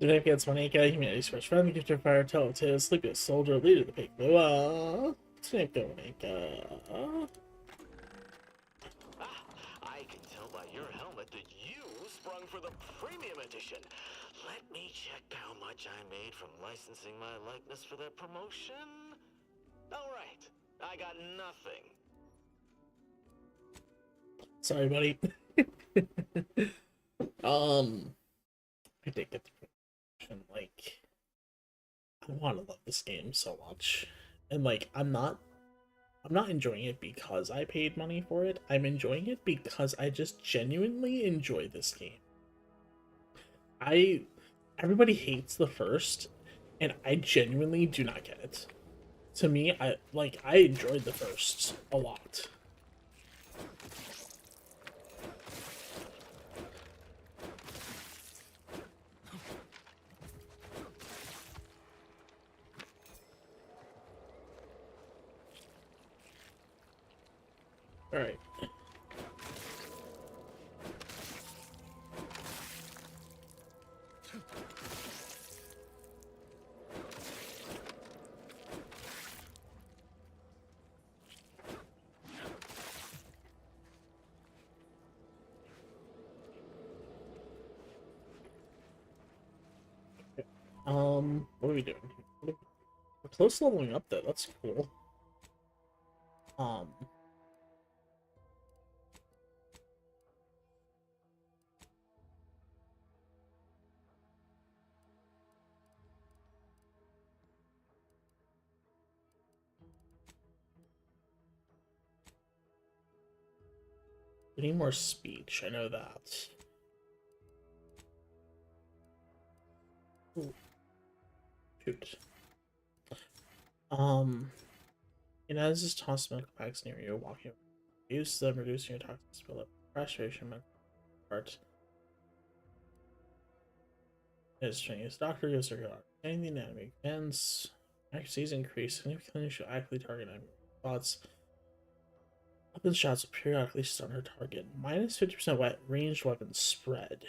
The knife gets Monica, humanity's first friend, the gift of fire, telltale, sleepiest soldier, leader of the big blue. Snake go, Monica. I can tell by your helmet that you sprung for the premium edition. Let me check how much I made from licensing my likeness for that promotion. All right, I got nothing. Sorry, buddy. I did get the promotion. Like, I want to love this game so much, and like, I'm not enjoying it because I paid money for it. I'm enjoying it because I just genuinely enjoy this game. I Everybody hates the first, and I genuinely do not get it. To me, I enjoyed the first a lot. All right. What are we doing? We're close to leveling up though. That's cool. Um, we need more speech. I know that. Ooh, shoot. It has this toss milk packs near you. Walking, use them, reducing your toxic spill up. Frustration, part. Is Chinese doctor gives her any anatomy ends. Accuracies increase significantly. She'll actively target enemy spots. Weapon shots will periodically stun her target. Minus 50% wet ranged weapon spread.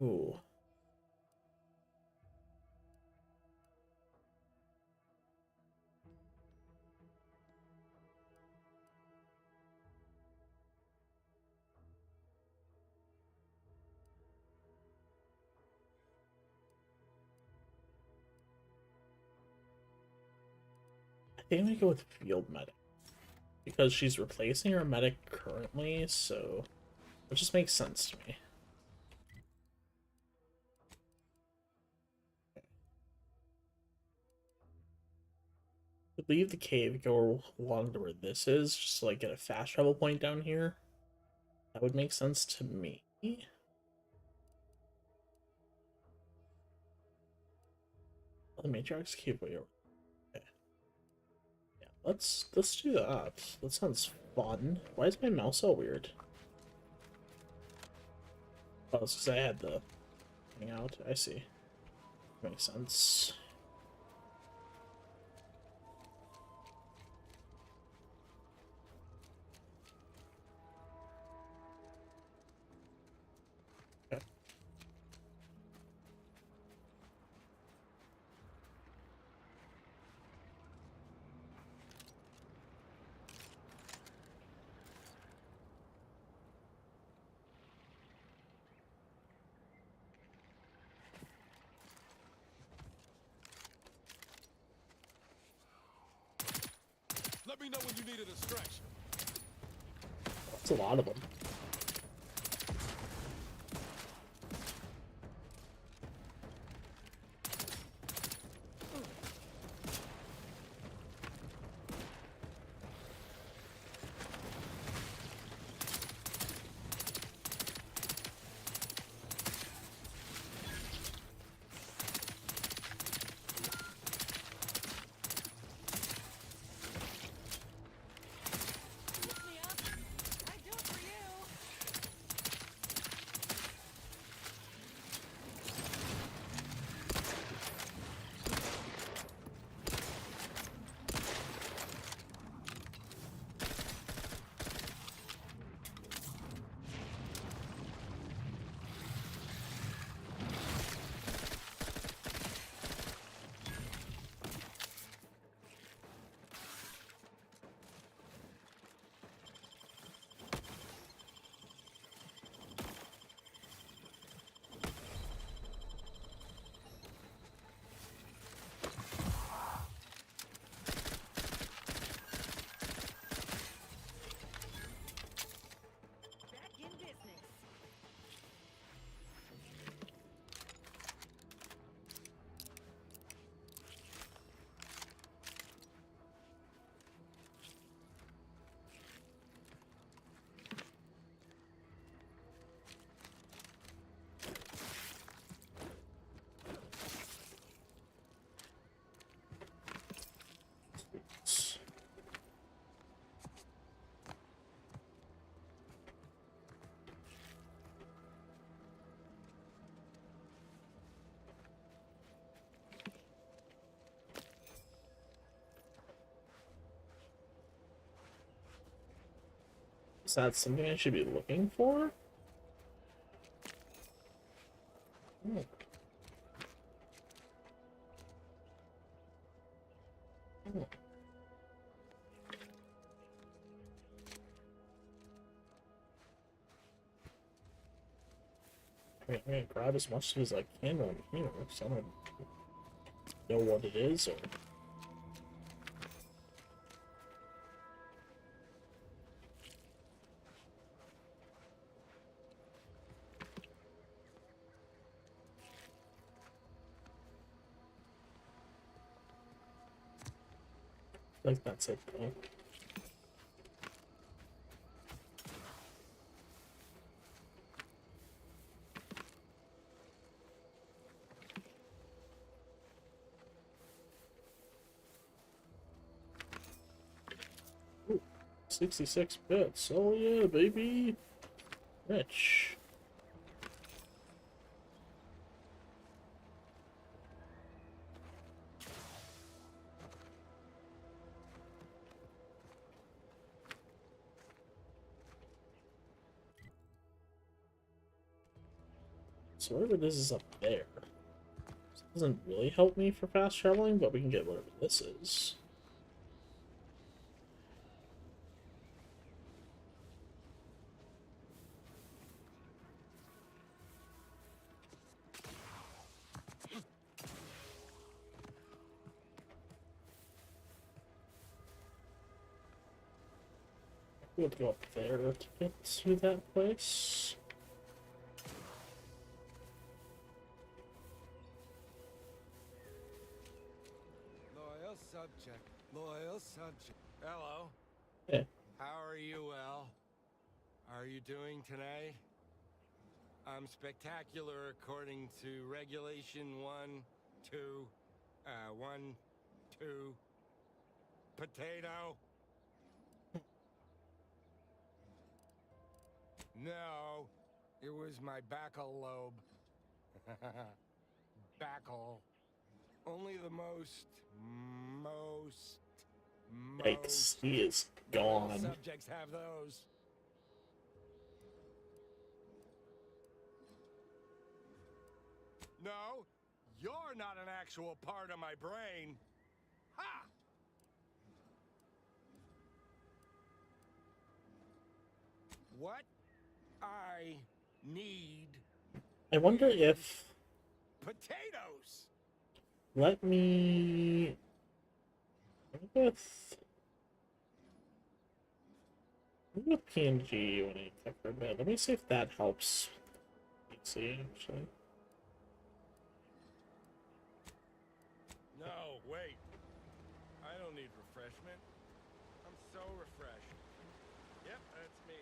Ooh. I think I'm gonna go with field medic. Because she's replacing her medic currently, so it just makes sense to me. Leave the cave, go along to where this is, just to like get a fast travel point down here. That would make sense to me. The Matrix cave way over. Okay. Yeah, let's do that. That sounds fun. Why is my mouse so weird? Oh, it's because I had the thing out. I see. Makes sense. Okay. Let me know when you need a distraction. That's a lot of them. Lift me up. I do it for you. that something I should be looking for? Oh. Oh. I'm gonna grab as much as I can on here, so I don't know what it is, or... Like, that's it, though. Ooh, 66 bits. Oh yeah, baby. Rich. So whatever this is up there. This doesn't really help me for fast traveling, but we can get whatever this is. We have to go up there to get to that place. Loyal subject. Loyal subject. Hello. Yeah. How are you, Well? Are you doing today? I'm spectacular according to regulation 1, 2, 1, 2. Potato. No, it was my backal lobe. Backal. Only the most Yikes, he is gone. subjects have those. No, you're not an actual part of my brain. Ha! What I need I wonder if... potatoes. Let me... With PNG when I click for a bit. Let me see if that helps. Let's see, actually. No, wait. I don't need refreshment. I'm so refreshed. Yep, that's me.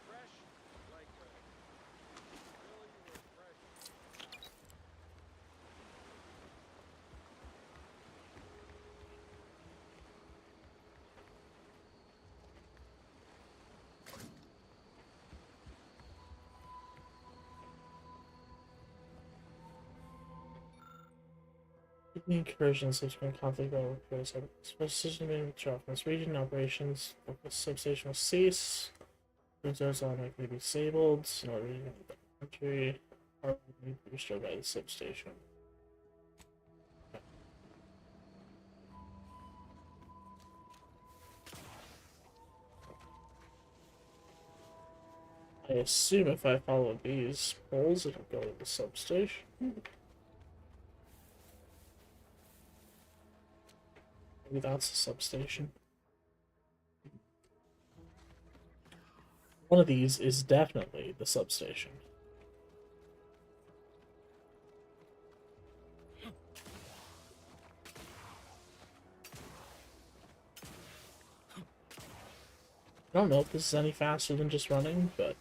Fresh like a really refreshed. The incursion subsequent conflict over repairs have decision being withdrawn from this region. Operations of the substation will cease. Reserves automatically disabled in order to get the country. Are restored by the substation. I assume if I follow these poles, it'll go to the substation. Maybe that's the substation. One of these is definitely the substation. I don't know if this is any faster than just running, but...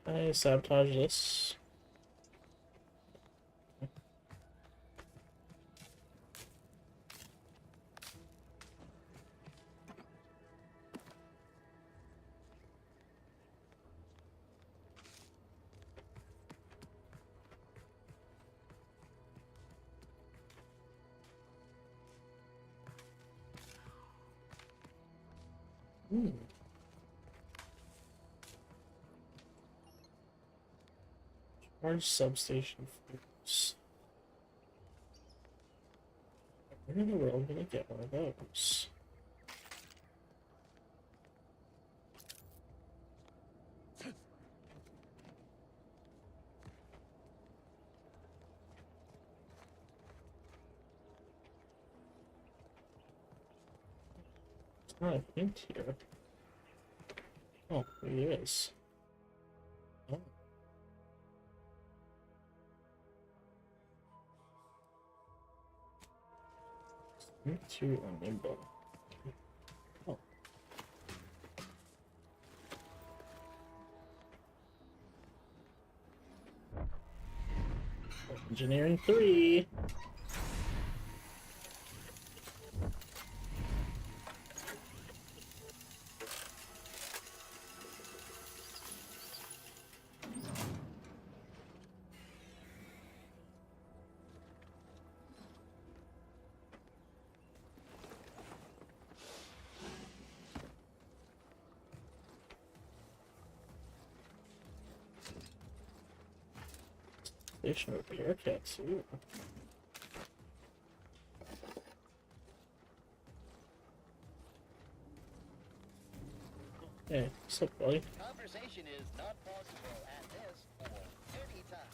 I sabotage this. Hmm. Large substation foods. Where in the world did I get one of those? It's not a hint here. Oh, here he is. Oh. Into a nimble. Oh. Engineering 3. Station repair kit too. Hey, what's up, buddy? Conversation is not possible at this or any time.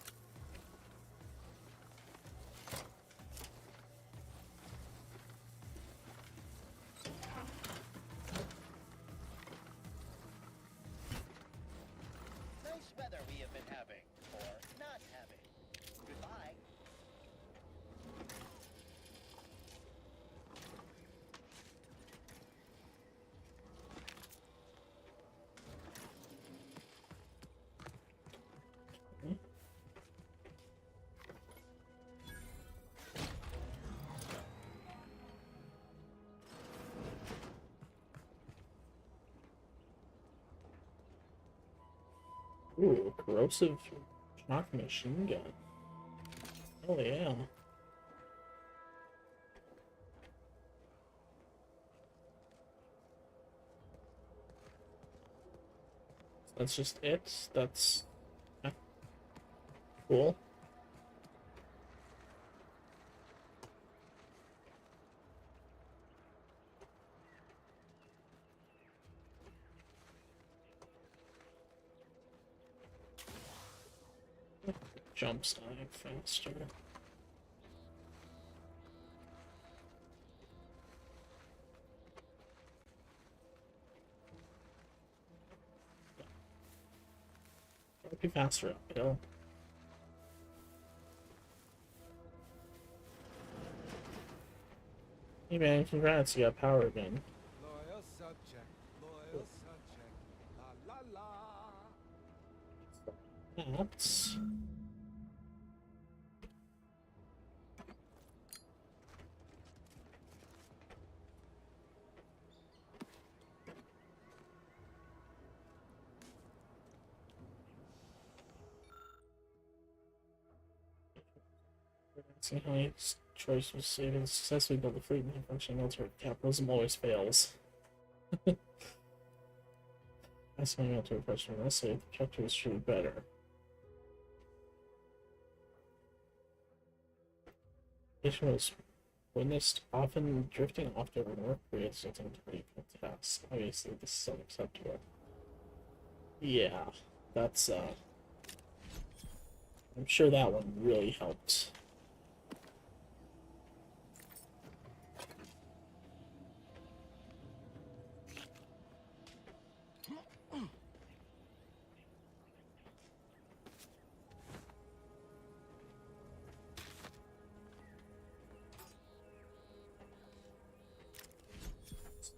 Nice weather we have been having, or not having. Goodbye. Ooh, corrosive shock machine gun. Oh yeah. That's just it. That's cool. Jump side faster. Gotta be faster uphill. Hey man, congrats, you got power again. Loyal subject, loyal subject, la la la. That's see how his choice was saving successfully built a fleet and functioning military. Capitalism always fails. That's my military question. Let's say the objective is truly better. Nation was witnessed often drifting off to North Korea, something to be put to pass. Obviously, this is unacceptable. Yeah, that's I'm sure that one really helped.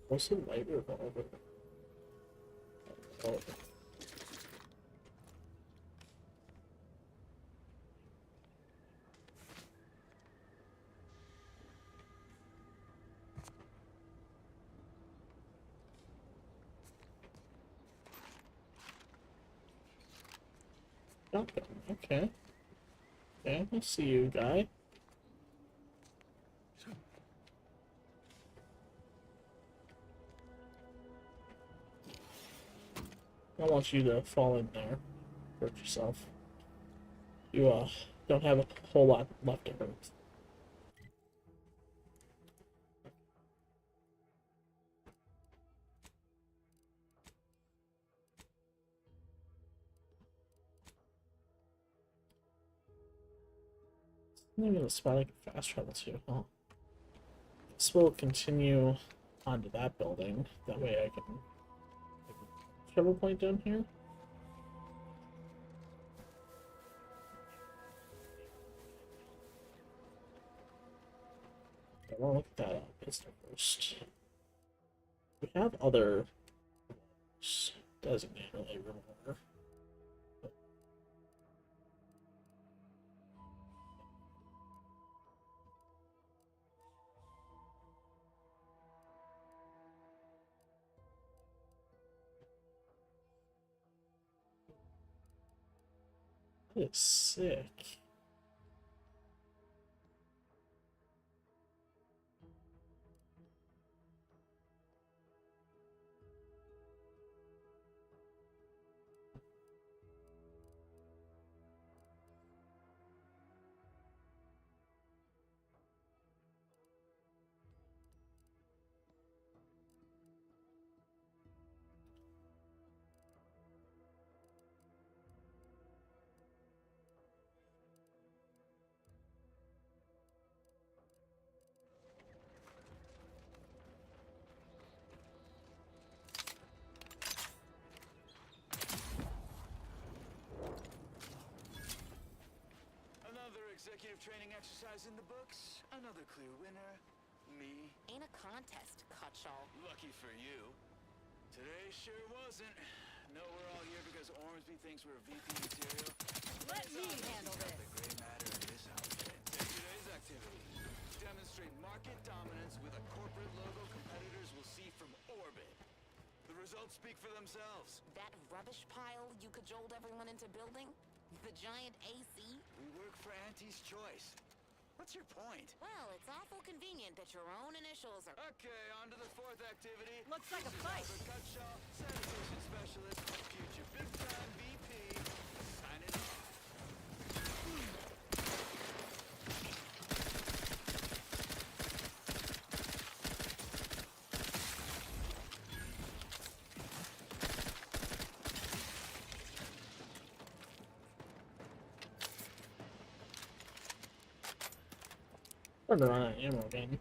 What's the light revolver? Oh. Shotgun, okay. Okay, I see you, guy. I want you to fall in there. Hurt yourself. You, don't have a whole lot left to hurt. Maybe a spot I can fast travel to, huh? This will continue onto that building. That way I can travel point down here. I want to look that up first. We have other designated labor order. That is sick. Executive training exercise in the books. Another clear winner. Me. Ain't a contest, Cutshall. Lucky for you. Today sure wasn't. No, we're all here because Ormsby thinks we're VP material. Let me handle this. The gray matter in this outfit. Take today's activity. Demonstrate market dominance with a corporate logo competitors will see from orbit. The results speak for themselves. That rubbish pile you cajoled everyone into building? The giant AC? We work for Auntie's Choice. What's your point? Well, it's awful convenient that your own initials are... Okay, on to the fourth activity. Looks like a This is fight. Albert Cutshaw, sanitation specialist, future big-time VP. Signing off. We're gonna run out of ammo again.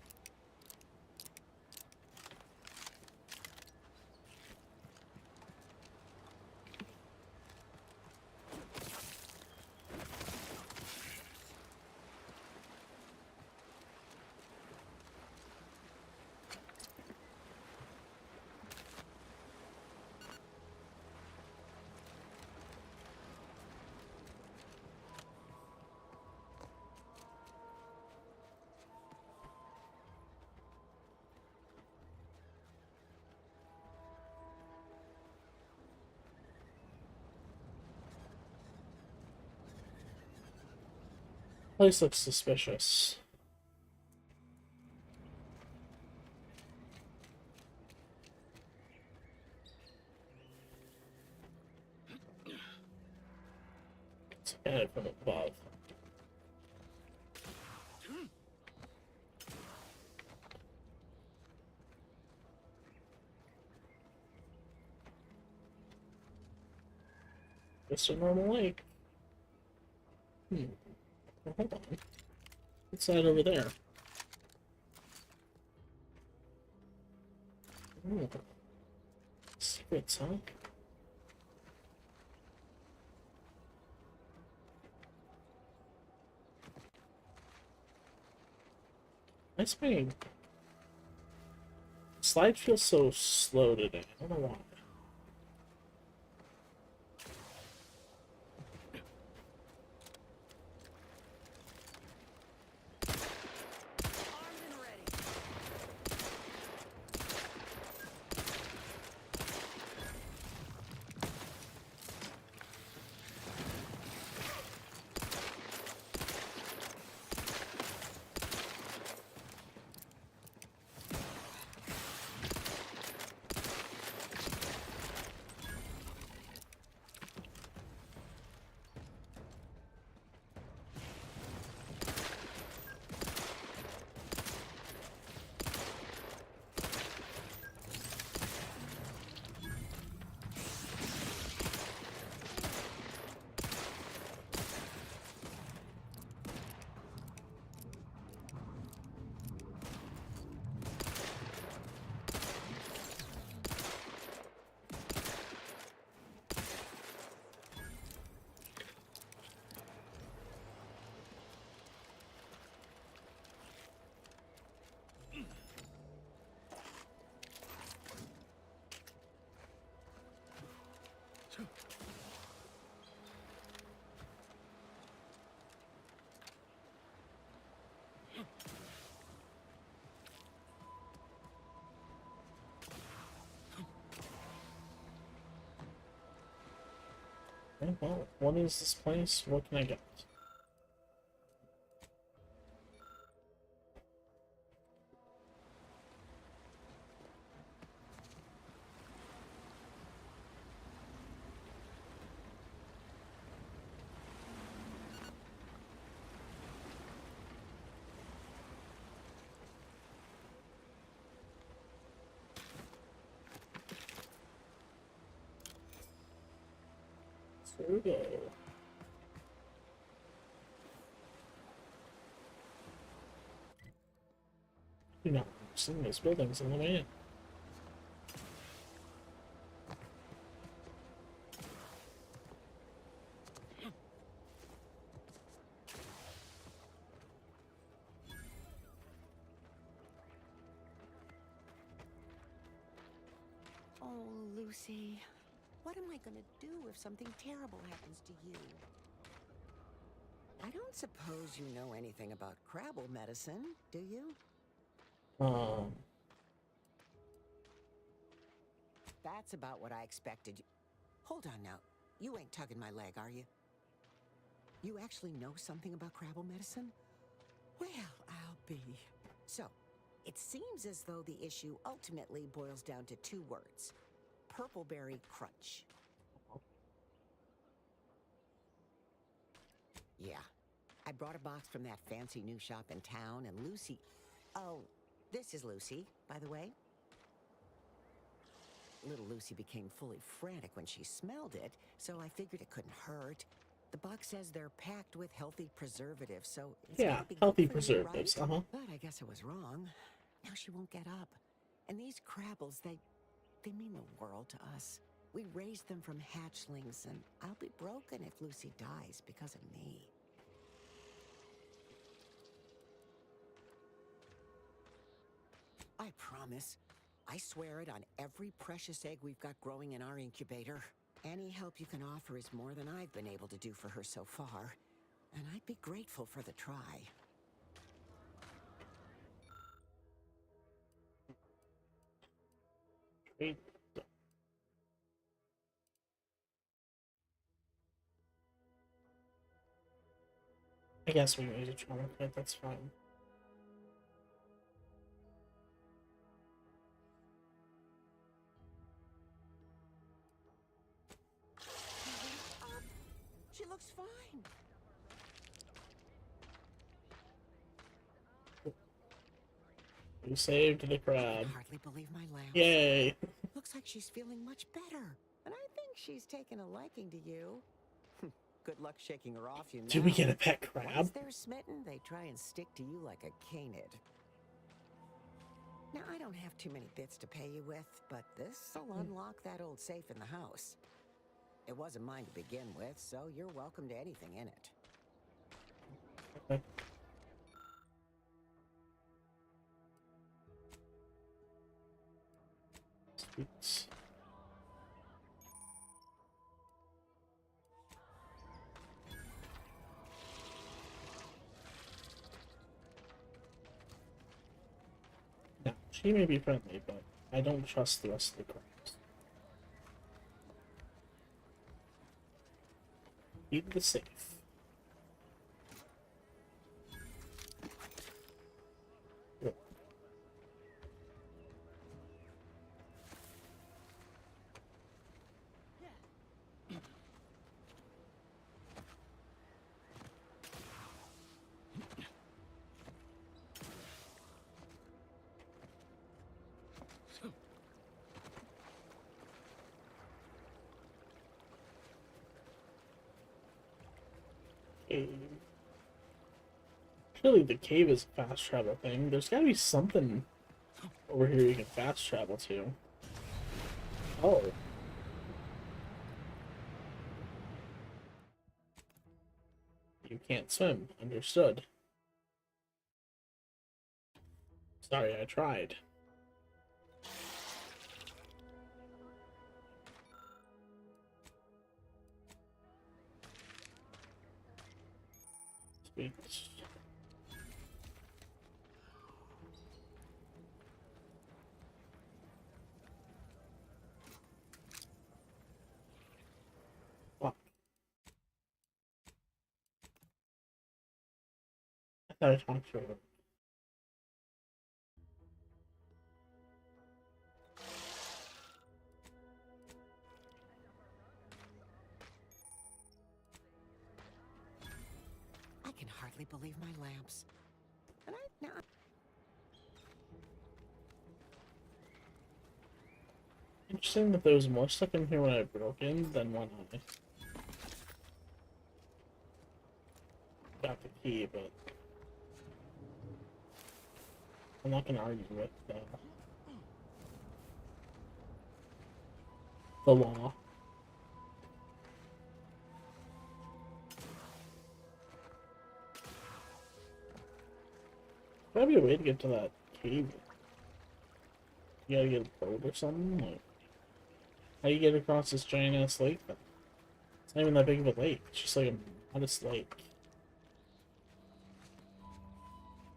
Place looks suspicious. It's at it from above. Just a normal lake. Well, hold on. What's that over there? Ooh. Secrets, huh? Nice thing. Slide feels so slow today. I don't know why. Okay, well, what is this place? What can I get? Survey. Do not see these buildings on the way in. Oh, Lucy. What am I gonna do if something terrible happens to you? I don't suppose you know anything about Crabble medicine, do you? That's about what I expected. Hold on now. You ain't tugging my leg, are you? You actually know something about Crabble medicine? Well, I'll be. So, it seems as though the issue ultimately boils down to 2 words. Purpleberry crunch. Yeah. I brought a box from that fancy new shop in town, and Lucy... Oh, this is Lucy, by the way. Little Lucy became fully frantic when she smelled it, so I figured it couldn't hurt. The box says they're packed with healthy preservatives, so it's Yeah, gotta be healthy good for you, preservatives, right? uh-huh. But I guess I was wrong. Now she won't get up. And these Crabbles, they mean the world to us. We raised them from hatchlings, and I'll be broken if Lucy dies because of me. I promise. I swear it on every precious egg we've got growing in our incubator. Any help you can offer is more than I've been able to do for her so far. And I'd be grateful for the try. Great. I guess we made a trauma kit, that's fine. She looks fine. We saved the I crab. can hardly believe my lamp. Yay! Looks like she's feeling much better. And I think she's taken a liking to you. Good luck shaking her off, you know. Do we get a pet crab? Once they're smitten, they try and stick to you like a canid. Now, I don't have too many bits to pay you with, but this'll unlock that old safe in the house. It wasn't mine to begin with, so you're welcome to anything in it. Okay. Sweet. Now, she may be friendly, but I don't trust the rest of the crabs. Keep the safe. Good. Cave. Surely the cave is a fast travel thing. There's gotta be something over here you can fast travel to. Oh. You can't swim. Understood. Sorry, I tried. Sweet. Fuck. Gotta talk to her. I can hardly believe my lamps. And now Interesting that there was more stuff in here when I broke in than when I got the key, but I'm not gonna argue with the law. There's gotta be a way to get to that cave. You gotta get a boat or something? Like, how do you get across this giant ass lake then? It's not even that big of a lake. It's just like a modest lake.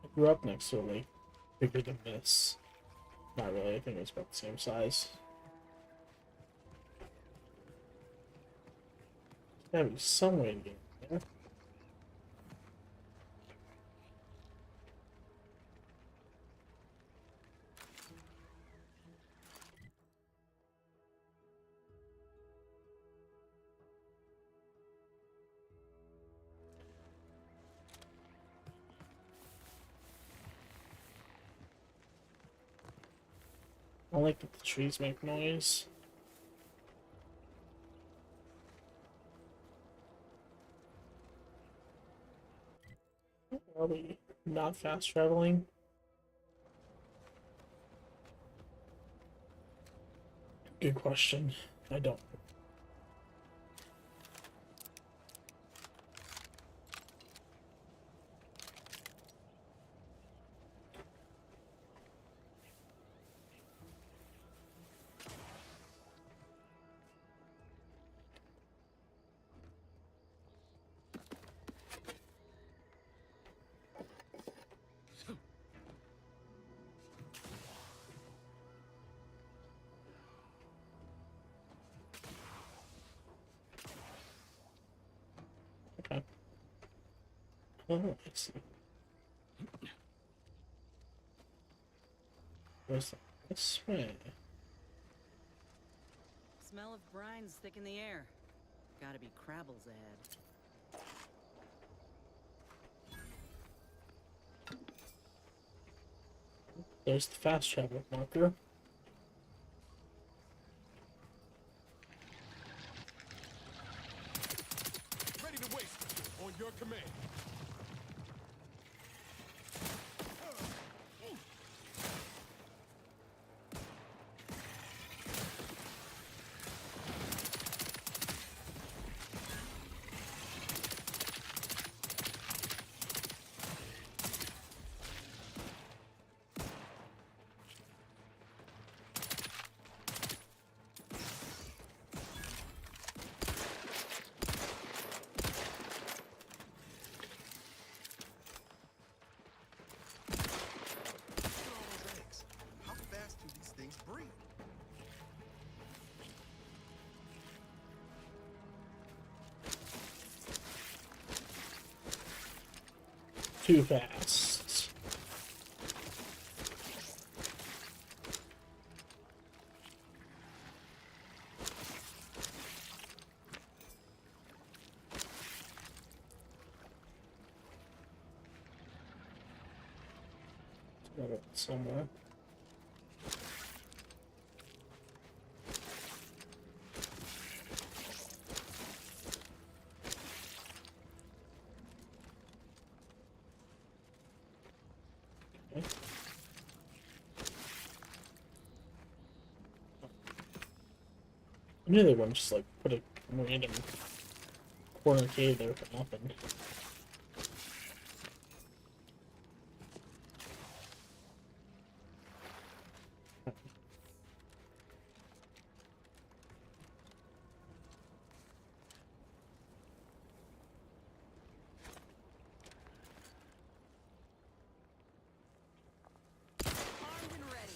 I grew up next to a lake bigger than this. Not really, I think it was about the same size. There's gotta be some way to get in there. I like that the trees make noise. Are we not fast traveling? Good question. I don't. Okay. Oh, I see. Where's that? This way. Smell of brine's thick in the air. Gotta be Crabble's ad. There's the fast travel marker. Ready to waste it. On your command. How fast do these things breathe? Too fast. Got it somewhere. I knew they wouldn't just like put a random corner cave there for nothing. Armed and ready.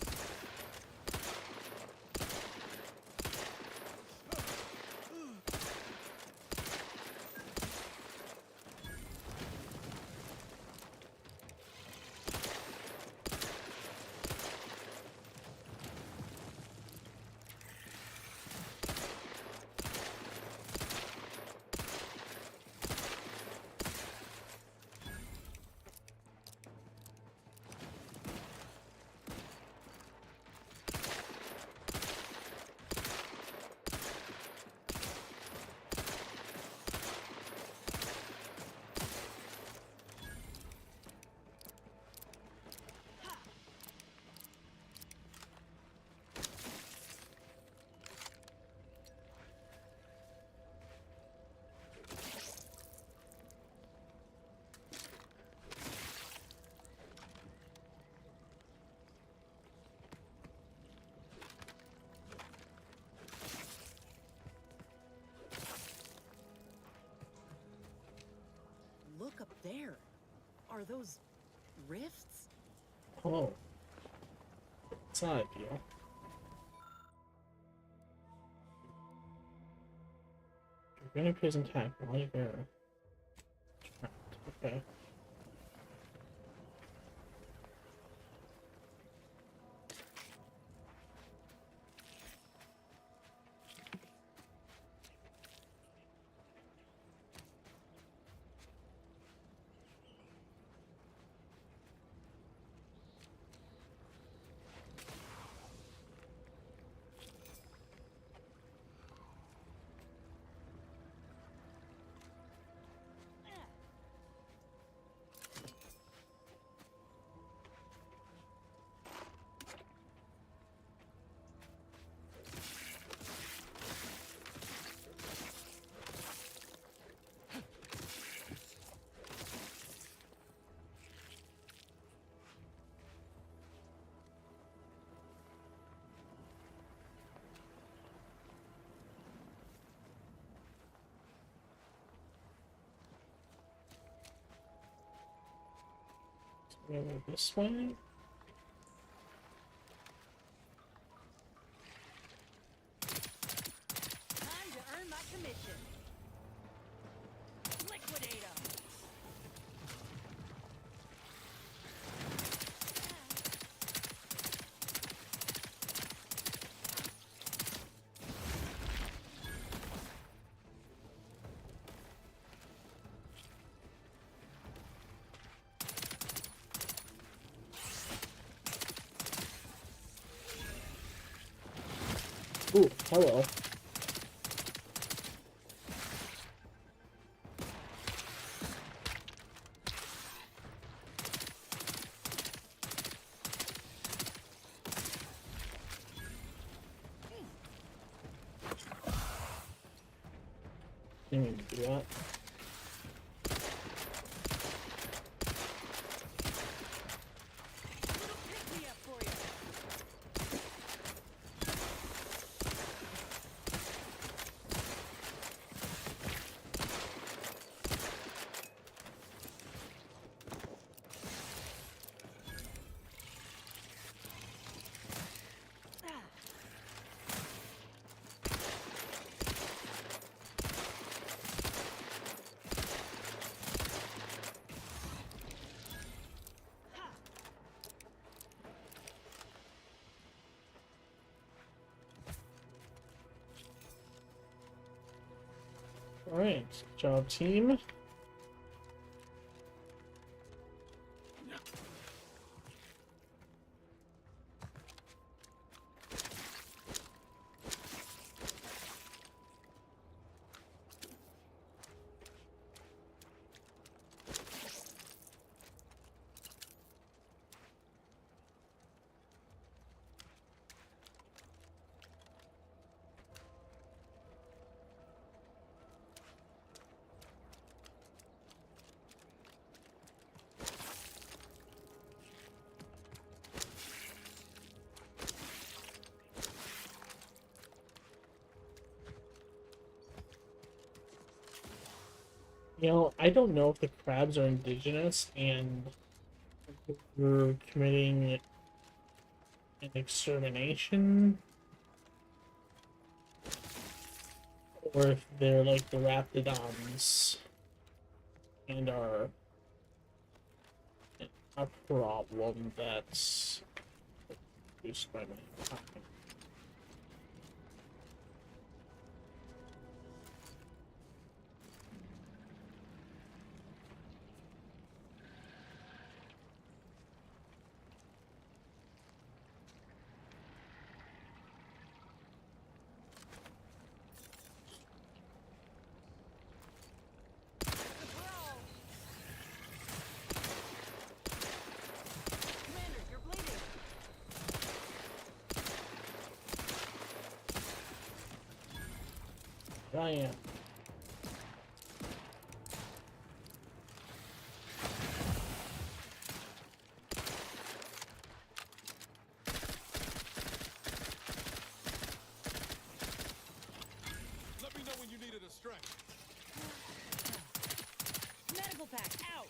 look up there. Are those rifts? Oh. It's not ideal. Your enemy is intact while you're there. Okay. Go this way. Time to earn my commission. Liquidate 'em. Ooh, hello. Didn't mean to do that. Pick me up for you. Alright, good job, team. You know, I don't know if the crabs are indigenous and we're committing an extermination, or if they're like the raptidons and are a problem that's produced by my time. Commander, you're bleeding. I am. Let me know when you needed a strength. Medic Travel pack out.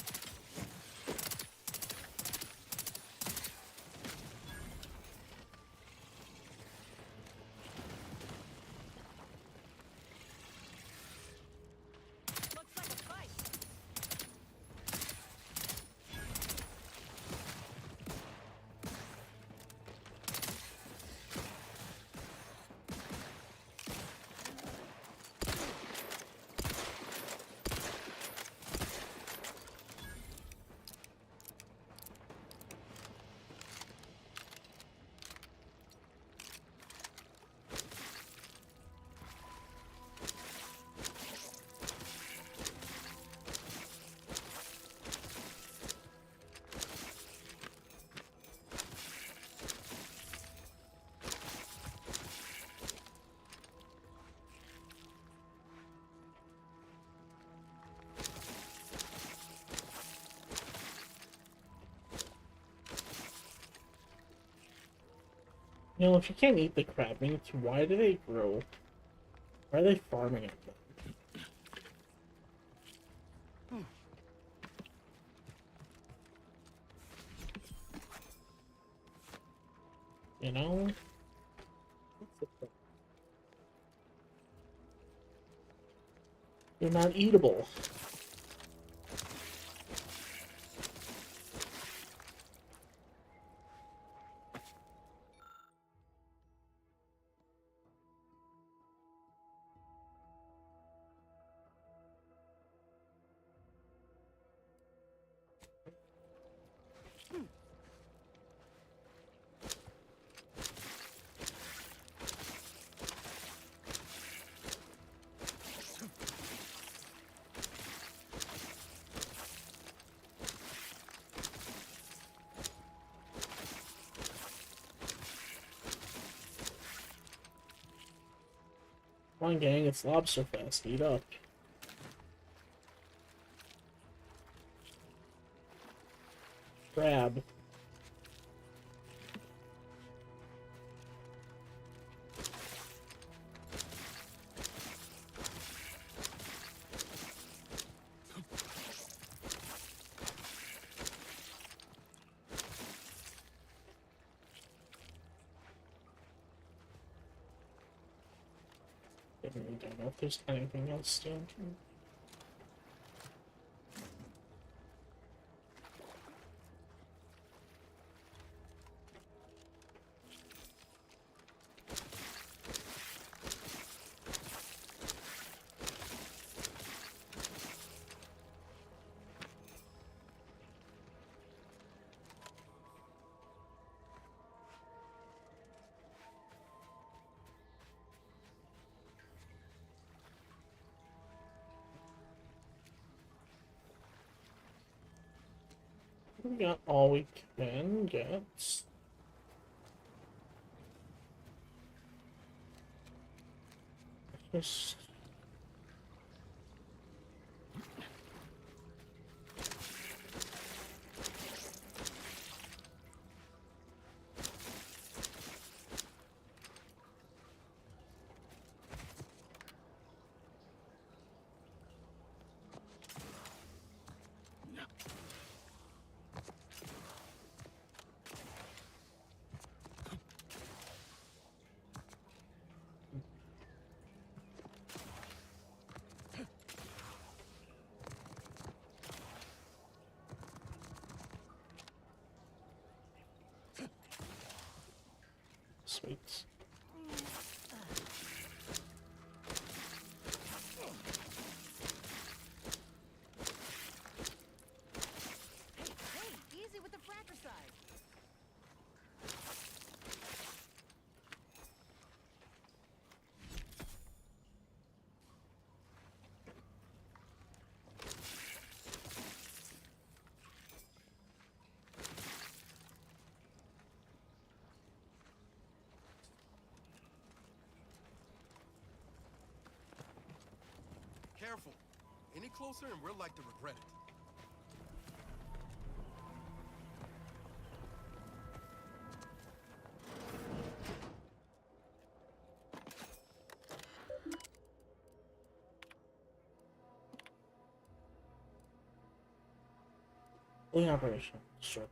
Looks like a fight. You know, if you can't eat the crab meat, why do they grow? Why are they farming it? You know? They're not eatable. Come on, gang, it's Lobster Fest. Eat up. Crab. I don't know if there's anything else to. We got all we can get. Just sweet. Hey, easy with the fratricide. Careful. Any closer and we're like to regret it. Only operation. Destroy.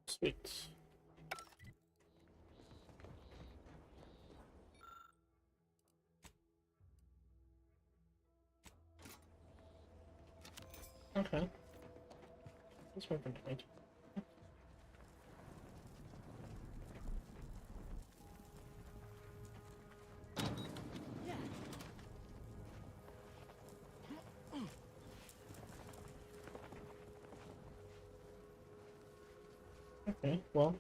Sweet. Okay. Let's work on it. Okay, well.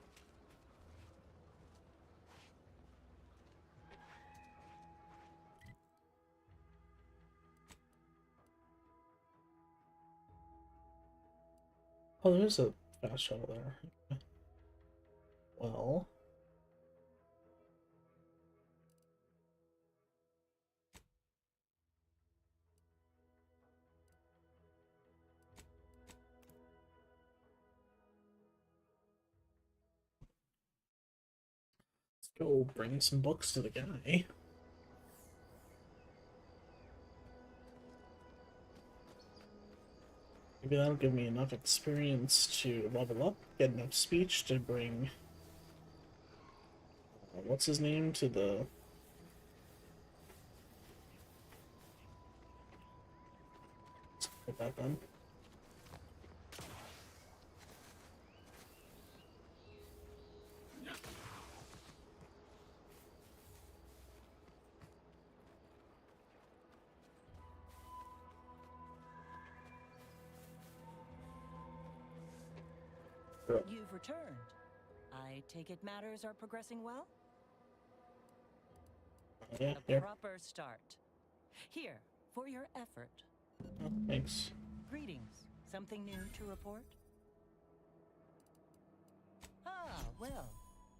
Oh, there's a fast shuttle there. Okay. Well. Let's go bring some books to the guy. Maybe that'll give me enough experience to level up, get enough speech to bring, what's his name, to the... Let's get that done. You've returned. I take it matters are progressing well? Yeah, A here. proper start. Here, for your effort. Oh, thanks. Greetings. Something new to report? Ah, well.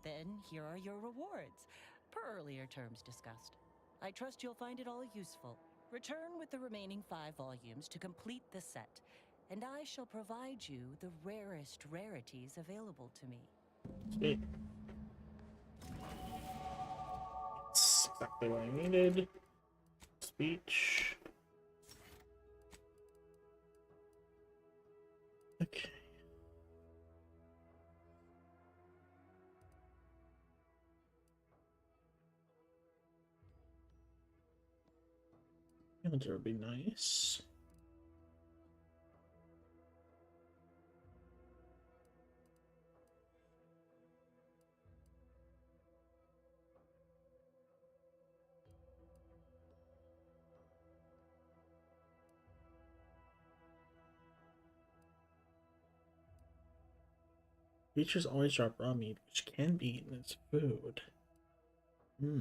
Then here are your rewards, per earlier terms discussed. I trust you'll find it all useful. Return with the remaining 5 volumes to complete the set, and I shall provide you the rarest rarities available to me. Sweet. That's exactly what I needed. Speech. Okay. That would be nice. Creatures always drop raw meat, which can be eaten as food. Hmm.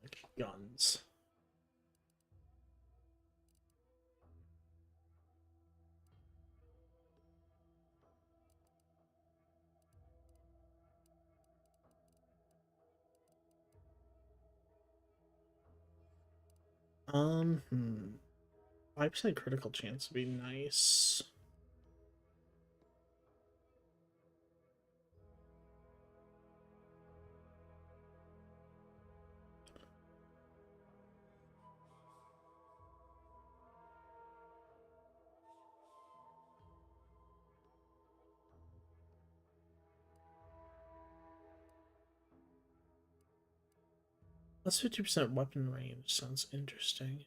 Like guns. Hmm. 5% critical chance would be nice. Plus 50% weapon range sounds interesting.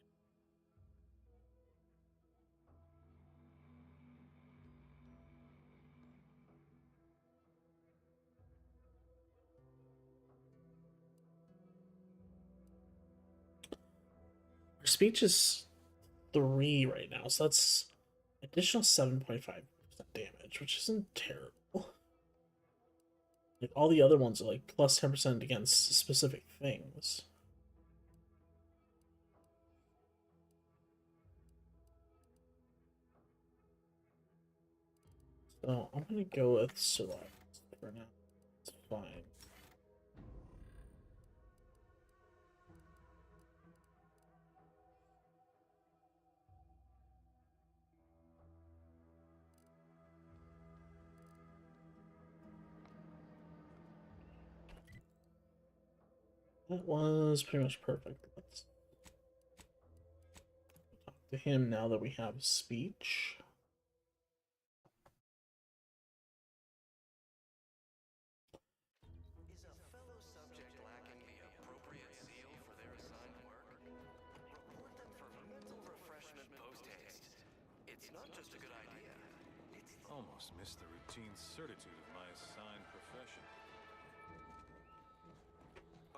Our speech is 3 right now, so that's additional 7.5% damage, which isn't terrible. Like all the other ones are like plus 10% against specific things. So I'm gonna go with select for now. It's fine. That was pretty much perfect. Let's talk to him now that we have speech. Is a fellow subject lacking the appropriate seal for their assigned work? Report them for mental refreshment post-haste. It's not just a good idea. It's almost missed the routine certitude of my assigned profession.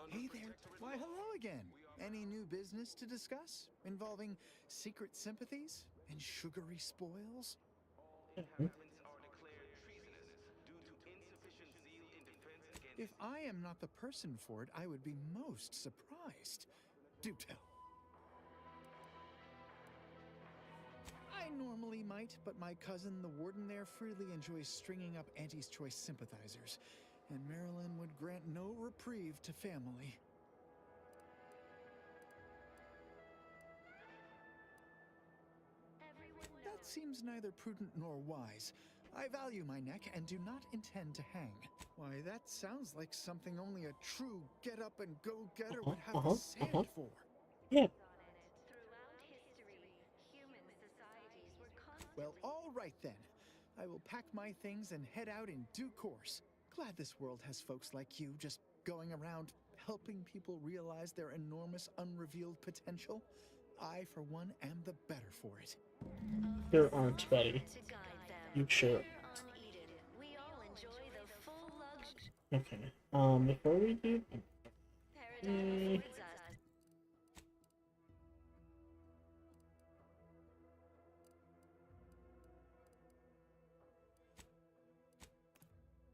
Hey there. Why, hello again. Any new business to discuss involving secret sympathies and sugary spoils? If I am not the person for it, I would be most surprised. Do tell. I normally might, but my cousin, the warden there, freely enjoys stringing up Auntie's Choice sympathizers, and Marilyn would grant no reprieve to family. That seems neither prudent nor wise. I value my neck and do not intend to hang. Why, that sounds like something only a true get-up-and-go-getter would have to stand for. Yeah. Well, all right then. I will pack my things and head out in due course. Glad this world has folks like you just going around helping people realize their enormous unrevealed potential. I, for one, am the better for it. There aren't, buddy. You sure? Okay. Before we do,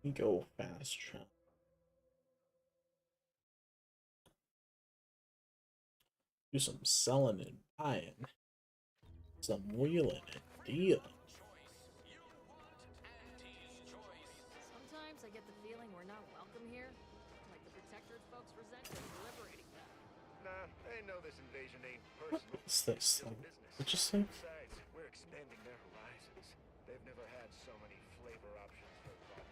we go fast travel. Do some selling and buying, some wheeling and dealing. Sometimes I get the feeling we're not welcome here. Like the Protectorate folks resent us liberating them. Nah, they know this invasion ain't personal. What's this? What you say? Besides, we're expanding their horizons. They've never had so many flavor options for vodka.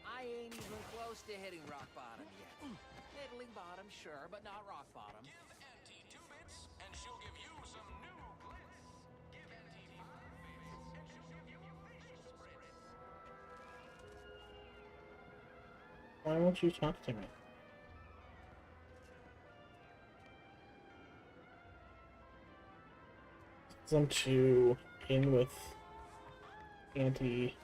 I ain't even close to hitting rock bottom yet. Middling bottom, sure, but not rock bottom. Give Auntie 2 bits, and she'll give you some new glitz. Give Auntie 5 bits, and she'll give you facial spritz. Why won't you talk to me? I'm too in with Auntie.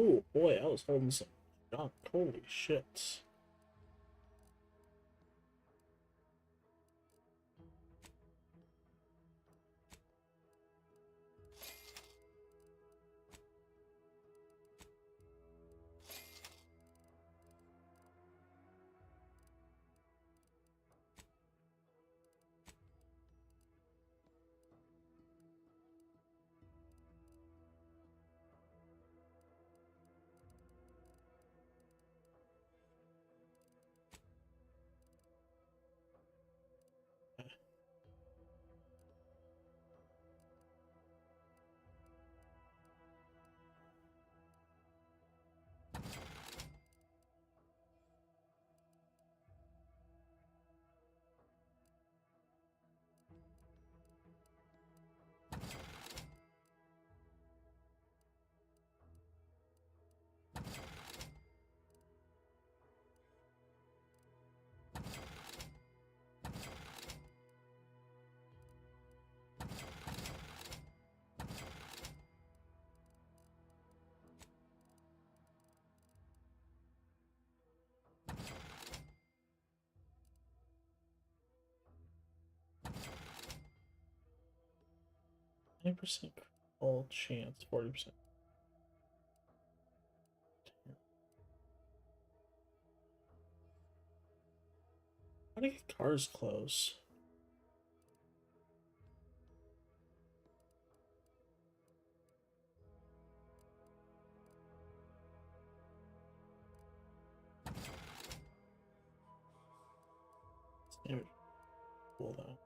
Oh boy, I was holding some junk. Holy shit. 20% critical chance, 40%. How to get cars close? It's cool though.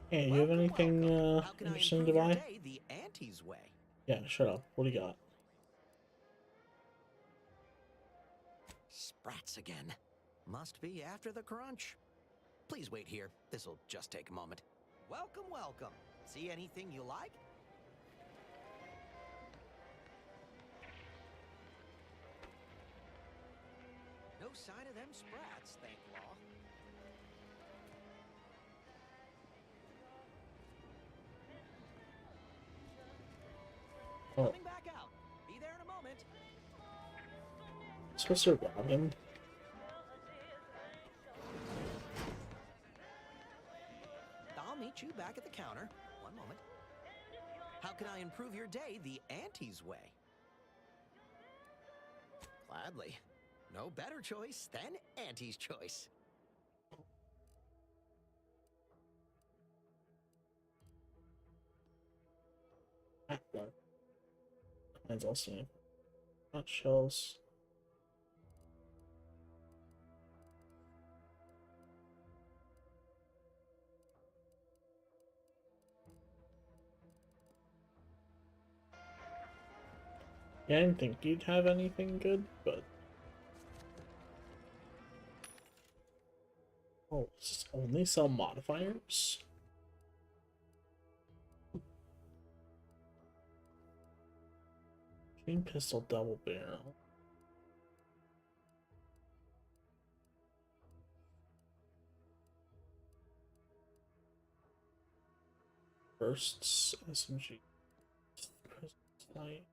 Hey, you have anything interesting to buy? The Auntie's way. Yeah, shut up. What do you got? Sprats again. Must be after the crunch. Please wait here. This'll just take a moment. Welcome, welcome. See anything you like? No sign of them sprats, thank law. Oh. Coming back out. Be there in a moment. Supposed to rob him? I'll meet you back at the counter. One moment. How can I improve your day the Auntie's way? Gladly. No better choice than Auntie's choice. Advarcher. Mine's also not shells. Yeah, I didn't think you'd have anything good, but... Oh, only sell modifiers? Machine pistol double barrel. Bursts, SMG. Sight.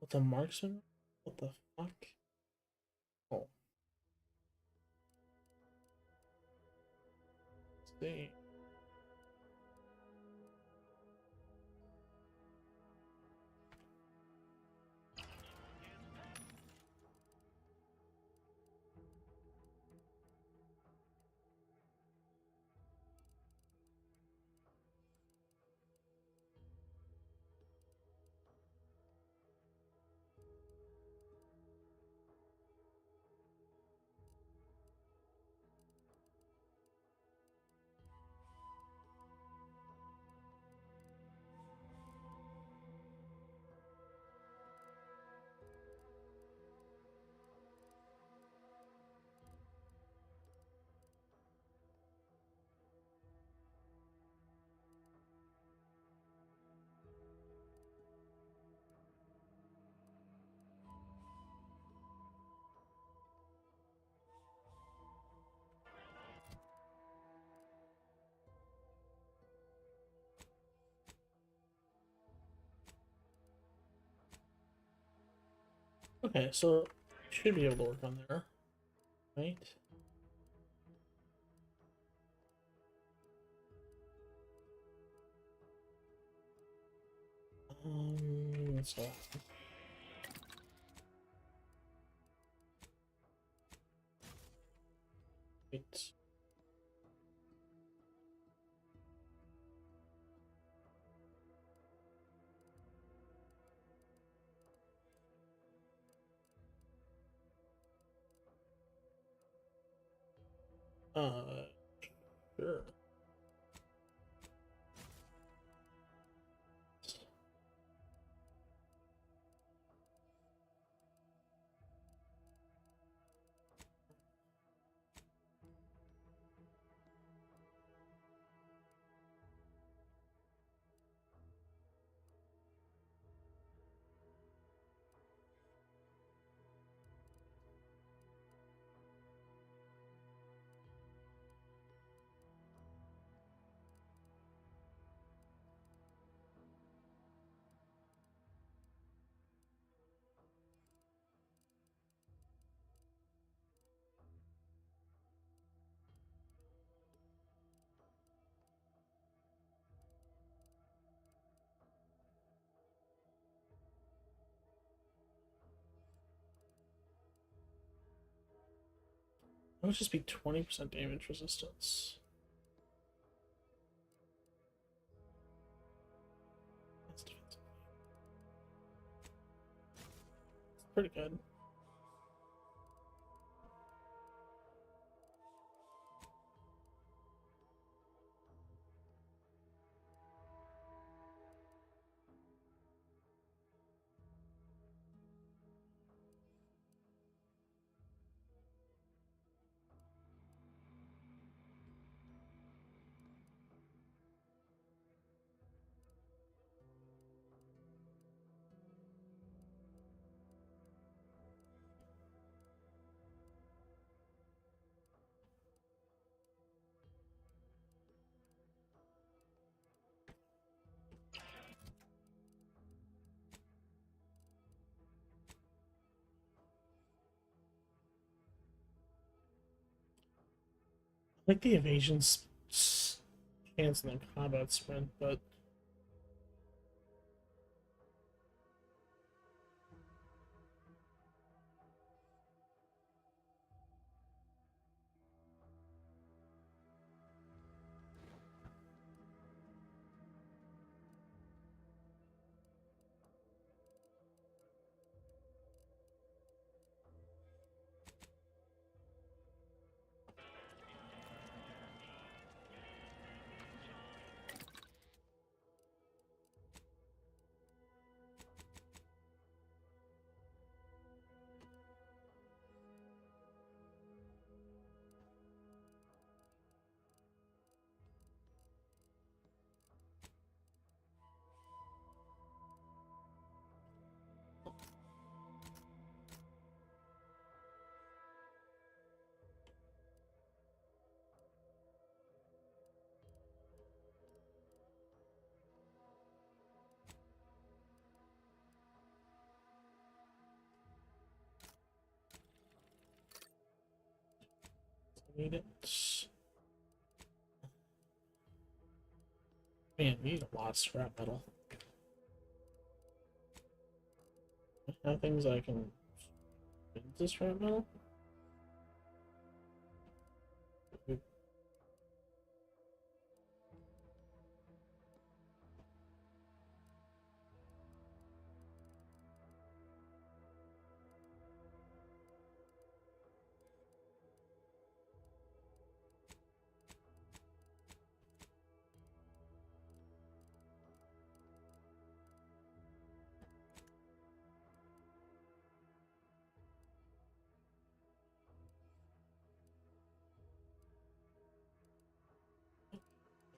What the marksman? What the fuck? Oh. Let's see. Okay, so should be able to work on there, right? So wait. Sure. That would just be 20% damage resistance. That's defensive. It's pretty good. I like the evasion's chance in the combat sprint, but I need it. Man, we need a lot of scrap metal. I have things I can spin this scrap metal.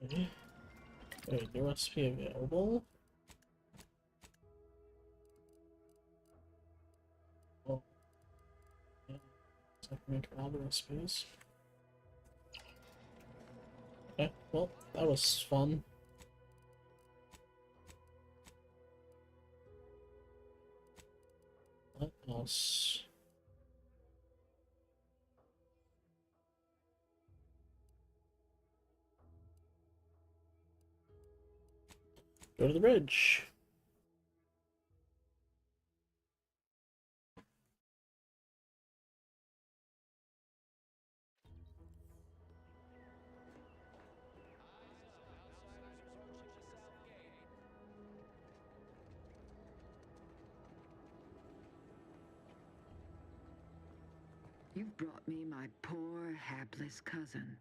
Okay. Wait, new recipe available? Oh, yeah. So I can make all the recipes. Okay, well, that was fun. What? else? Go to the bridge. You've brought me my poor, hapless cousin.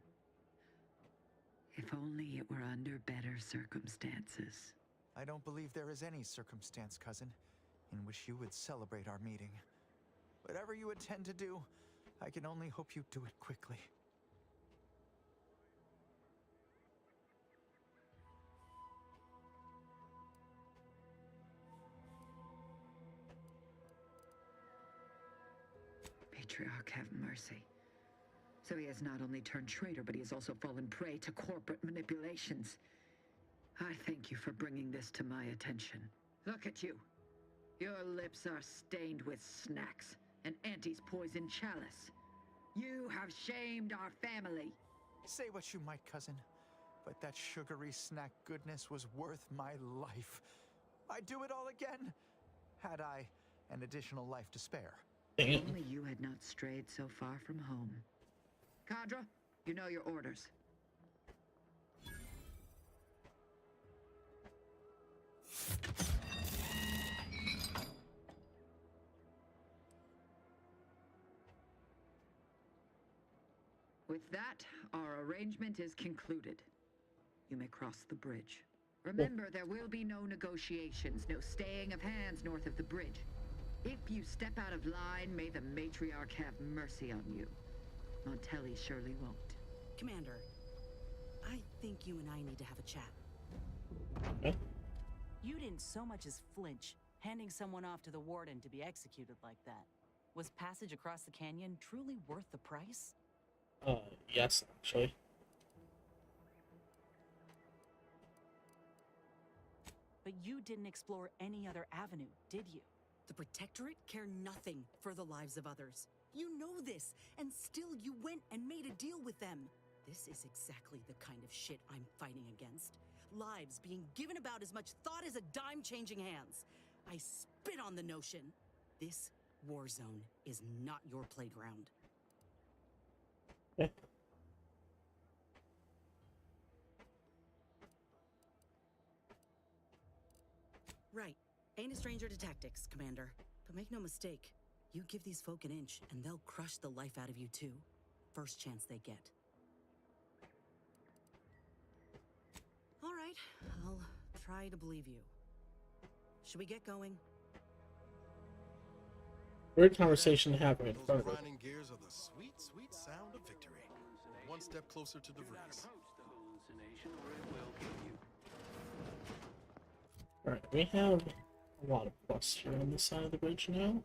If only it were under better circumstances. I don't believe there is any circumstance, cousin, in which you would celebrate our meeting. Whatever you intend to do, I can only hope you do it quickly. Patriarch, have mercy. So he has not only turned traitor, but he has also fallen prey to corporate manipulations. I thank you for bringing this to my attention. Look at you. Your lips are stained with snacks, and Auntie's poisoned chalice. You have shamed our family. Say what you might, cousin, but that sugary snack goodness was worth my life. I'd do it all again, had I an additional life to spare. If only you had not strayed so far from home. Cadra, you know your orders. With that, our arrangement is concluded. You may cross the bridge. Remember, there will be no negotiations, no staying of hands north of the bridge. If you step out of line, may the matriarch have mercy on you. Montelli surely won't. Commander, I think you and I need to have a chat. Okay. You didn't so much as flinch, handing someone off to the warden to be executed like that. Was passage across the canyon truly worth the price? Yes, actually. But you didn't explore any other avenue, did you? The Protectorate care nothing for the lives of others. You know this, and still you went and made a deal with them. This is exactly the kind of shit I'm fighting against. Lives being given about as much thought as a dime changing hands. I spit on the notion. This war zone is not your playground. Okay. Right. Ain't a stranger to tactics, Commander. But make no mistake, you give these folk an inch, and they'll crush the life out of you too. First chance they get. All right, I'll try to believe you. Should we get going? Weird conversation happening in front of Those it. grinding gears are the sweet, sweet sound of victory. One step closer to the breeze. Alright, we have a lot of quests here on this side of the bridge now.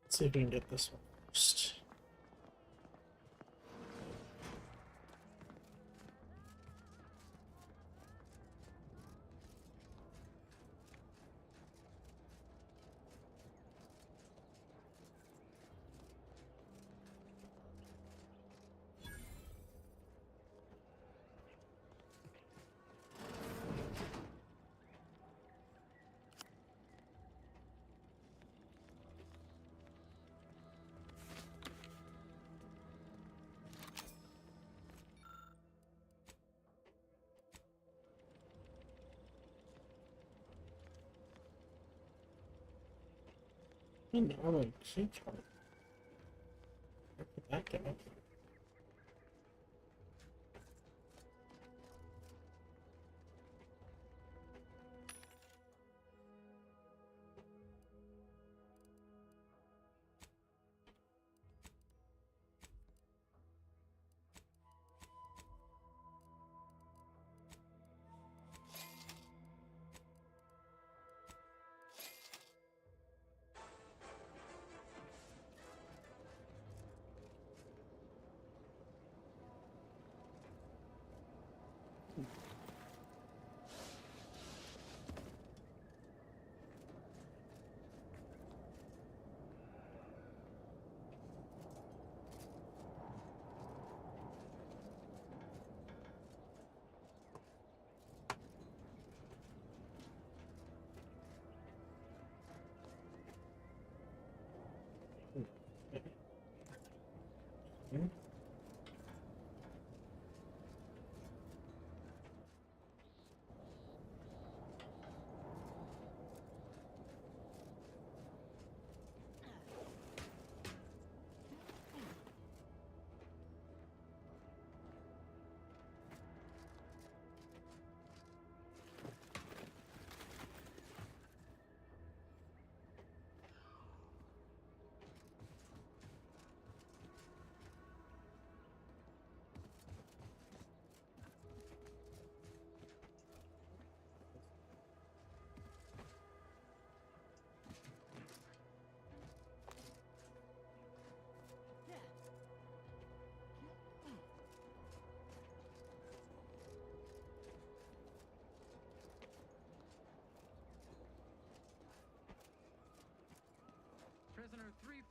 Let's see if we can get this one first. Normally key card. Where could that go?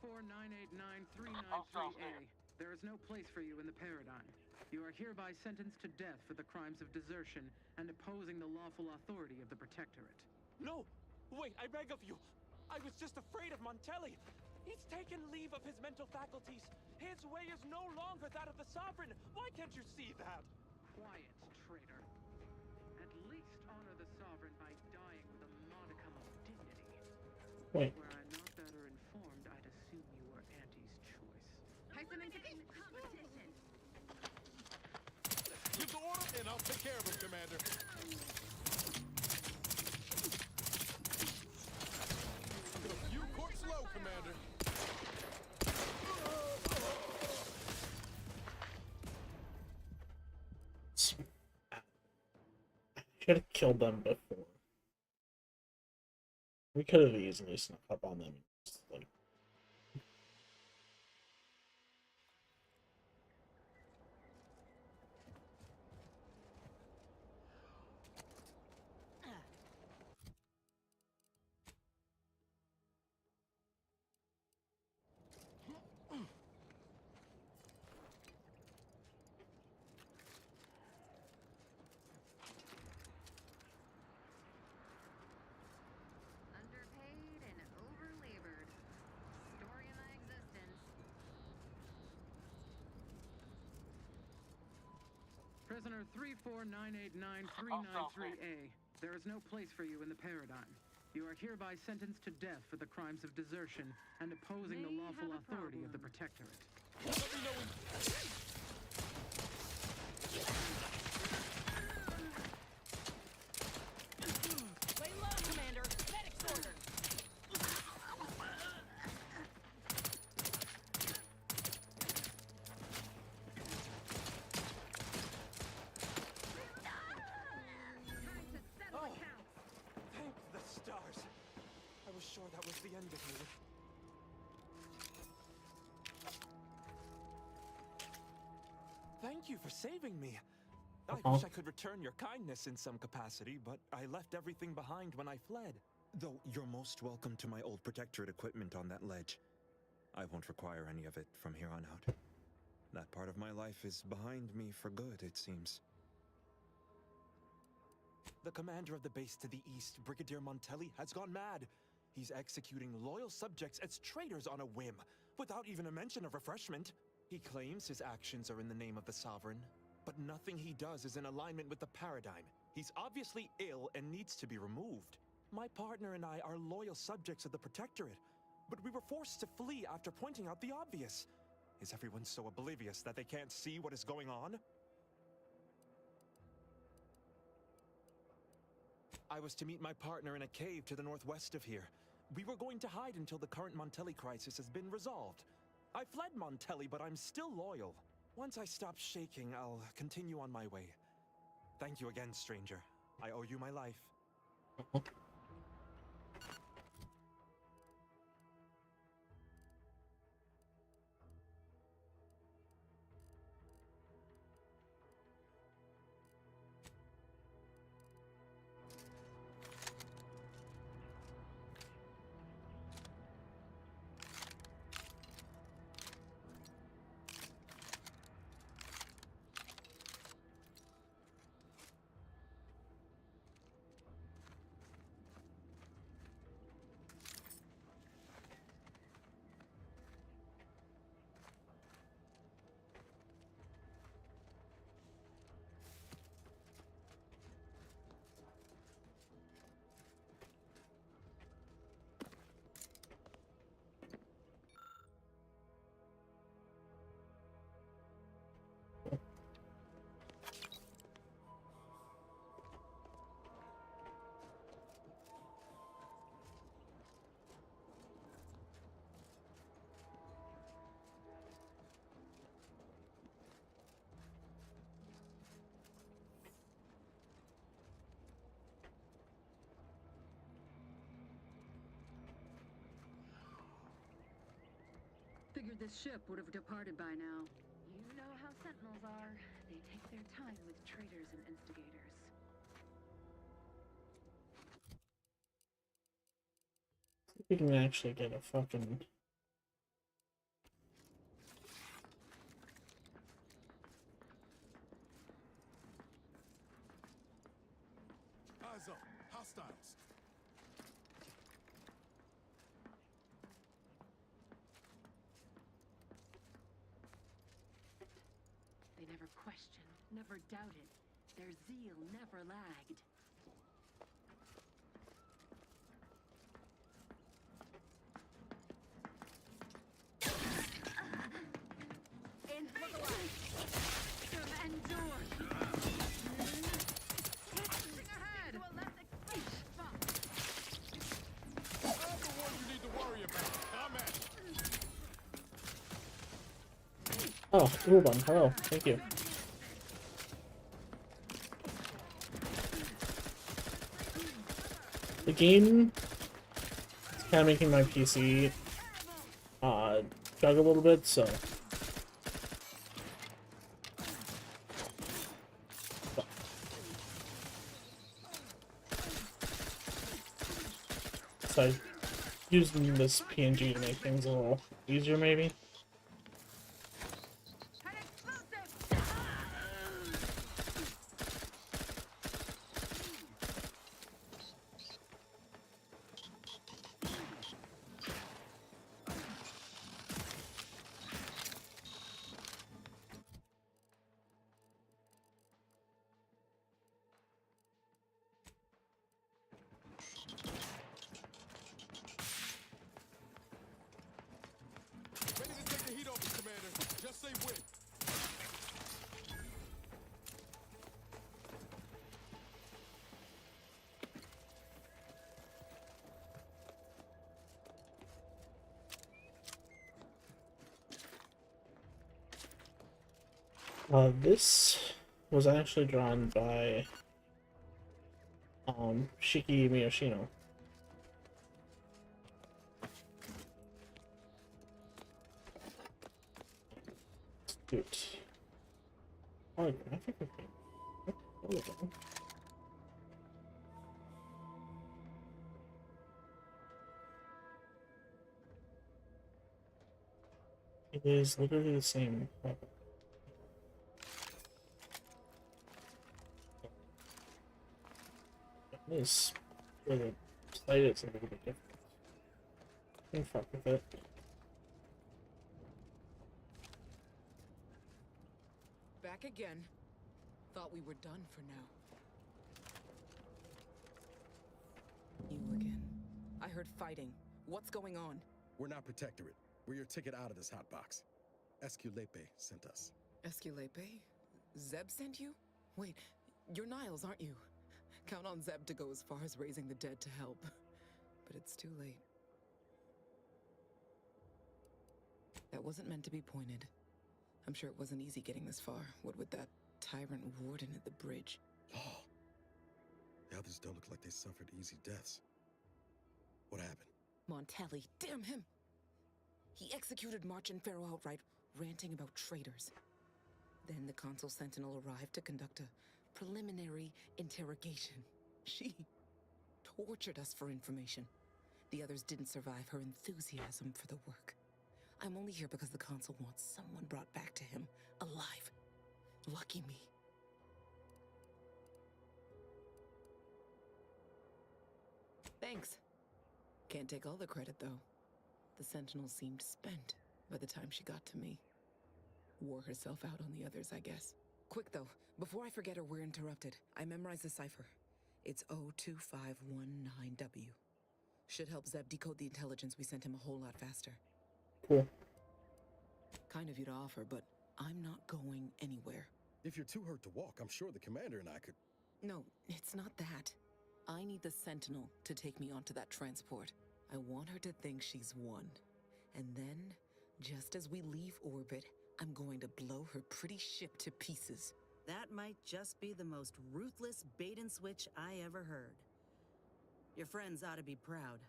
34989-393A. There is no place for you in the paradigm. You are hereby sentenced to death for the crimes of desertion and opposing the lawful authority of the Protectorate. No! Wait, I beg of you! I was just afraid of Montelli! He's taken leave of his mental faculties! His way is no longer that of the Sovereign! Why can't you see that? Quiet, traitor. At least honor the Sovereign by dying with a modicum of dignity. Wait. Were I not better informed, I'd assume you were Auntie's choice. Give the order, and I'll take care of it, Commander. A few courts low, Commander. Should have killed them before. We could have easily snuck up on them. Just, like, Underpaid and overlabored. Story of my existence. Prisoner 34989-393A. There is no place for you in the paradigm. You are hereby sentenced to death for the crimes of desertion and opposing the lawful authority of the Protectorate. Lay low, Commander! Medic's ordered! Oh! Thank the stars! I was sure that was the end of me. Thank you for saving me. I wish I could return your kindness in some capacity, but I left everything behind when I fled. Though you're most welcome to my old Protectorate equipment on that ledge. I won't require any of it from here on out. That part of my life is behind me for good, it seems. The commander of the base to the east, Brigadier Montelli, has gone mad. He's executing loyal subjects as traitors on a whim, without even a mention of refreshment. He claims his actions are in the name of the Sovereign, but nothing he does is in alignment with the paradigm. He's obviously ill and needs to be removed. My partner and I are loyal subjects of the Protectorate, but we were forced to flee after pointing out the obvious. Is everyone so oblivious that they can't see what is going on? I was to meet my partner in a cave to the northwest of here. We were going to hide until the current Montelli crisis has been resolved. I fled Montelli, but I'm still loyal. Once I stop shaking, I'll continue on my way. Thank you again, stranger. I owe you my life. Figured this ship would have departed by now. You know how Sentinels are. They take their time with traitors and instigators. We can actually get a fucking hostiles. They never questioned, never doubted. Their zeal never lagged. In endure. Pushing ahead. To a less exposed spot. I'm the one you need to worry about. I'm at it. Oh, Urban, hello. Thank you. The game is kind of making my PC jug a little bit, so. So I'm using this PNG to make things a little easier, maybe. Ready to take the heat off, Commander. Just say when. This was actually drawn by Shiki Miyoshino. Dude. Oh, graphic okay. It is literally the same. This where the site is a little bit different. Can fuck with it. Back again. Thought we were done for now. You again. I heard fighting. What's going on? We're not Protectorate. We're your ticket out of this hotbox. Esculepe sent us. Esculepe? Zeb sent you? Wait, you're Niles, aren't you? Count on Zeb to go as far as raising the dead to help. But it's too late. That wasn't meant to be pointed. I'm sure it wasn't easy getting this far, what with that tyrant warden at the bridge. Oh. The others don't look like they suffered easy deaths. What happened? Montelli, damn him! He executed March and Pharaoh outright, ranting about traitors. Then the Consul Sentinel arrived to conduct a preliminary interrogation. She tortured us for information. The others didn't survive her enthusiasm for the work. I'm only here because the Consul wants someone brought back to him, alive. Lucky me. Thanks. Can't take all the credit, though. The Sentinel seemed spent by the time she got to me. Wore herself out on the others, I guess. Quick, though, before I forget or we're interrupted, I memorized the cipher. It's O2519W. Should help Zeb decode the intelligence we sent him a whole lot faster. Cool. Kind of you to offer, but I'm not going anywhere. If you're too hurt to walk, I'm sure the commander and I could... No, it's not that. I need the Sentinel to take me onto that transport. I want her to think she's won. And then, just as we leave orbit, I'm going to blow her pretty ship to pieces. That might just be the most ruthless bait and switch I ever heard. Your friends ought to be proud.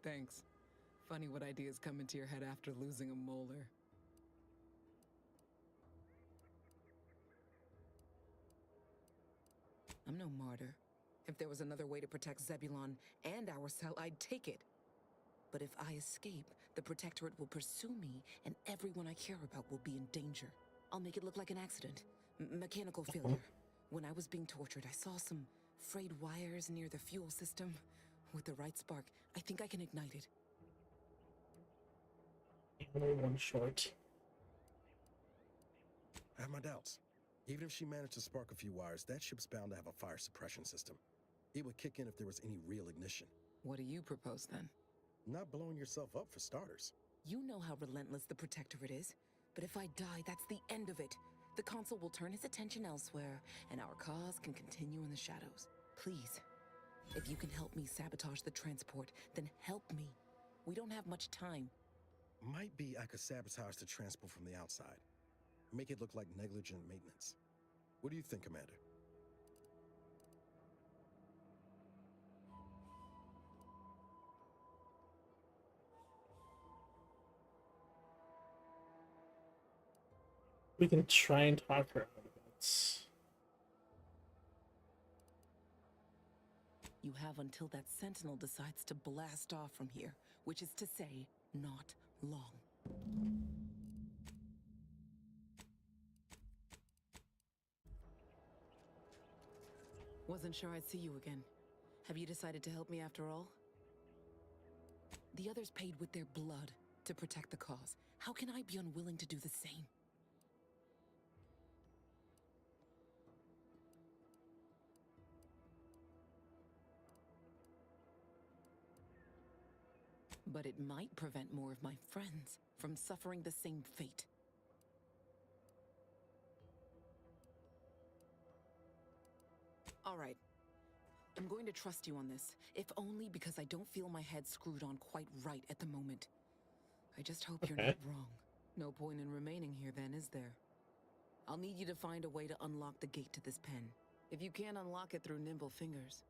Thanks. Funny what ideas come into your head after losing a molar. I'm no martyr. If there was another way to protect Zebulon and our cell, I'd take it. But if I escape, the Protectorate will pursue me, and everyone I care about will be in danger. I'll make it look like an accident. Mechanical failure. When I was being tortured, I saw some frayed wires near the fuel system. With the right spark, I think I can ignite it. Only one short. I have my doubts. Even if she managed to spark a few wires, that ship's bound to have a fire suppression system. It would kick in if there was any real ignition. What do you propose then? Not blowing yourself up for starters. You know how relentless the Protectorate is. But if I die, that's the end of it. The Consul will turn his attention elsewhere, and our cause can continue in the shadows. Please, if you can help me sabotage the transport, then help me. We don't have much time. Might be I could sabotage the transport from the outside. Make it look like negligent maintenance. What do you think, Commander? We can try and talk her out of it. You have until that Sentinel decides to blast off from here, which is to say, not long. Wasn't sure I'd see you again. Have you decided to help me after all? The others paid with their blood to protect the cause. How can I be unwilling to do the same? But it might prevent more of my friends from suffering the same fate. All right. I'm going to trust you on this, if only because I don't feel my head screwed on quite right at the moment. I just hope you're not wrong. No point in remaining here then, is there? I'll need you to find a way to unlock the gate to this pen. If you can't unlock it through nimble fingers,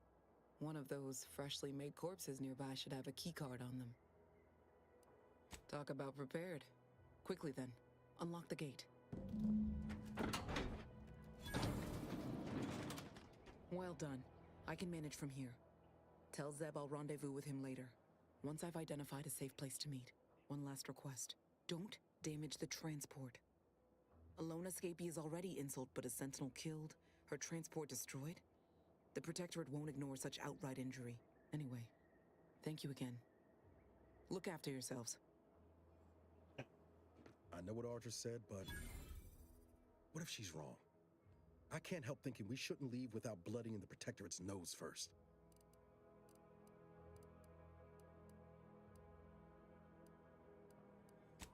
one of those freshly made corpses nearby should have a keycard on them. Talk about prepared. Quickly then, unlock the gate. Well done. I can manage from here. Tell Zeb I'll rendezvous with him later. Once I've identified a safe place to meet. One last request. Don't damage the transport. A lone escapee is already insult, but a Sentinel killed, her transport destroyed? The Protectorate won't ignore such outright injury. Anyway, thank you again. Look after yourselves. I know what Audra said, but what if she's wrong? I can't help thinking we shouldn't leave without bloodying the Protectorate's nose first.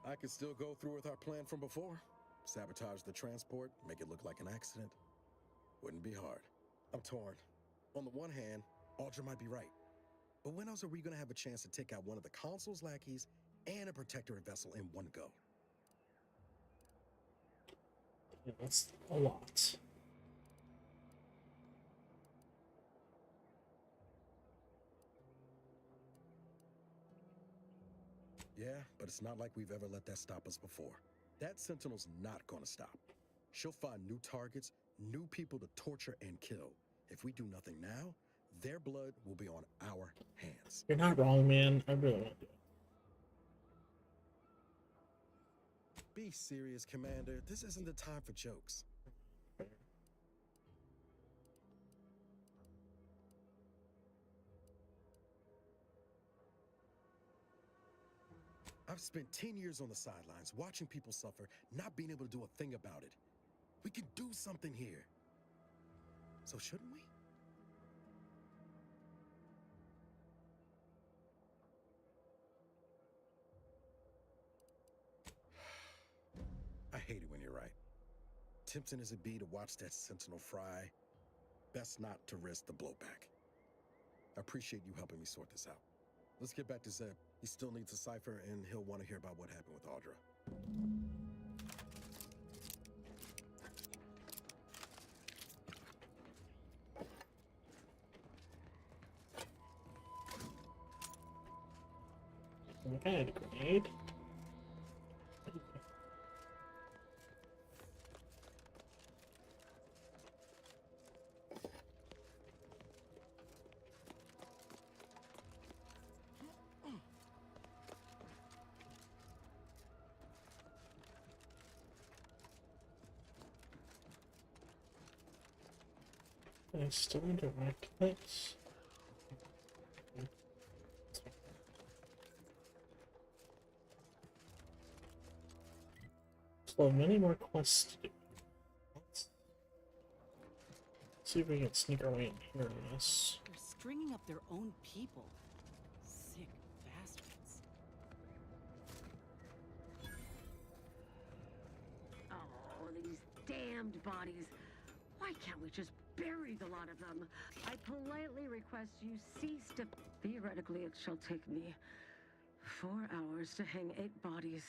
I could still go through with our plan from before. Sabotage the transport, make it look like an accident. Wouldn't be hard. I'm torn. On the one hand, Audra might be right. But when else are we going to have a chance to take out one of the Consul's lackeys and a Protectorate vessel in one go? Yeah, that's a lot. Yeah, but it's not like we've ever let that stop us before. That Sentinel's not gonna stop. She'll find new targets, new people to torture and kill. If we do nothing now, their blood will be on our hands. You're not wrong, man. I really want to do it. Be serious, Commander. This isn't the time for jokes. I've spent 10 years on the sidelines, watching people suffer, not being able to do a thing about it. We can do something here. So shouldn't we? I hate it when you're right. Tempting as it be to watch that Sentinel fry, best not to risk the blowback. I appreciate you helping me sort this out. Let's get back to Zeb. He still needs a cipher, and he'll want to hear about what happened with Audra. Okay, grenade. I still interact with. Still have many more quests to do. Let's see if we can sneak our way in here in this. They're stringing up their own people. Sick bastards. Oh, these damned bodies. Why can't we just bury the lot of them? I politely request you cease to... Theoretically, it shall take me 4 hours to hang 8 bodies.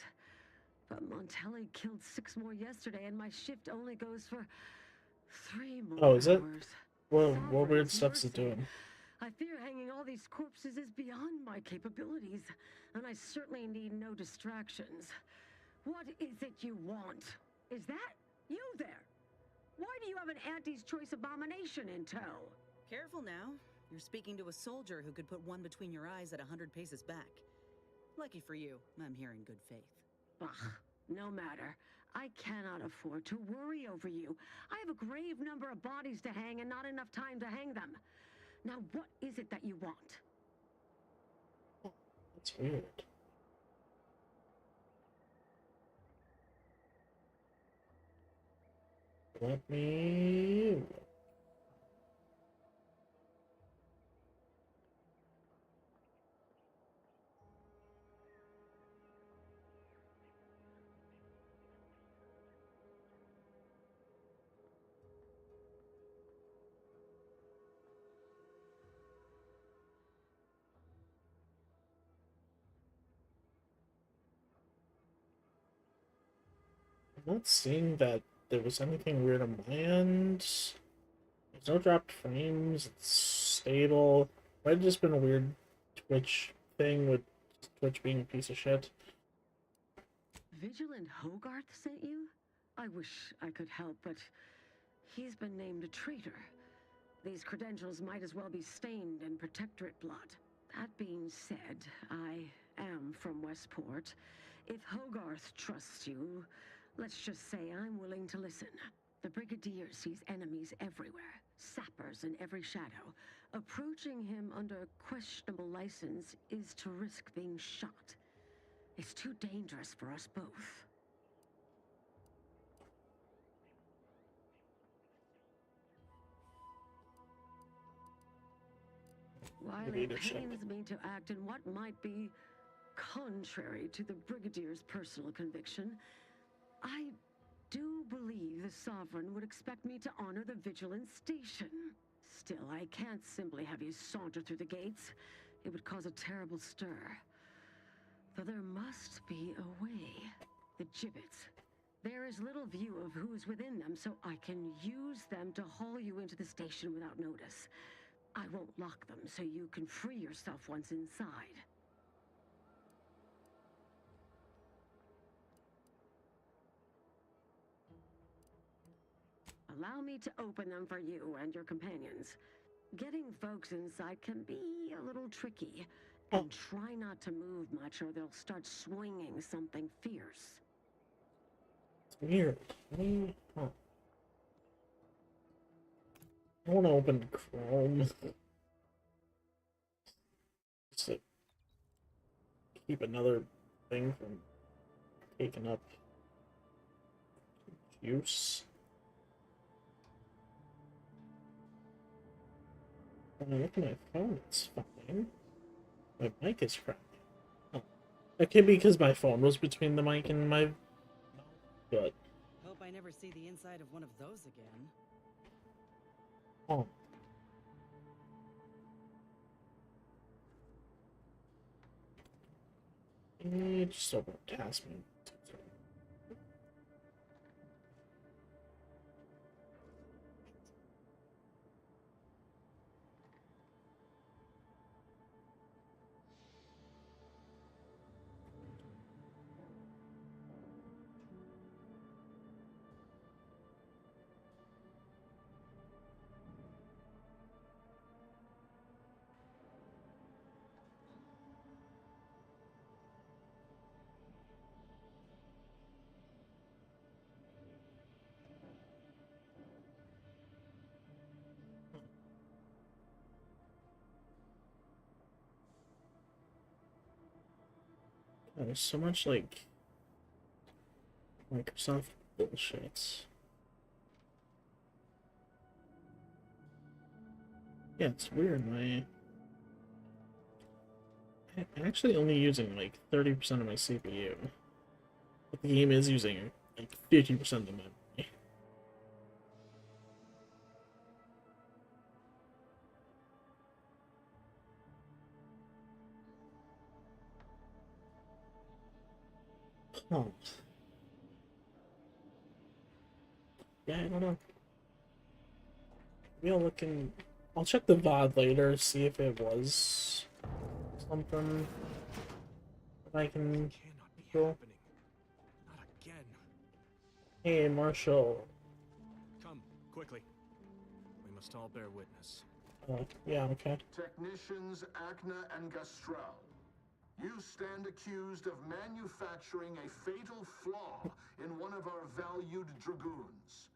But Montelli killed 6 more yesterday, and my shift only goes for 3 more Oh, is it? hours. What weird stuff's it doing? I fear hanging all these corpses is beyond my capabilities, and I certainly need no distractions. What is it you want? Is that you there? Why do you have an Auntie's Choice abomination in tow? Careful now. You're speaking to a soldier who could put one between your eyes at 100 paces back. Lucky for you, I'm here in good faith. Ugh, no matter. I cannot afford to worry over you. I have a grave number of bodies to hang and not enough time to hang them. Now, what is it that you want? That's weird. Let me... I'm not seeing that there was anything weird on my end. There's no dropped frames. It's stable. Might have just been a weird Twitch thing with Twitch being a piece of shit. Vigilant Hogarth sent you? I wish I could help, but he's been named a traitor. These credentials might as well be stained in Protectorate blood. That being said, I am from Westport. If Hogarth trusts you, let's just say I'm willing to listen. The Brigadier sees enemies everywhere, sappers in every shadow. Approaching him under questionable license is to risk being shot. It's too dangerous for us both. While it pains me to act in what might be contrary to the Brigadier's personal conviction, I do believe the Sovereign would expect me to honor the Vigilance Station. Still, I can't simply have you saunter through the gates. It would cause a terrible stir. Though there must be a way. The gibbets. There is little view of who's within them, so I can use them to haul you into the station without notice. I won't lock them, so you can free yourself once inside. Allow me to open them for you and your companions. Getting folks inside can be a little tricky. And try not to move much or they'll start swinging something fierce. It's weird. I want to open Chrome. Just to keep another thing from taking up use. When I look at my phone, it's fine. My mic is cracked. Oh. That could be because my phone was between the mic and my mouth, but... Hope I never see the inside of one of those again. Oh. Just open up task menu. There's so much like Microsoft bullshit. Yeah, it's weird. I'm actually only using like 30% of my CPU. But the game is using like 50% of the memory. Huh. Yeah, I don't know. Maybe I'll check the VOD later, see if it was something that I can control. Not again. Hey, Marshall. Come, quickly. We must all bear witness. Yeah, okay. Technicians Acna and Gastrell, you stand accused of manufacturing a fatal flaw in one of our valued dragoons.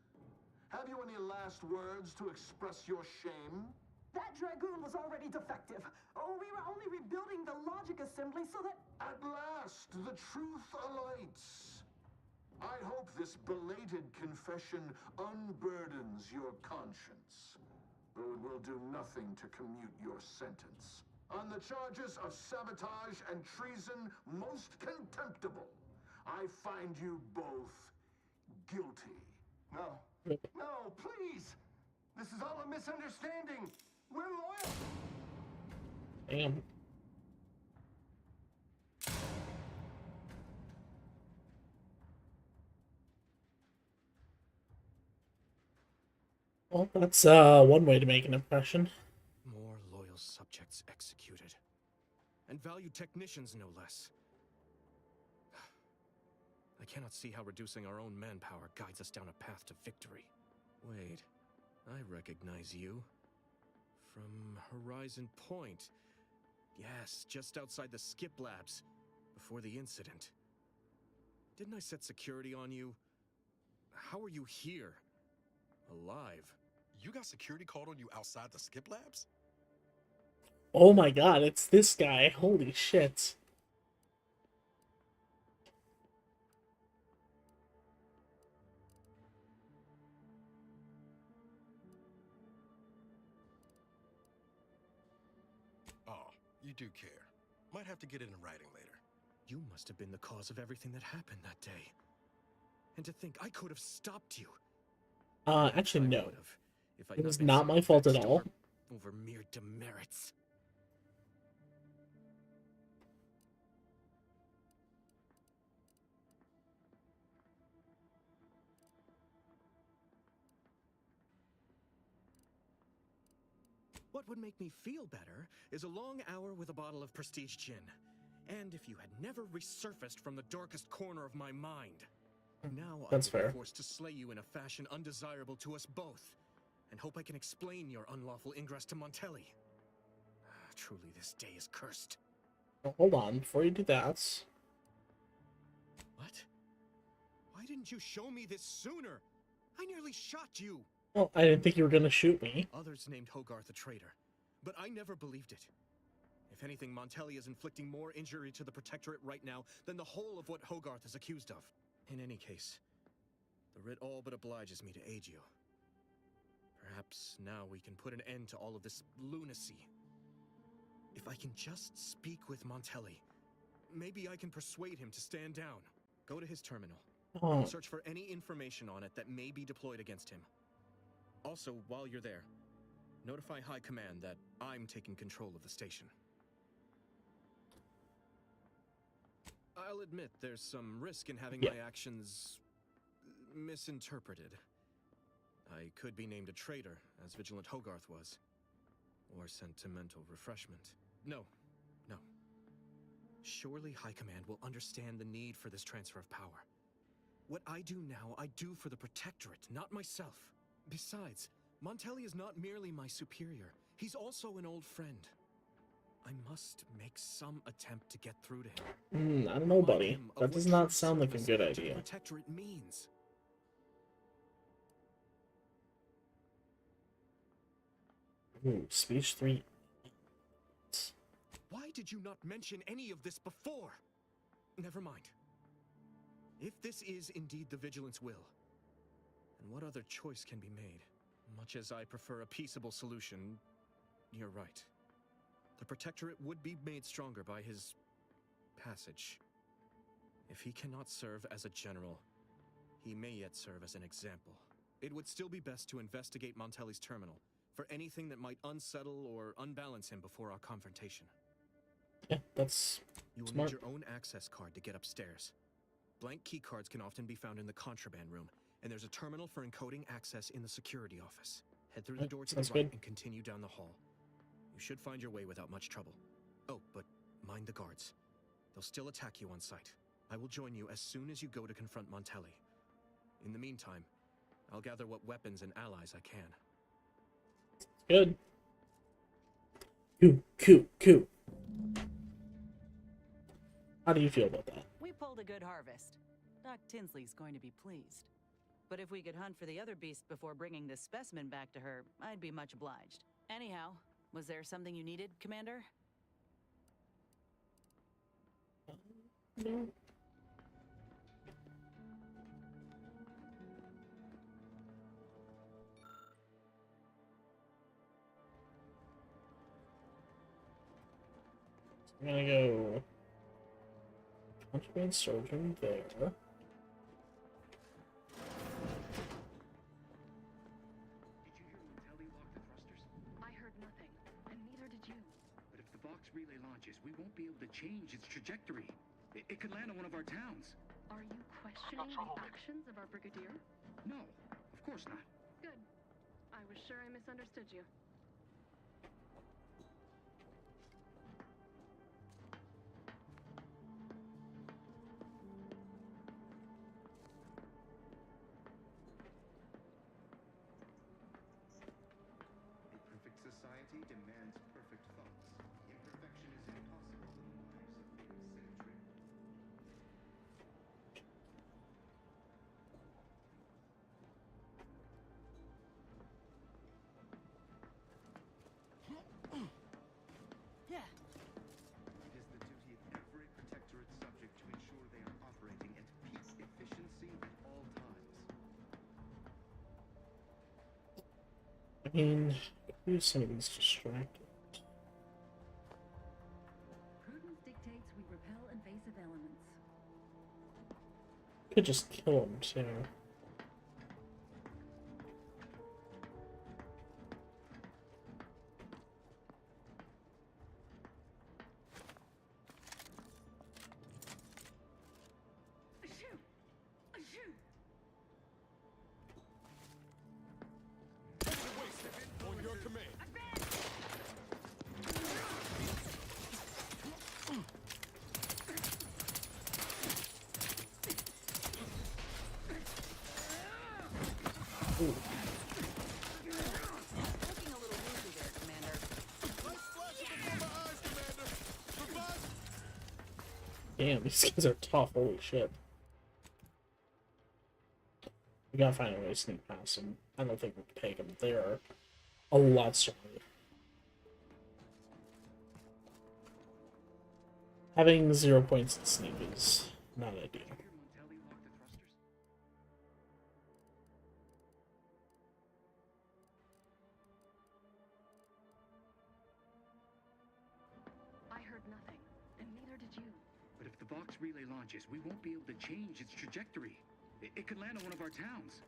Have you any last words to express your shame? That dragoon was already defective. Oh, we were only rebuilding the logic assembly so that... At last, the truth alights. I hope this belated confession unburdens your conscience, though it will do nothing to commute your sentence. On the charges of sabotage and treason most contemptible, I find you both guilty. No. No, please! This is all a misunderstanding! We're loyal! Damn. Well, that's one way to make an impression. More loyal subjects executed. And valued technicians, no less. I cannot see how reducing our own manpower guides us down a path to victory. Wait, I recognize you. From Horizon Point. Yes, just outside the Skip Labs, before the incident. Didn't I set security on you? How are you here? Alive? You got security called on you outside the Skip Labs? Oh my god, it's this guy. Holy shit. Oh, you do care. Might have to get it in writing later. You must have been the cause of everything that happened that day. And to think I could have stopped you. Actually, no. If I'd It was been not so my fault at vexed all. Over mere demerits. What would make me feel better is a long hour with a bottle of prestige gin. And if you had never resurfaced from the darkest corner of my mind. Now That's I will fair. be forced to slay you in a fashion undesirable to us both. And hope I can explain your unlawful ingress to Montelli. Truly, this day is cursed. Well, hold on, before you do that. What? Why didn't you show me this sooner? I nearly shot you. Well, I didn't think you were gonna shoot me. Others named Hogarth a traitor, but I never believed it. If anything, Montelli is inflicting more injury to the Protectorate right now than the whole of what Hogarth is accused of. In any case, the writ all but obliges me to aid you. Perhaps now we can put an end to all of this lunacy. If I can just speak with Montelli, maybe I can persuade him to stand down. Go to his terminal. Oh. Search for any information on it that may be deployed against him. Also, while you're there, notify High Command that I'm taking control of the station. I'll admit there's some risk in having my actions misinterpreted. I could be named a traitor, as Vigilant Hogarth was. Or sentimental refreshment. No. Surely High Command will understand the need for this transfer of power. What I do now, I do for the Protectorate, not myself. Besides, Montelli is not merely my superior. He's also an old friend. I must make some attempt to get through to him. I don't know, buddy. That does not sound like a good idea. Protectorate means. Ooh, speech 3. Why did you not mention any of this before? Never mind. If this is indeed the Vigilance will, then what other choice can be made? Much as I prefer a peaceable solution, you're right. The Protectorate would be made stronger by his passage. If he cannot serve as a general, he may yet serve as an example. It would still be best to investigate Montelli's terminal for anything that might unsettle or unbalance him before our confrontation. Yeah, that's You will smart. need your own access card to get upstairs. Blank key cards can often be found in the contraband room, and there's a terminal for encoding access in the security office. Head through the door to the right and continue down the hall. You should find your way without much trouble. Oh, but mind the guards. They'll still attack you on sight. I will join you as soon as you go to confront Montelli. In the meantime, I'll gather what weapons and allies I can. Good. Cool. How do you feel about that? We pulled a good harvest. Doc Tinsley's going to be pleased. But if we could hunt for the other beast before bringing this specimen back to her, I'd be much obliged. Anyhow, was there something you needed, Commander? No. I'm gonna go contraband surgeon there. I heard nothing, and neither did you. But if the box relay launches, we won't be able to change its trajectory. It could land on one of our towns. Are you questioning the actions of our brigadier? No, of course not. Good. I was sure I misunderstood you. A perfect society demands perfect thoughts. Imperfection is impossible in the lives of famous symmetry. Yeah. It is the duty of every Protectorate subject to ensure they are operating at peak efficiency at all times. I mean, use some of these distracted. Prudence dictates we repel invasive elements. Could just kill him too. On your command. Ooh. Looking a little woozy there, Commander. Damn, these guys are tough. Holy shit. We gotta find a way to sneak past them. I don't think we can take them. They are a lot stronger. Having 0 points to sneak is not ideal. I heard nothing, and neither did you. But if the box relay launches, we won't be able to change its trajectory. It could land on one of our towns.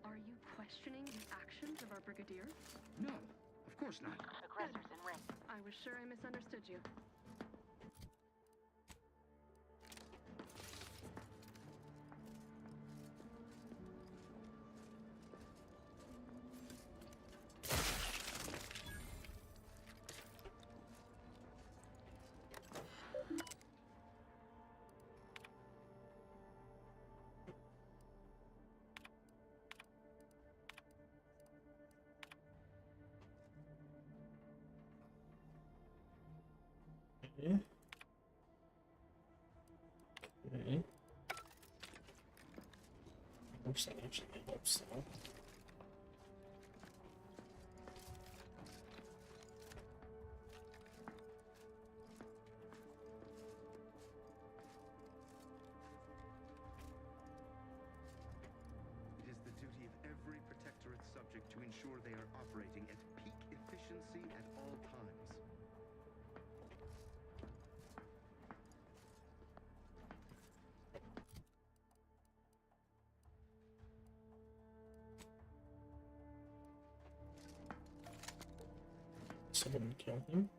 Are you questioning the actions of our brigadier? No, of course not. Aggressors in range. I was sure I misunderstood you. Okay. Okay. Oops, that actually helps though. ensure they are operating at peak efficiency at all times. Someone kill him.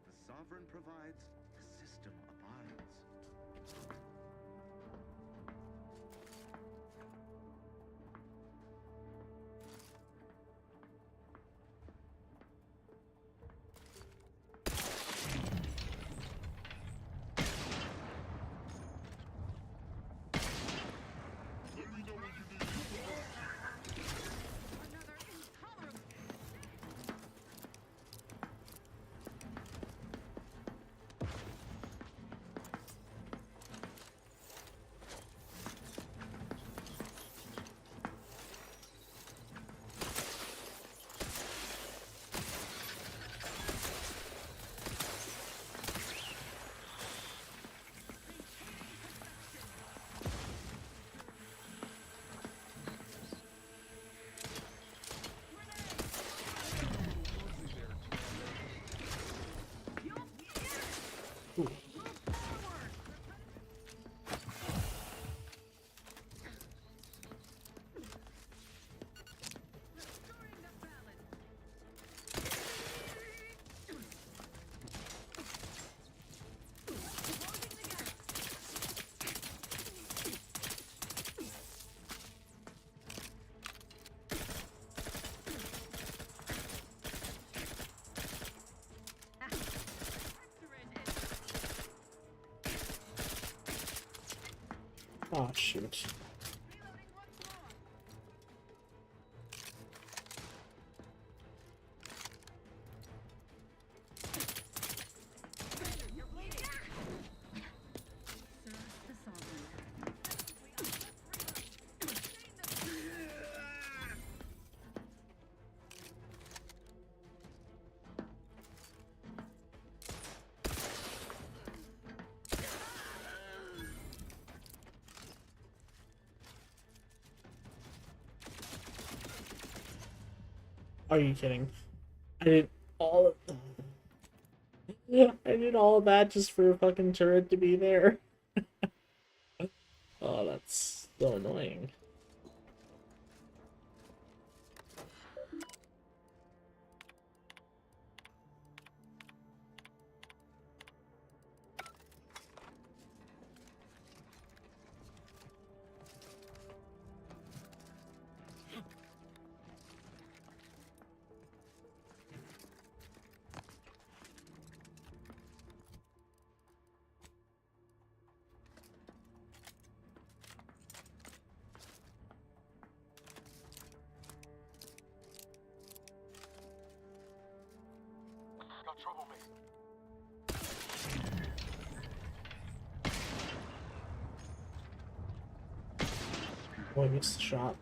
The sovereign provides, the system abides. Oh, shoot. Are you kidding? I did all of I did all of that just for a fucking turret to be there. Oh, that's so annoying. Got trouble, mate. Oh, I missed the shot.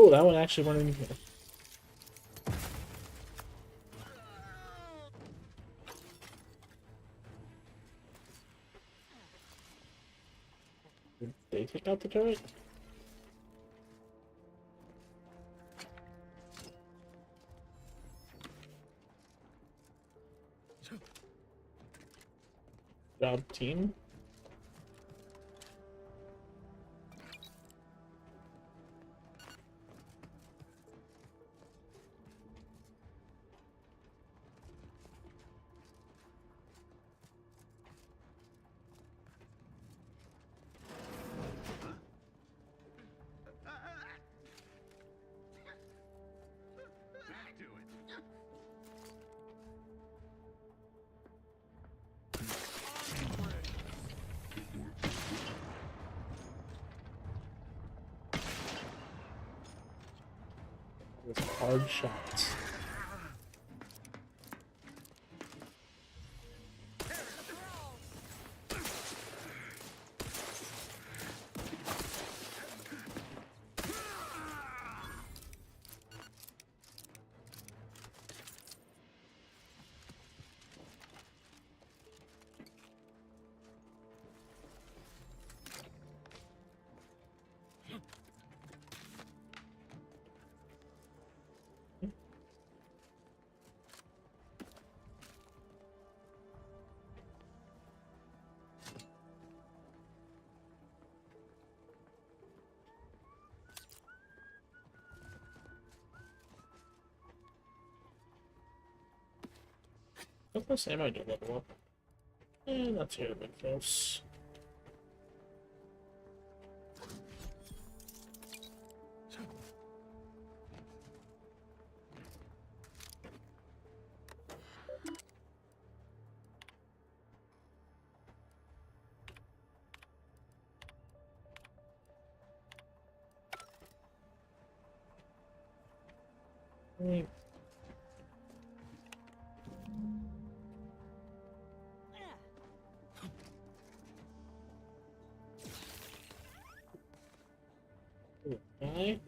Oh, that one actually went in here. Did they take out the turret? Job, team. With hard shots. I was gonna say I might do level up. And that's here a bit close. Right. Okay.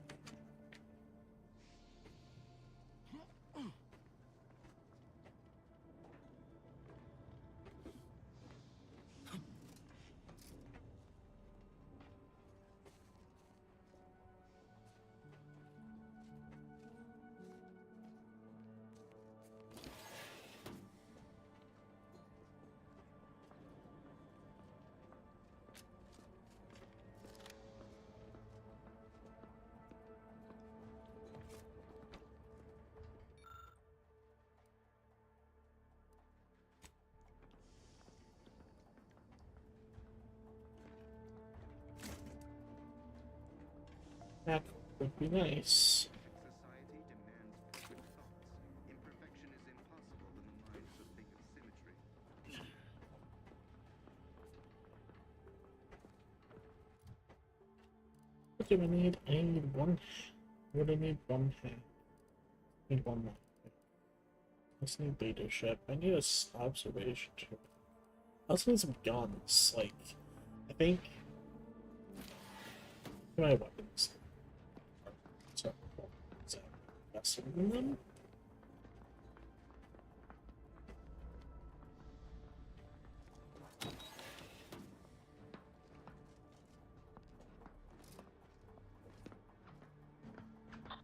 That would be nice. Society demands perfect thoughts. Imperfection is impossible when the mind is a thing of symmetry. What do we need? I need one. What do I need? One hand. I need one more. I just need leadership. I need a observation too. I also need some guns. Like, I think my weapons. So, is that faster than them?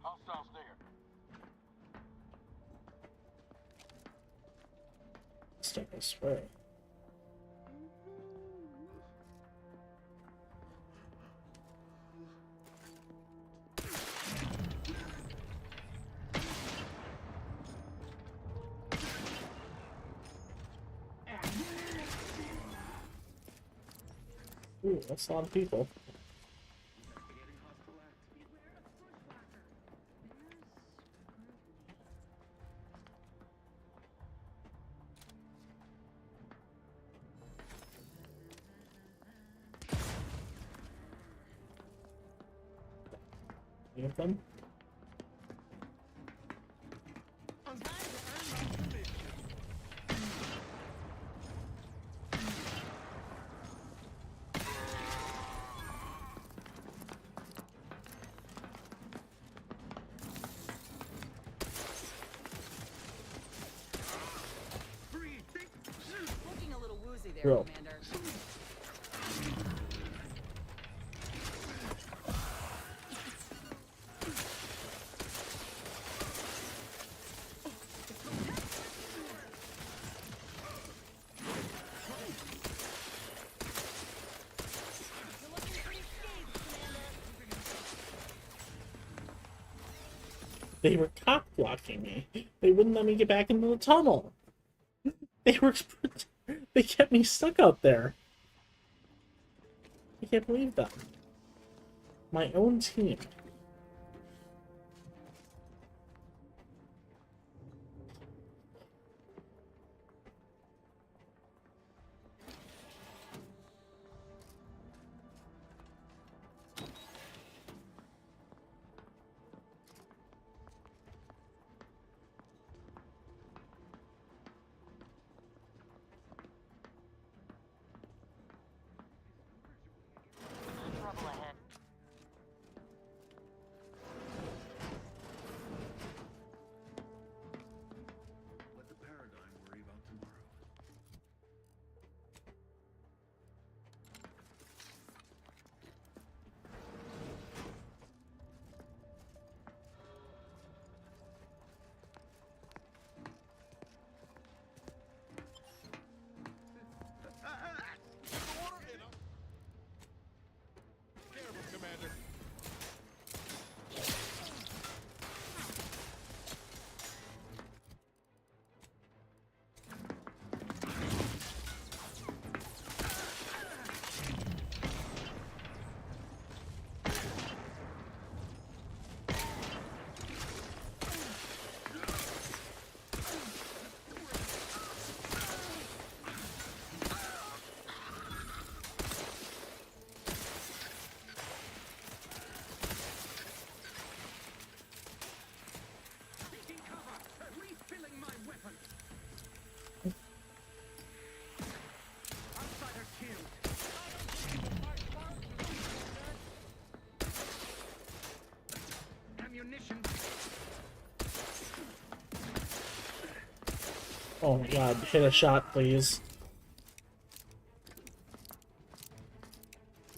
Hostiles near. Step, I swear. Ooh, that's a lot of people. Any of them? Looking a little woozy there, Bro. Commander. They were cock blocking me. They wouldn't let me get back into the tunnel. They were. They kept me stuck out there. I can't believe that. My own team. Trouble ahead. Let the paradigm worry about tomorrow. Commander. Taking cover! Refilling my weapon! Outsider killed! Ammunition! Oh my god, hit a shot, please.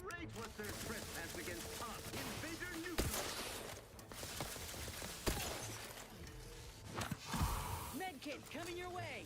Rage was their trespass against us! Invader neutral! Medkit coming your way.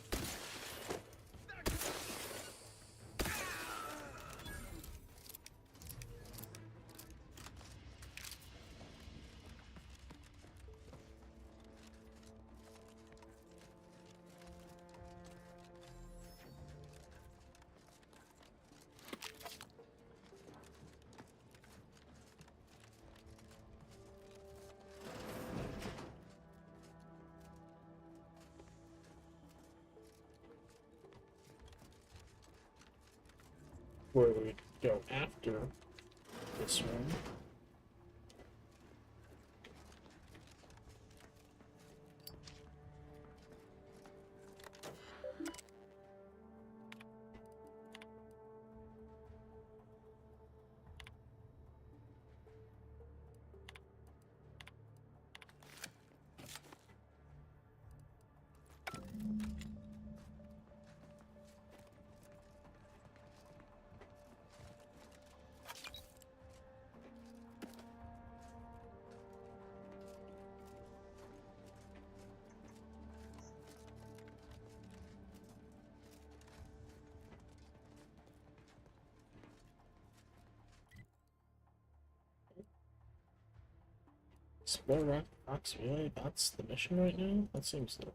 Where we go after this one. Explore Rocks Relay, that's the mission right now? That seems low.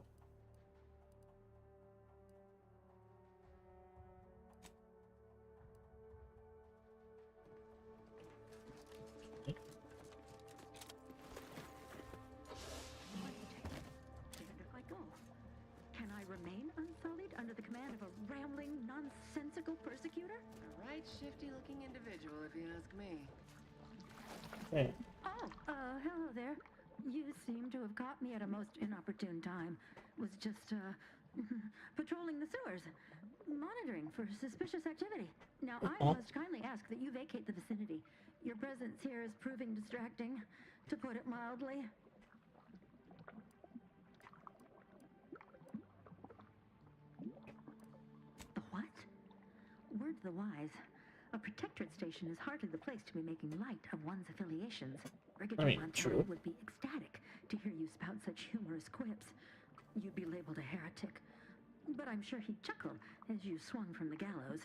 Where did I go? Can I remain unsullied under the command of a rambling, nonsensical persecutor? A right shifty-looking individual, if you ask me. Hey. Oh, hello there. You seem to have caught me at a most inopportune time. Was just, patrolling the sewers, monitoring for suspicious activity. Now, I must kindly ask that you vacate the vicinity. Your presence here is proving distracting, to put it mildly. The what? Word to the wise. A protectorate station is hardly the place to be making light of one's affiliations. Brigadier Montelli would be ecstatic to hear you spout such humorous quips. You'd be labeled a heretic. But I'm sure he'd chuckle as you swung from the gallows.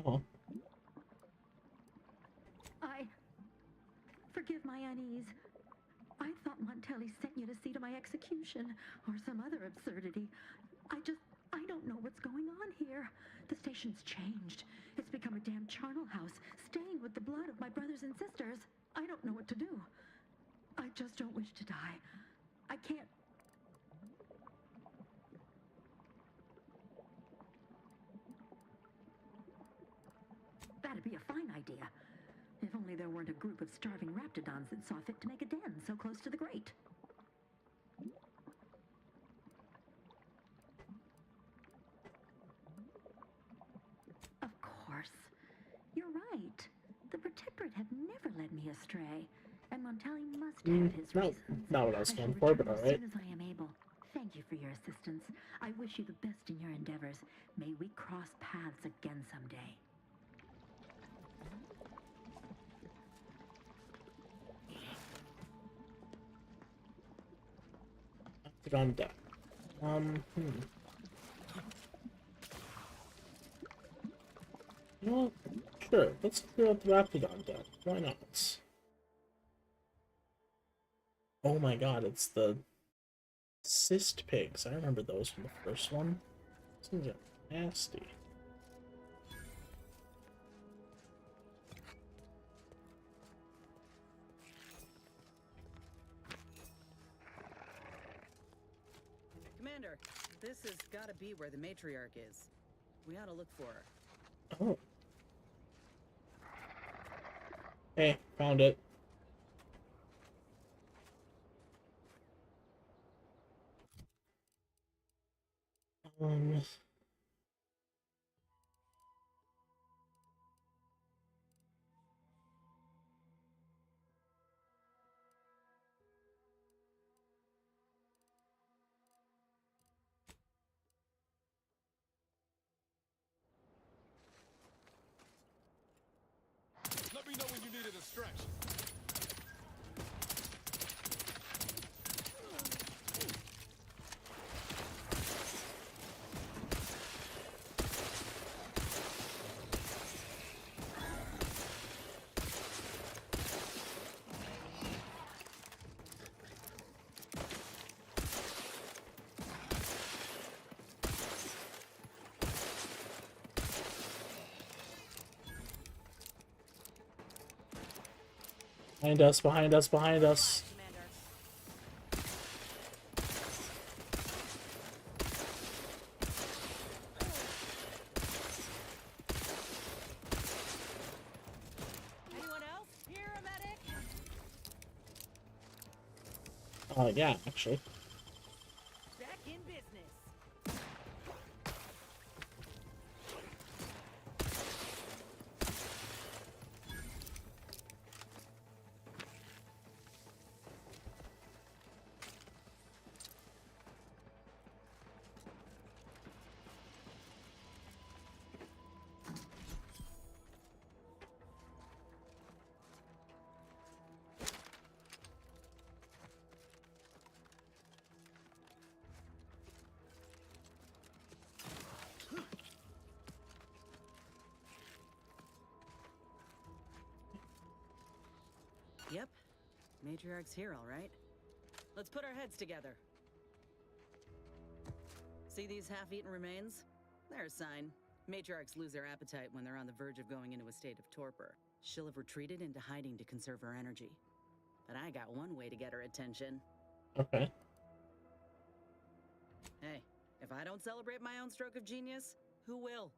Oh. Forgive my unease. I thought Montelli sent you to see to my execution, or some other absurdity. I don't know what's going on here. The station's changed. It's become a damn charnel house, stained with the blood of my brothers and sisters. I don't know what to do. I just don't wish to die. I can't... That'd be a fine idea. If only there weren't a group of starving raptidons that saw fit to make a den so close to the grate. Of course. You're right. The Protectorate have never led me astray. And Montelli must have his reasons. Not what I was I shall going for, but return as alright. soon as I am able. Thank you for your assistance. I wish you the best in your endeavors. May we cross paths again someday. On deck. You know what? Sure, let's clear out the Raptidon deck. Why not? Oh my god, it's the cyst pigs. I remember those from the first one. These things are nasty. Commander, this has got to be where the matriarch is. We ought to look for her. Oh. Hey, found it. Let me know when you need a distraction. Behind us, behind us, behind us. Anyone else? Here, a medic? Yeah, actually. Back in business. Yep. Matriarch's here, all right. Let's put our heads together. See these half-eaten remains? They're a sign. Matriarchs lose their appetite when they're on the verge of going into a state of torpor. She'll have retreated into hiding to conserve her energy. But I got one way to get her attention. Okay. Hey, if I don't celebrate my own stroke of genius, who will?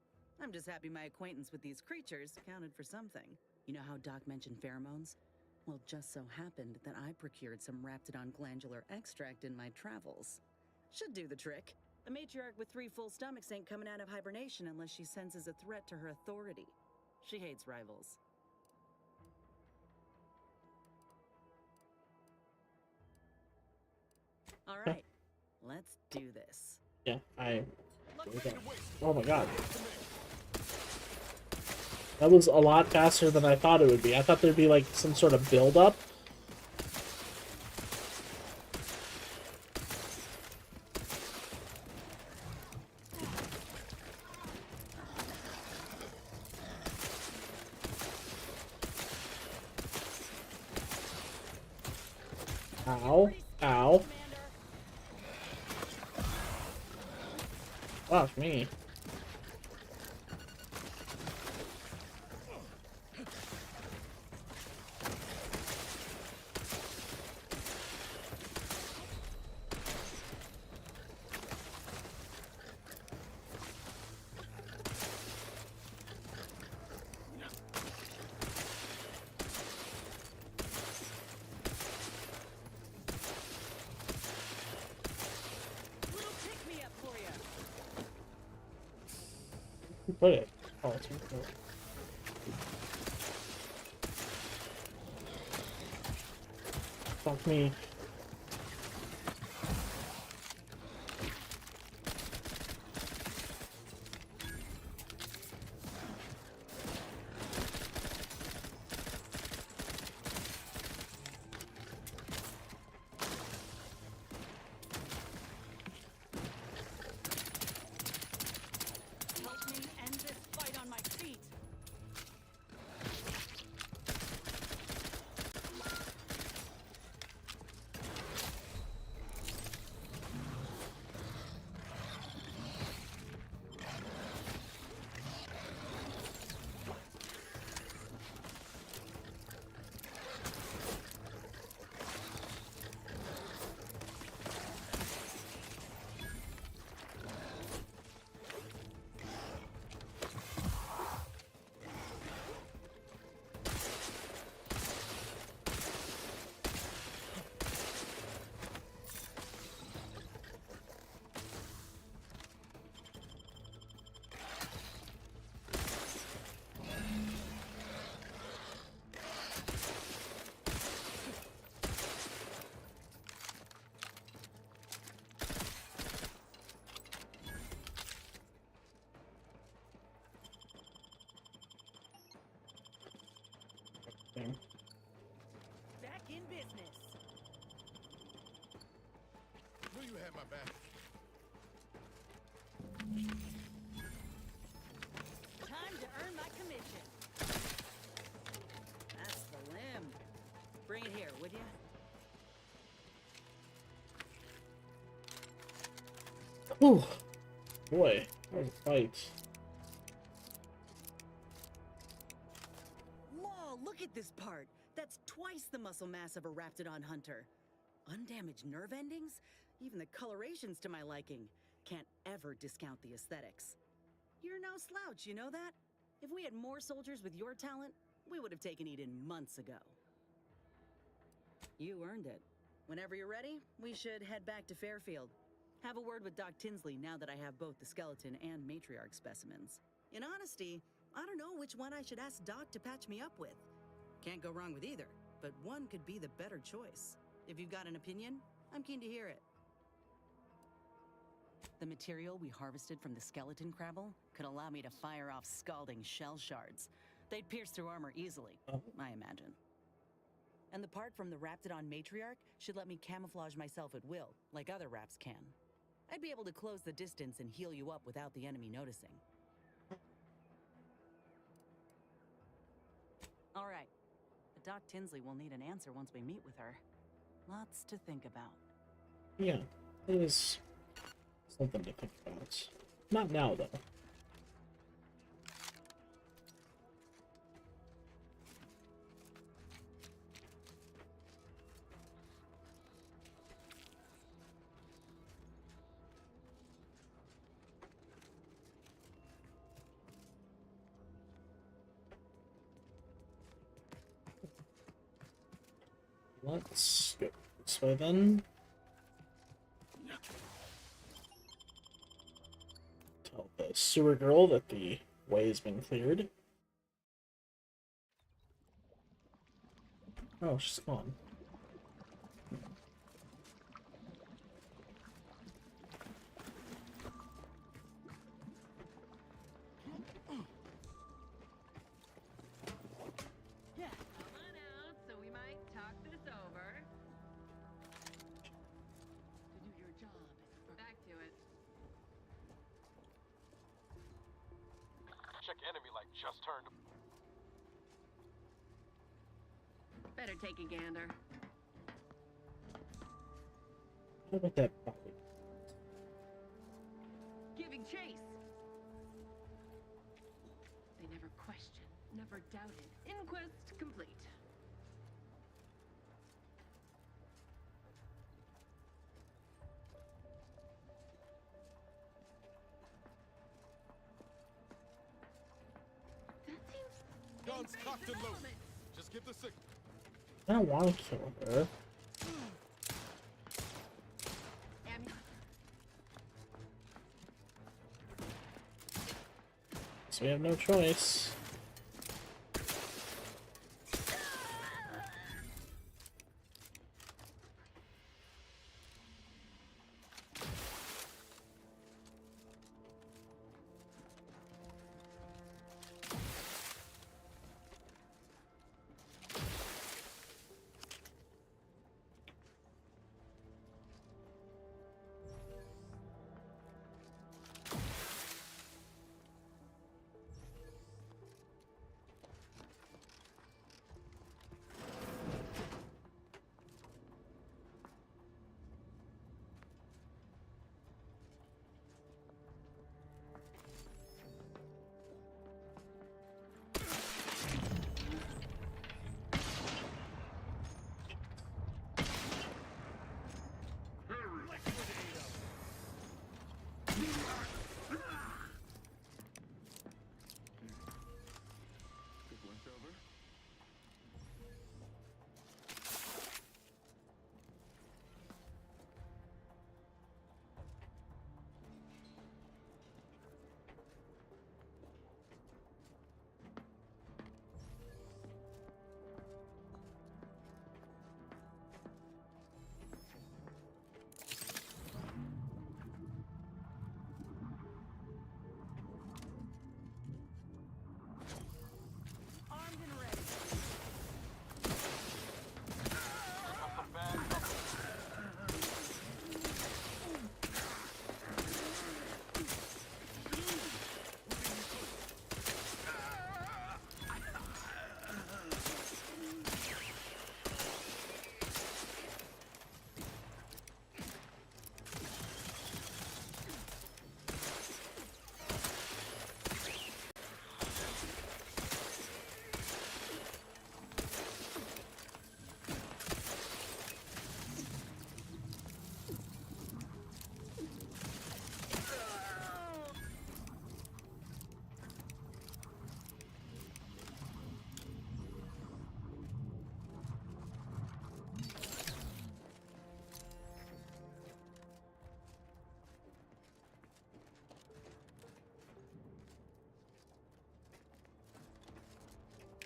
I'm just happy my acquaintance with these creatures counted for something. You know how Doc mentioned pheromones? Well, just so happened that I procured some Raptidon glandular extract in my travels. Should do the trick. A matriarch with 3 full stomachs ain't coming out of hibernation unless she senses a threat to her authority. She hates rivals. All right, let's do this. Yeah, oh my god. That was a lot faster than I thought it would be. I thought there'd be like some sort of build-up. Ow. Ow. Watch me. Who put it? Oh, it's in the Fuck me. Help me end this fight on my feet. Thing. Back in business. Knew you had my back. Time to earn my commission. That's the limb. Bring it here, would you? Whew. Boy, that was a fight. Whoa, look at this part. That's twice the muscle mass of a Raptidon hunter. Undamaged nerve endings? Even the coloration's to my liking. Can't ever discount the aesthetics. You're no slouch, you know that? If we had more soldiers with your talent, we would have taken Eden months ago. You earned it. Whenever you're ready, we should head back to Fairfield. Have a word with Doc Tinsley now that I have both the skeleton and matriarch specimens. In honesty, I don't know which one I should ask Doc to patch me up with. Can't go wrong with either, but one could be the better choice. If you've got an opinion, I'm keen to hear it. The material we harvested from the skeleton crabble could allow me to fire off scalding shell shards. They'd pierce through armor easily, I imagine. And the part from the Raptidon matriarch should let me camouflage myself at will, like other Raps can. I'd be able to close the distance and heal you up without the enemy noticing. All right. But Doc Tinsley will need an answer once we meet with her. Lots to think about. Yeah, it is something to think about. Not now, though. Let's go this way then. Tell the sewer girl that the way has been cleared. Oh, she's gone. Check enemy like just turned. Better take a gander. How about that body? Giving chase. They never questioned, never doubted. Inquest complete. That seems Guns cocked and loaded. Just give the signal. I don't want to kill her. So we have no choice.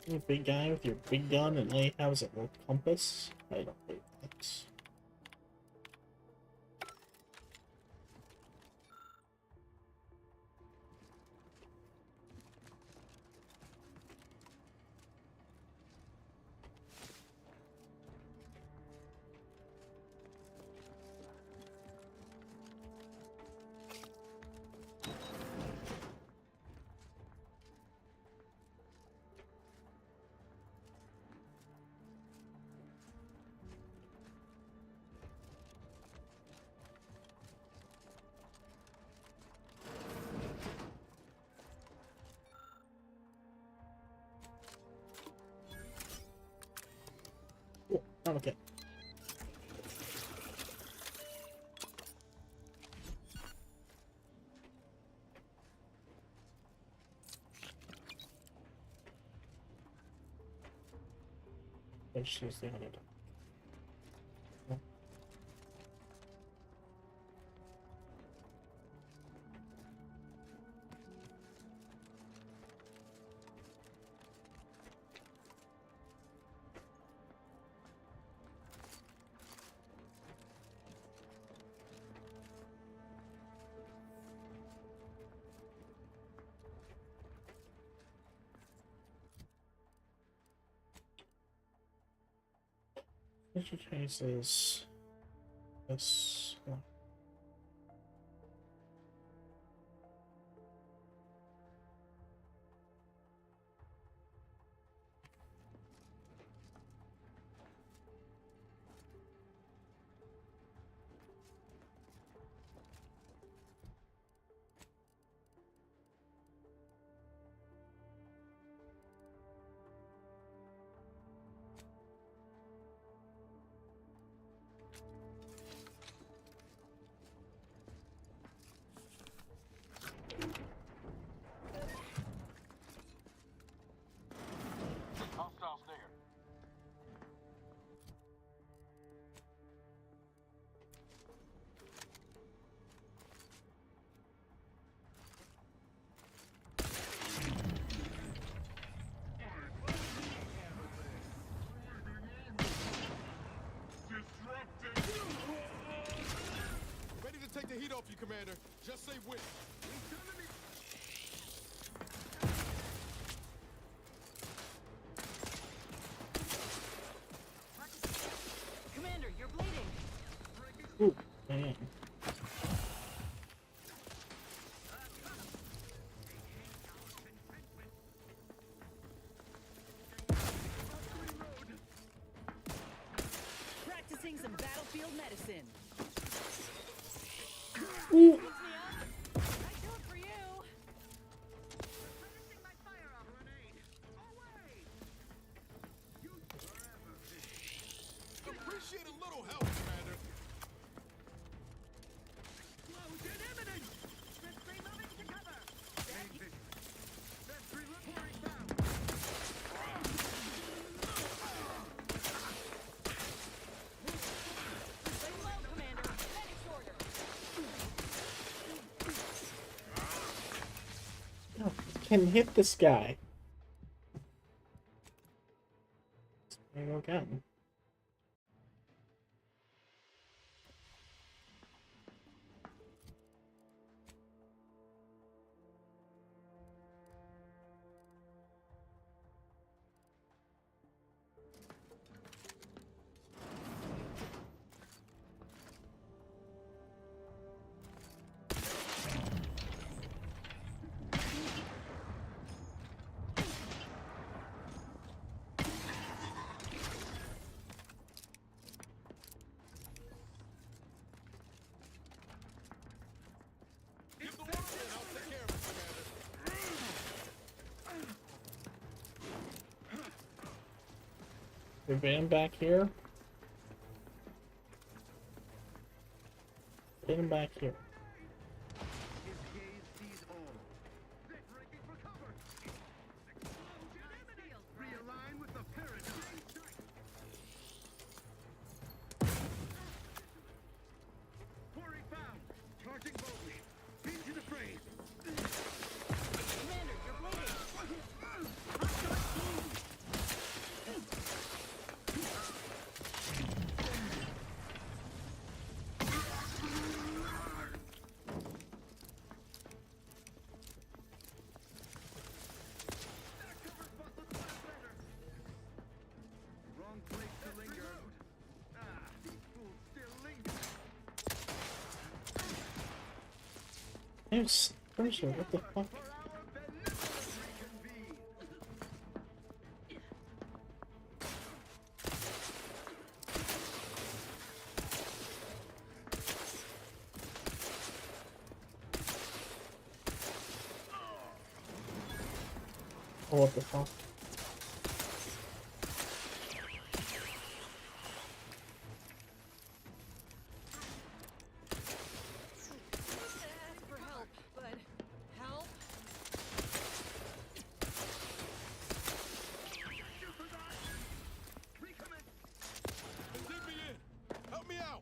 You big guy with your big gun and all you have is a little compass? I don't believe that. Oh, okay. Let's use the other. Which traces this one. Commander. Just say when. Commander, you're bleeding. Ooh, man. Practicing some battlefield medicine. Ooh. Beats me up. I do it for you. Appreciate a little help, Commander. Explosion imminent! Sentry moving to cover! Main vision. Sentry reporting found. Lay low, Commander. Medics order. No, can hit this guy. There you go again. Give the word and I'll take care of it, Commander. The van back here. Get him back here. His gaze sees all. They're breaking for cover. Explosion imminent! Realign with the paradigm. Quarry found. Charging boldly. Into the fray. Commander, you're bleeding. Wrong place to linger. Ah, these fools still linger. Hey, Spencer, what the fuck? Oh, what the fuck? Ask for help, but help? Let me in. Help me out.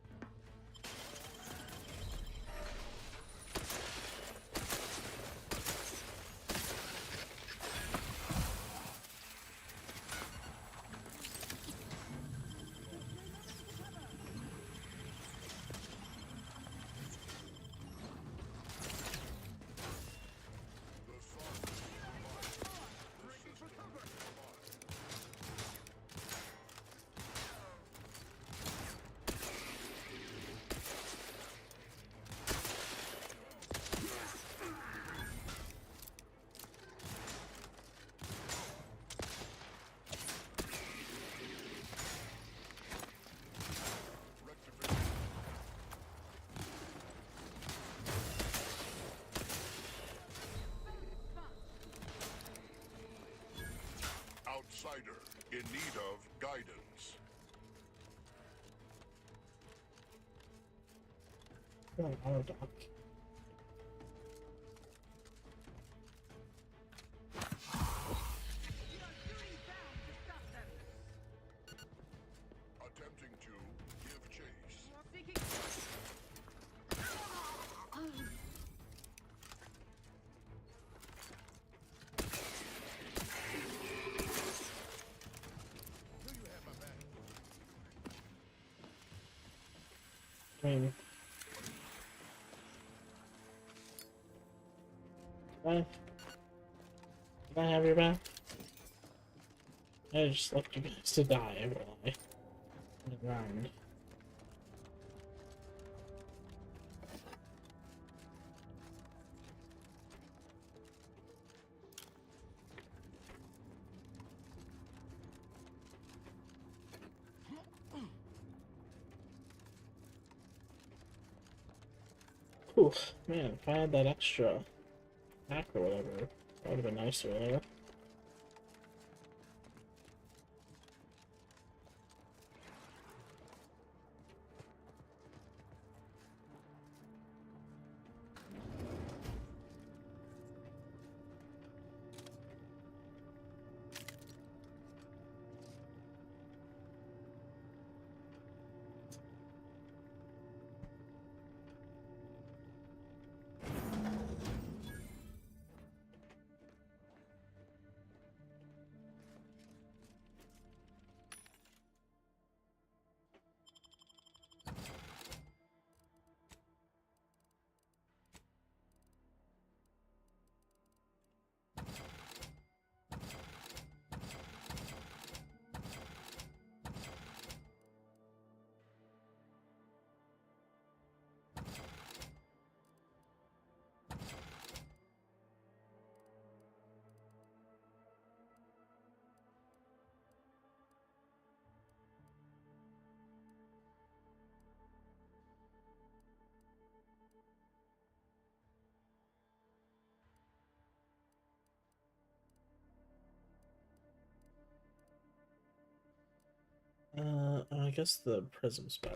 Outsider in need of guidance. Oh, auto dock. Attempting to give chase. I mean, Did I have your back? I just left you guys to die, I lie. On the ground. Whew, man, if I had that extra pack or whatever, that would have been nicer there. I guess the prism's better.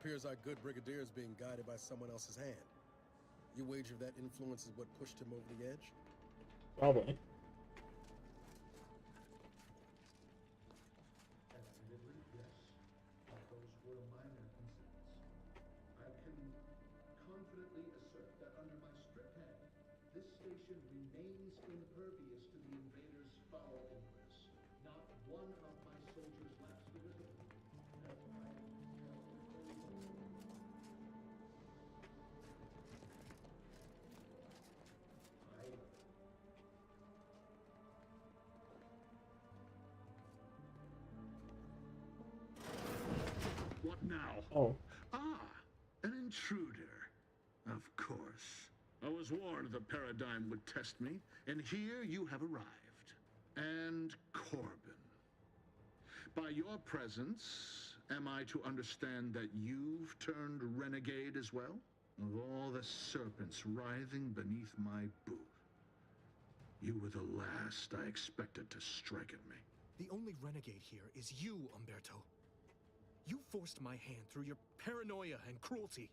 Appears our good brigadier is being guided by someone else's hand. You wager that influence is what pushed him over the edge? Probably. Admittedly, yes. But those were minor incidents. I can confidently assert that under my strict hand, this station remains impervious to the invaders' follow orders. Not one of my soldiers lacks the discipline. And I tell What now? Oh. Ah, an intruder. Of course. I was warned the paradigm would test me, and here you have arrived. And Corbin. By your presence, am I to understand that you've turned renegade as well? Of all the serpents writhing beneath my boot, you were the last I expected to strike at me. The only renegade here is you, Umberto. You forced my hand through your paranoia and cruelty.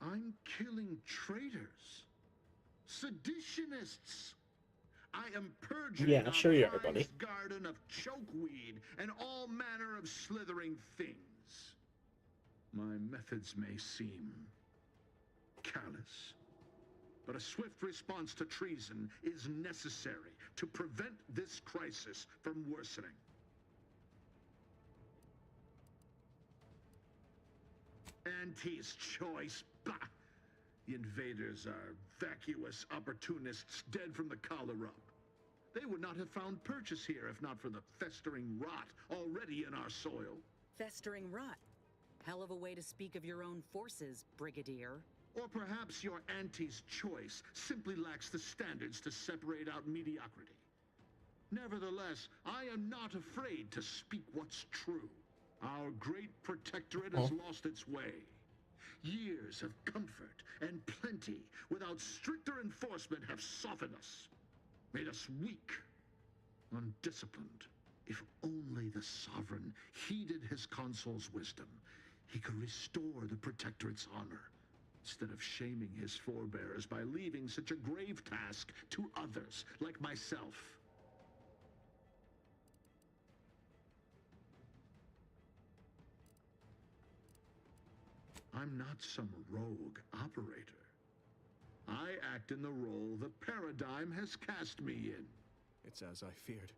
I'm killing traitors. Seditionists. I am purging Yeah, sure you are, Pride's buddy. garden of chokeweed and all manner of slithering things. My methods may seem callous, but a swift response to treason is necessary to prevent this crisis from worsening. Auntie's choice, bah! The invaders are vacuous opportunists dead from the collar up. They would not have found purchase here if not for the festering rot already in our soil. Festering rot. Hell of a way to speak of your own forces, Brigadier. Or perhaps your auntie's choice simply lacks the standards to separate out mediocrity. Nevertheless, I am not afraid to speak what's true. Our great protectorate has lost its way. Years of comfort and plenty without stricter enforcement have softened us, made us weak, undisciplined. If only the Sovereign heeded his consul's wisdom, he could restore the Protectorate's honor, instead of shaming his forebears by leaving such a grave task to others like myself. I'm not some rogue operator. I act in the role the paradigm has cast me in. It's as I feared.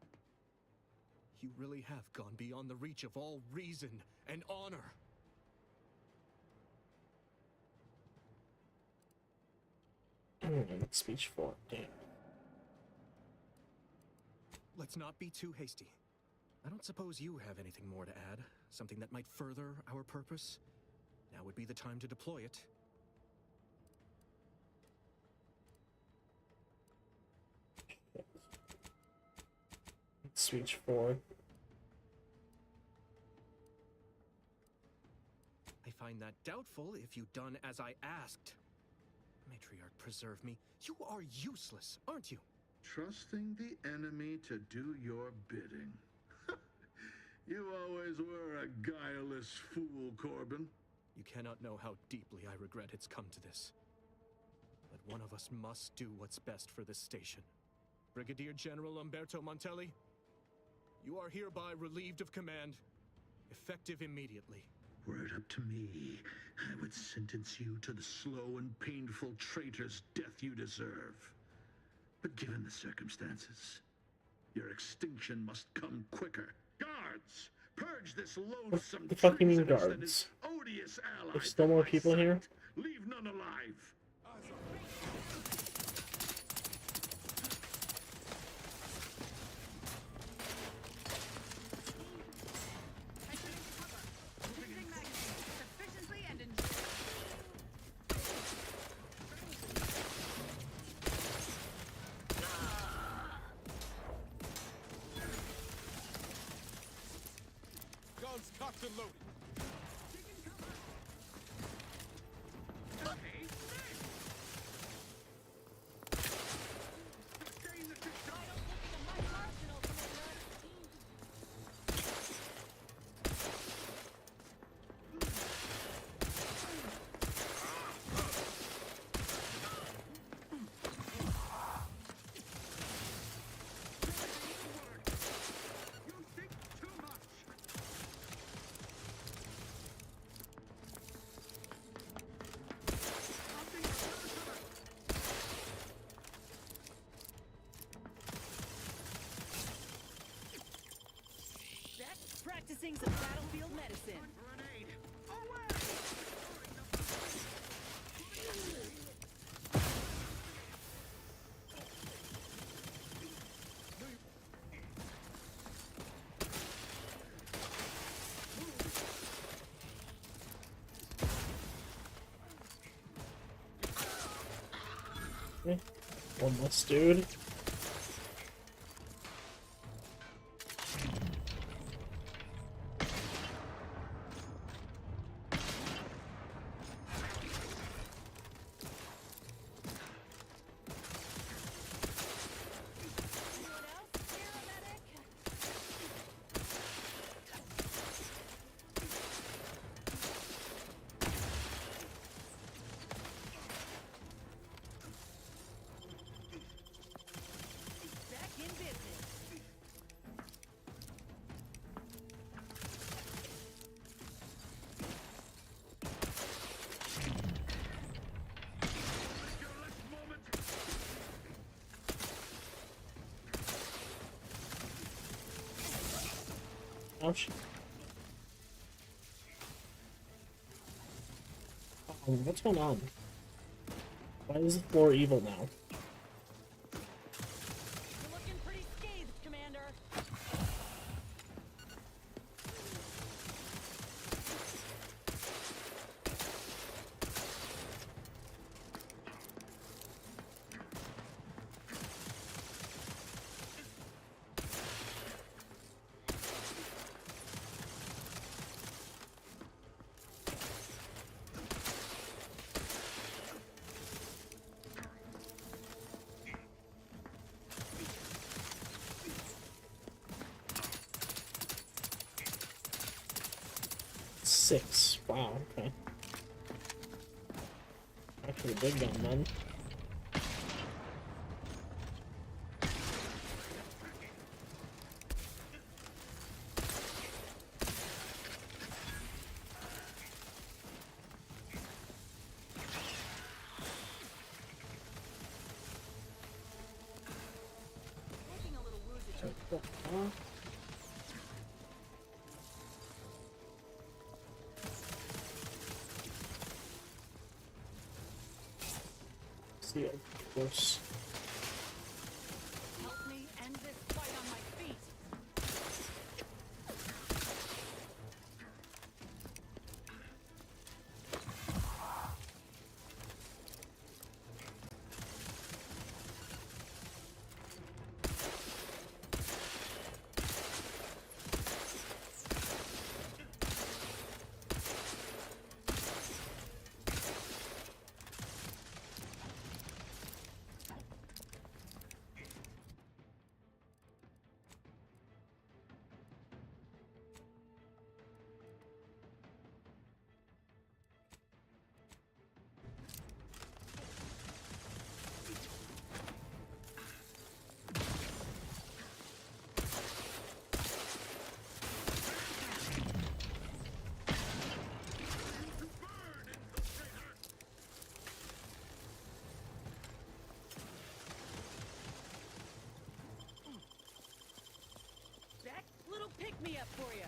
You really have gone beyond the reach of all reason and honor. Speech 4, damn. Let's not be too hasty. I don't suppose you have anything more to add? Something that might further our purpose? Now would be the time to deploy it. Speech 4. I find that doubtful if you'd done as I asked. Matriarch, preserve me. You are useless, aren't you? Trusting the enemy to do your bidding. You always were a guileless fool, Corbin. You cannot know how deeply I regret it's come to this. But one of us must do what's best for this station. Brigadier General Umberto Montelli, you are hereby relieved of command, effective immediately. Were it up to me, I would sentence you to the slow and painful traitor's death you deserve. But given the circumstances, your extinction must come quicker. Guards! Purge this loathsome What the fuck do you mean treasonous and guards? his odious ally. There's still more people here? Leave none alive. Guns cocked and loaded. Practicing some battlefield medicine. Okay. One less dude. Back in business. Ouch. What's going on? Why is the floor evil now? You're looking pretty scathed, Commander. Six. Wow, okay. Actually a big gun then. Looking a little woozy. See, of course. Help me end this fight on my feet. Back, little pick-me-up for you.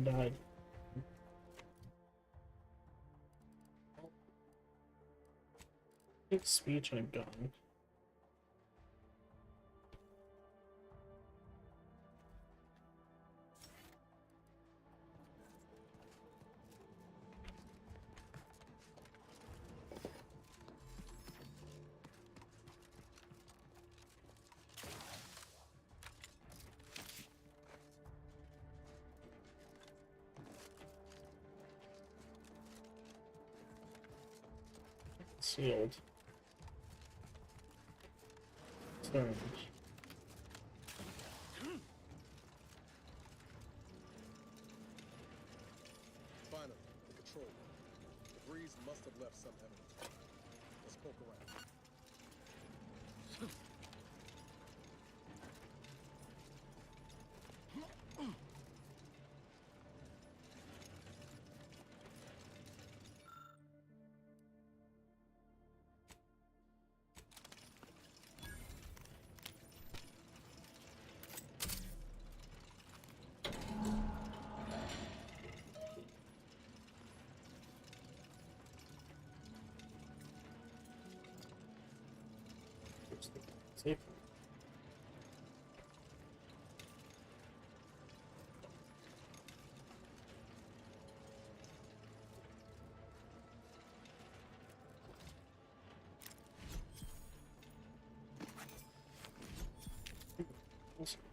Died. Big speech I've gotten. Sealed. Turned. control room. The breeze must have left some evidence. Let's poke around. Safe.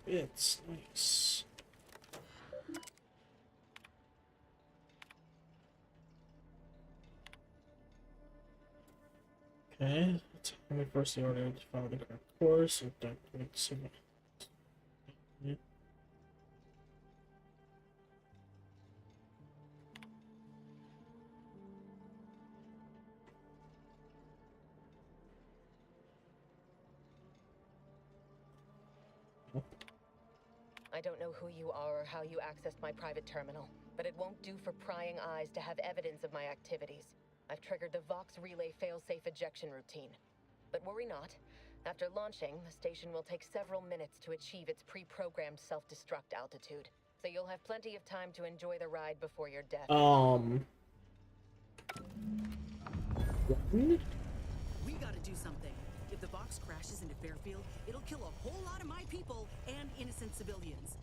It's nice. Okay, tell me first the order to follow the correct course or deactivate signal. Yeah. I don't know who you are or how you accessed my private terminal, but it won't do for prying eyes to have evidence of my activities. I've triggered the Vox Relay failsafe ejection routine. But worry not. After launching, the station will take several minutes to achieve its pre-programmed self-destruct altitude. So you'll have plenty of time to enjoy the ride before your death. We gotta do something. If the Vox crashes into Fairfield, it'll kill a whole lot of my people and innocent civilians.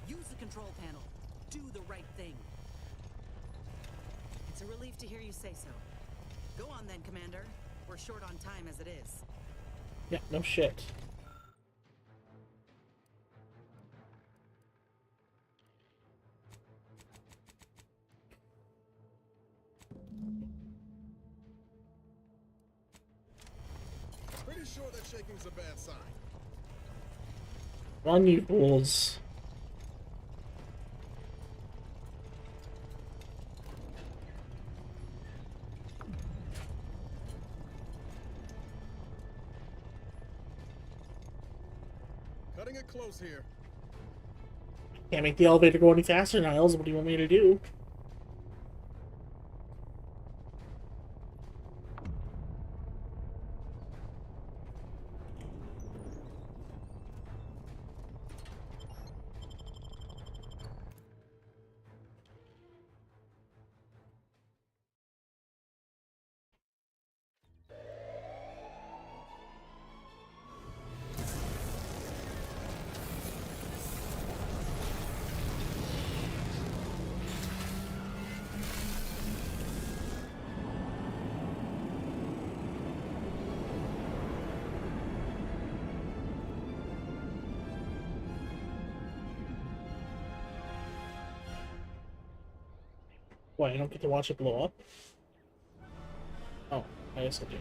Use the control panel. Do the right thing. It's a relief to hear you say so. Go on then, Commander. We're short on time as it is. Yeah, no shit. Pretty sure that shaking's a bad sign. Run, you fools. Cutting it close here. Can't make the elevator go any faster, Niles. What do you want me to do? Why, I don't get to watch it blow up? Oh, I guess I do.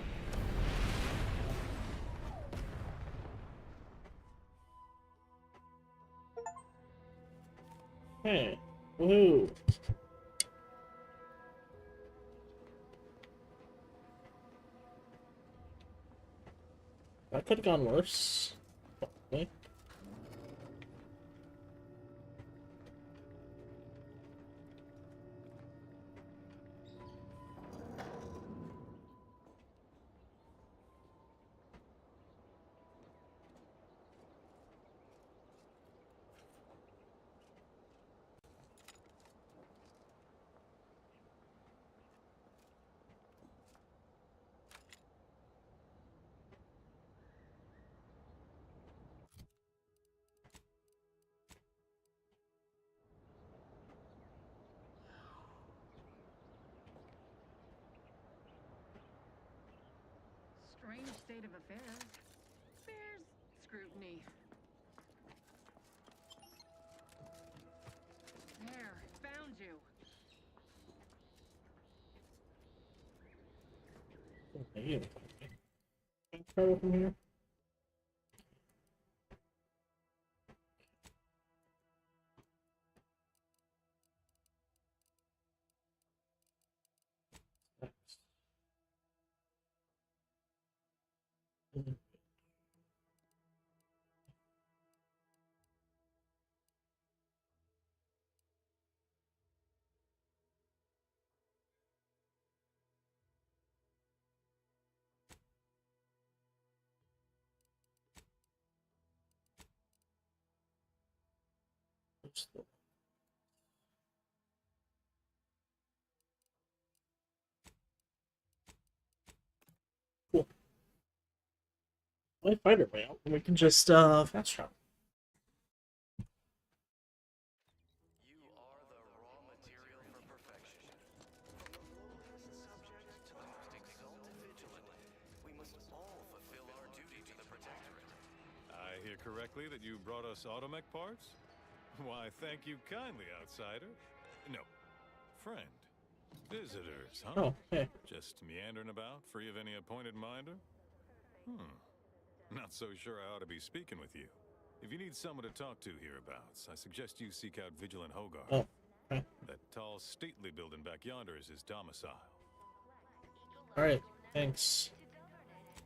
Hey, woohoo! That could have gone worse. Probably. Strange state of affairs. Bears scrutiny. There, found you. You. Travel from here. Mhm. What's the- Cool. Why fight our way out? We can just fast travel. You are the raw material for perfection. From the lowliest subject to the most exalted vigilant, we must all fulfill our duty to the Protectorate. I hear correctly that you brought us automech parts? Why, thank you kindly, outsider. No, friend. Visitors, huh? Oh, hey. Just meandering about, free of any appointed minder? Not so sure I ought to be speaking with you. If you need someone to talk to hereabouts, I suggest you seek out Vigilant Hogarth. Oh, okay. That tall, stately building back yonder is his domicile. Alright, thanks.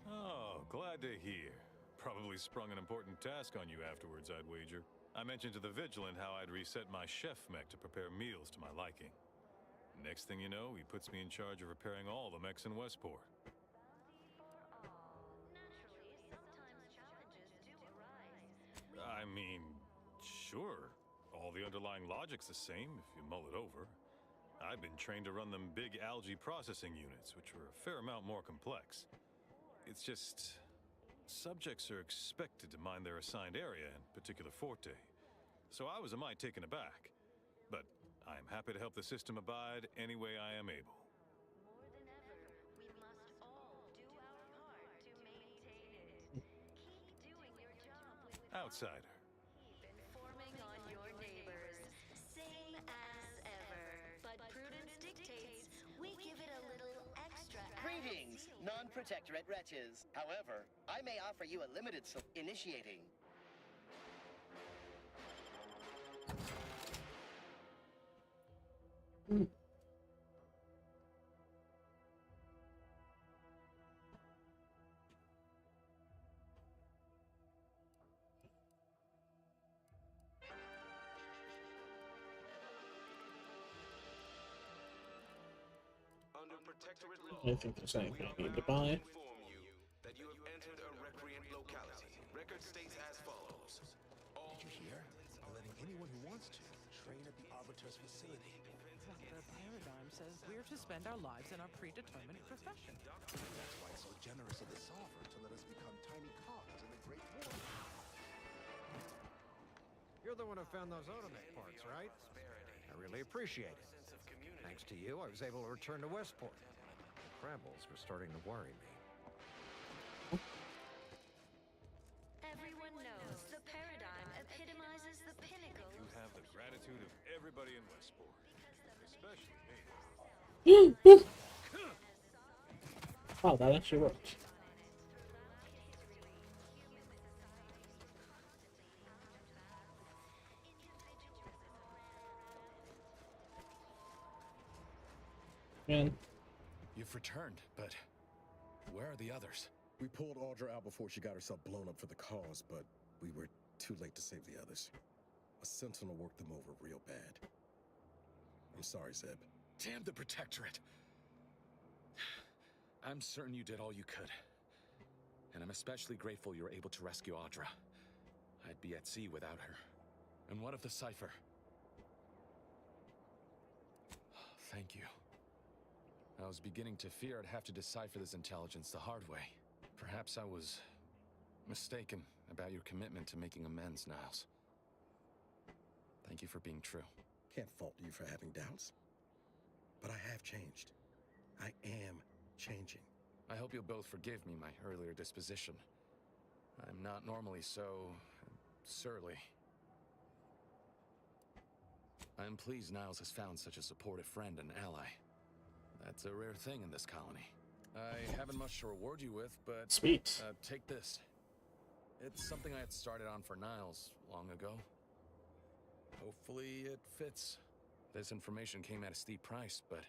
Oh, glad to hear. Probably sprung an important task on you afterwards, I'd wager. I mentioned to the Vigilant how I'd reset my chef mech to prepare meals to my liking. Next thing you know, he puts me in charge of repairing all the mechs in Westport. I mean, sure. All the underlying logic's the same if you mull it over. I've been trained to run them big algae processing units, which are a fair amount more complex. It's just... subjects are expected to mind their assigned area and particular forte. So I was a mite taken aback. But I am happy to help the system abide any way I am able. Outsider. Informing on your neighbors, same as ever. But prudence dictates we give it a little extra. Greetings, non-protectorate wretches. However, I may offer you a limited initiating. Under Protectorate law, I think there's anything I need to buy. inform you that you have entered a recreant locality. Record states as follows. Did you hear? They're letting anyone who wants to train at the Advarcher's facility. The paradigm says we're to spend our lives in our predetermined profession. That's why it's so generous of the Sovereign to let us become tiny cogs in the Great War. You're the one who found those automech parts, right? I really appreciate it. Thanks to you, I was able to return to Westport. The Crabbles were starting to worry me. Everyone knows the paradigm epitomizes the pinnacle. You have the gratitude of everybody in Westport. Especially me. Wow, that actually worked. Man. You've returned, but where are the others? We pulled Audra out before she got herself blown up for the cause, but we were too late to save the others. A sentinel worked them over real bad. I'm sorry, Zeb. Damn the Protectorate! I'm certain you did all you could. And I'm especially grateful you were able to rescue Audra. I'd be at sea without her. And what of the cipher? Thank you. I was beginning to fear I'd have to decipher this intelligence the hard way. Perhaps I was mistaken about your commitment to making amends, Niles. Thank you for being true. Can't fault you for having doubts. But I have changed. I am changing. I hope you'll both forgive me my earlier disposition. I'm not normally so surly. I'm pleased Niles has found such a supportive friend and ally. That's a rare thing in this colony. I haven't much to reward you with, but... Sweet. Take this. It's something I had started on for Niles long ago. Hopefully it fits. This information came at a steep price, but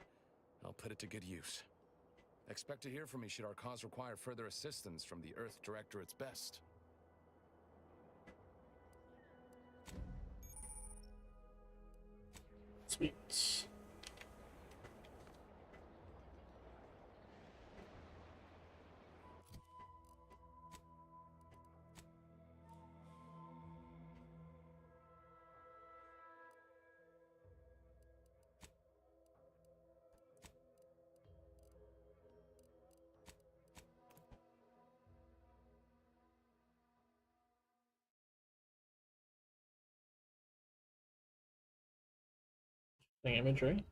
I'll put it to good use. Expect to hear from me should our cause require further assistance from the Earth Directorate's best. Sweet. The imagery.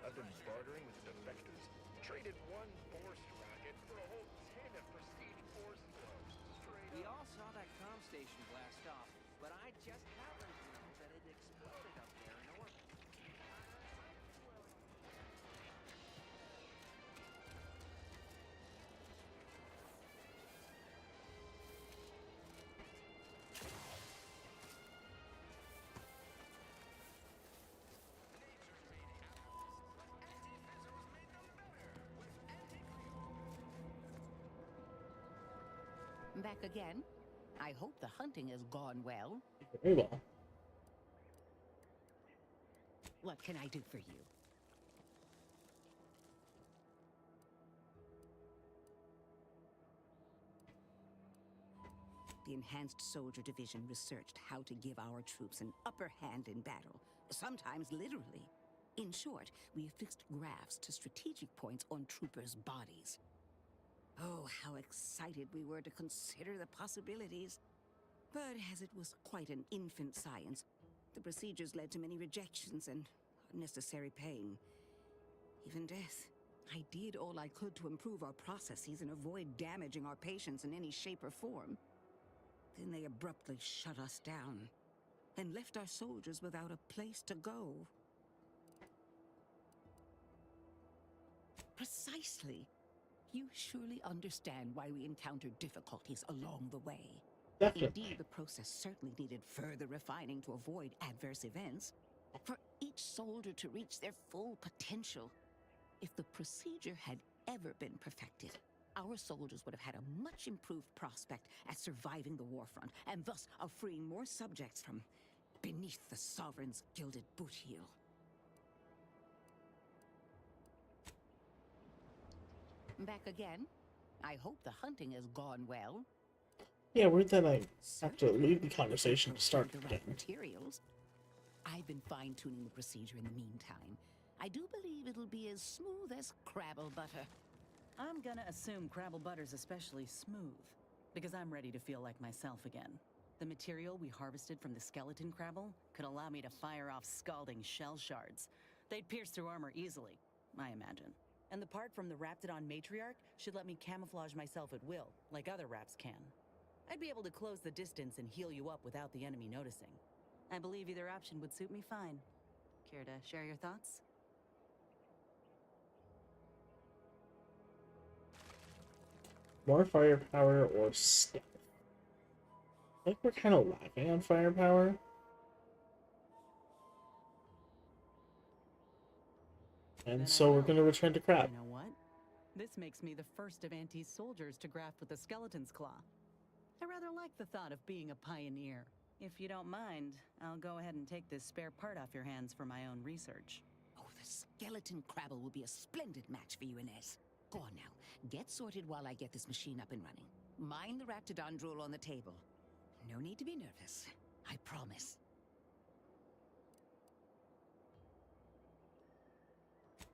I've been bartering with defectors. Traded one Force rocket for a whole tin of prestige Force gloves. We all saw that comm station blast off, but I just happened to know that it exploded up there in orbit. Back again? I hope the hunting has gone well. Very well. What can I do for you? The Enhanced Soldier Division researched how to give our troops an upper hand in battle, sometimes literally. In short, we affixed graphs to strategic points on troopers' bodies. Oh, how excited we were to consider the possibilities. But as it was quite an infant science, the procedures led to many rejections and unnecessary pain. Even death. I did all I could to improve our processes and avoid damaging our patients in any shape or form. Then they abruptly shut us down and left our soldiers without a place to go. Precisely. You surely understand why we encountered difficulties along the way. Definitely. Indeed, the process certainly needed further refining to avoid adverse events. For each soldier to reach their full potential. If the procedure had ever been perfected, our soldiers would have had a much improved prospect at surviving the warfront, and thus of freeing more subjects from beneath the Sovereign's gilded boot heel. Back again? I hope the hunting has gone well. Yeah, weird that I have to leave the conversation to start The again. right materials. I've been fine-tuning the procedure in the meantime. I do believe it'll be as smooth as Crabble butter. I'm gonna assume Crabble butter's especially smooth, because I'm ready to feel like myself again. The material we harvested from the skeleton Crabble could allow me to fire off scalding shell shards. They'd pierce through armor easily, I imagine. And the part from the Raptidon matriarch should let me camouflage myself at will, like other Raps can. I'd be able to close the distance and heal you up without the enemy noticing. I believe either option would suit me fine. Care to share your thoughts? More firepower or stealth? I think we're kind of lacking on firepower. And so we're going to return to crap. You know what? This makes me the first of Auntie's soldiers to graft with the skeleton's claw. I rather like the thought of being a pioneer. If you don't mind, I'll go ahead and take this spare part off your hands for my own research. Oh, the skeleton Crabble will be a splendid match for you, Inez. Go on now. Get sorted while I get this machine up and running. Mind the Raptidon drool on the table. No need to be nervous. I promise.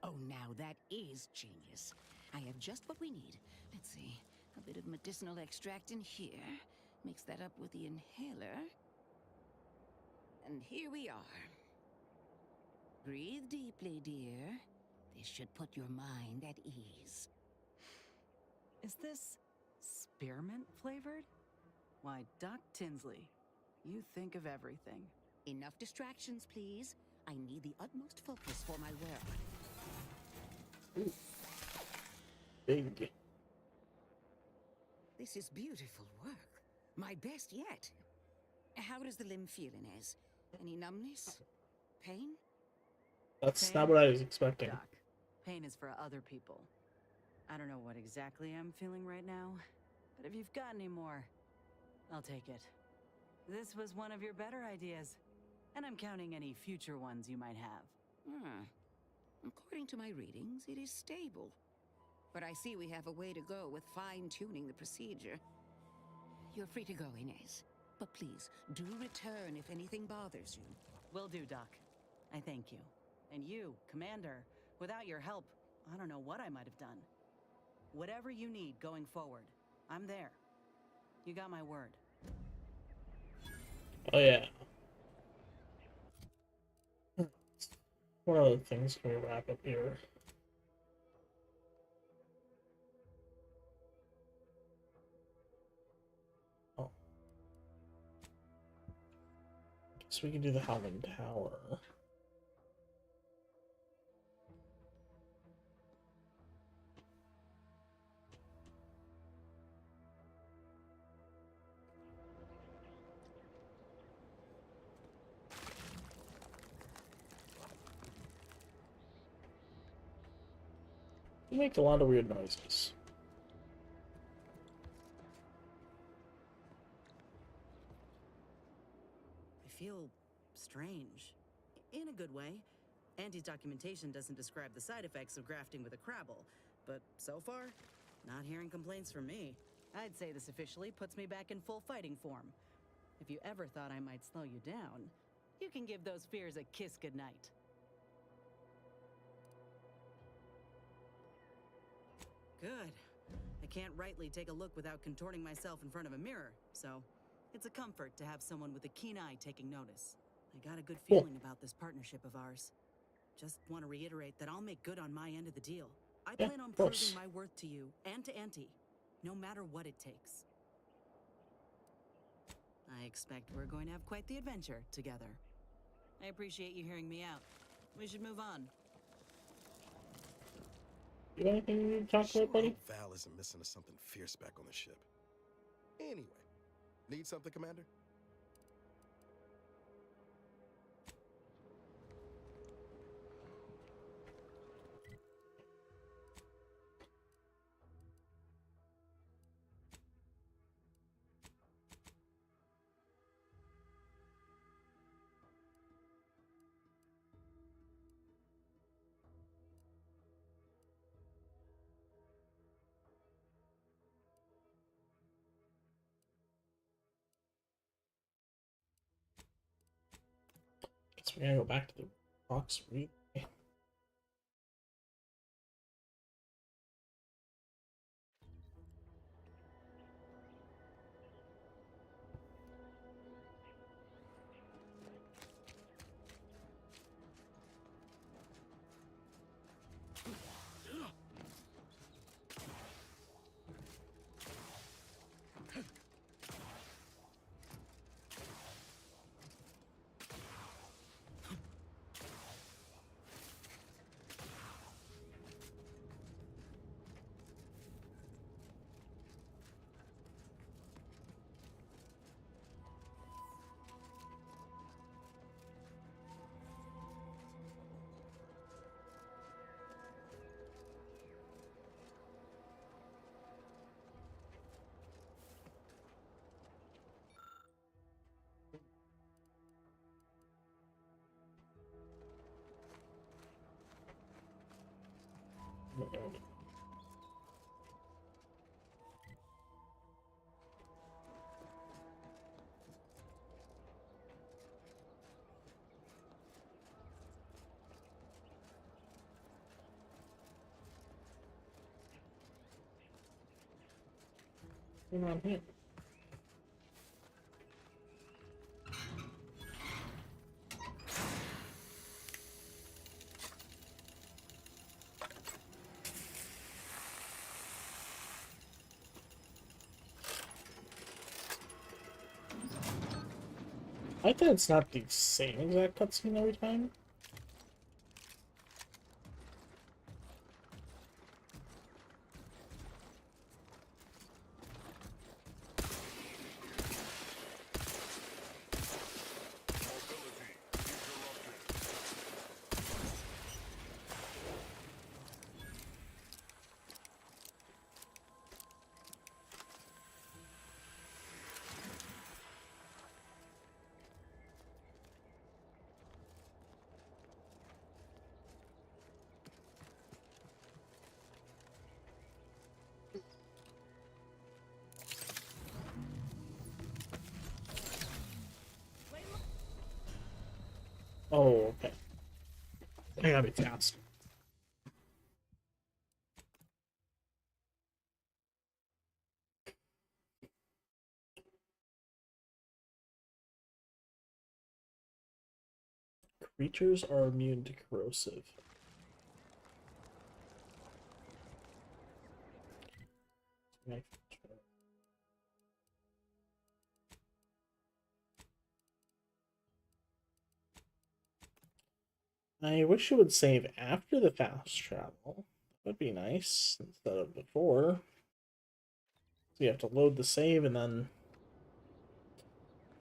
Oh, now that is genius. I have just what we need. Let's see. A bit of medicinal extract in here. Mix that up with the inhaler. And here we are. Breathe deeply, dear. This should put your mind at ease. Is this spearmint flavored? Why, Doc Tinsley, you think of everything. Enough distractions, please. I need the utmost focus for my work. Ooh. Big. This is beautiful work. My best yet. How does the limb feel, Inez? Any numbness? Pain? That's Pain? not what I was expecting. Doc, pain is for other people. I don't know what exactly I'm feeling right now, but if you've got any more, I'll take it. This was one of your better ideas, and I'm counting any future ones you might have. According to my readings, it is stable. But I see we have a way to go with fine-tuning the procedure. You're free to go, Inez. But please, do return if anything bothers you. Will do, Doc. I thank you. And you, Commander, without your help, I don't know what I might have done. Whatever you need going forward, I'm there. You got my word. Oh yeah. What other things can we wrap up here? Oh. Guess we can do the Howling Tower. You make a lot of weird noises. I feel strange. In a good way. Auntie's documentation doesn't describe the side effects of grafting with a Crabble, but so far, not hearing complaints from me. I'd say this officially puts me back in full fighting form. If you ever thought I might slow you down, you can give those fears a kiss goodnight. Good. I can't rightly take a look without contorting myself in front of a mirror, so it's a comfort to have someone with a keen eye taking notice. I got a good feeling about this partnership of ours. Just want to reiterate that I'll make good on my end of the deal. I plan on proving my worth to you and to Auntie, no matter what it takes. I expect we're going to have quite the adventure together. I appreciate you hearing me out. We should move on. You got anything you need to talk about, buddy? Val isn't missing us something fierce back on the ship. Anyway, need something, Commander? Guess we're gonna go back to the box read. What's going on here? I think it's not the same exact cutscene every time. Oh, okay. I gotta be fast. Creatures are immune to corrosive. I wish it would save after the fast travel. That would be nice instead of before. So you have to load the save and then,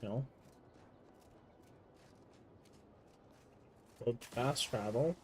you know, load the fast travel.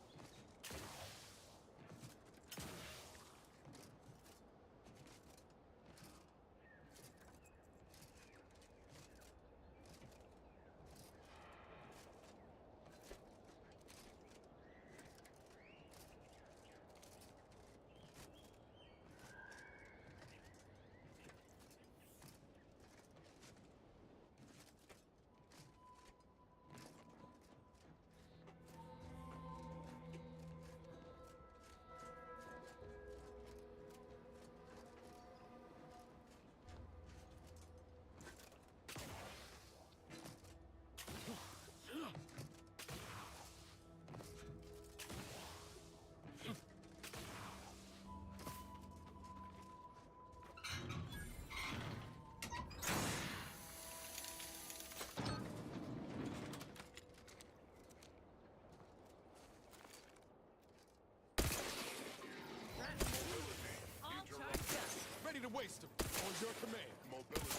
Ready to waste him. On your command. Mobility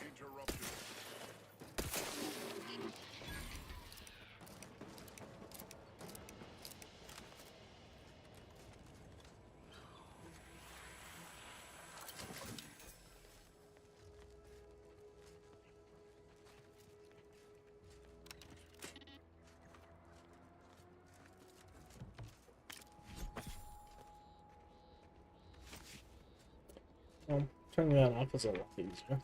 interrupted. Well, turning that off is a lot easier.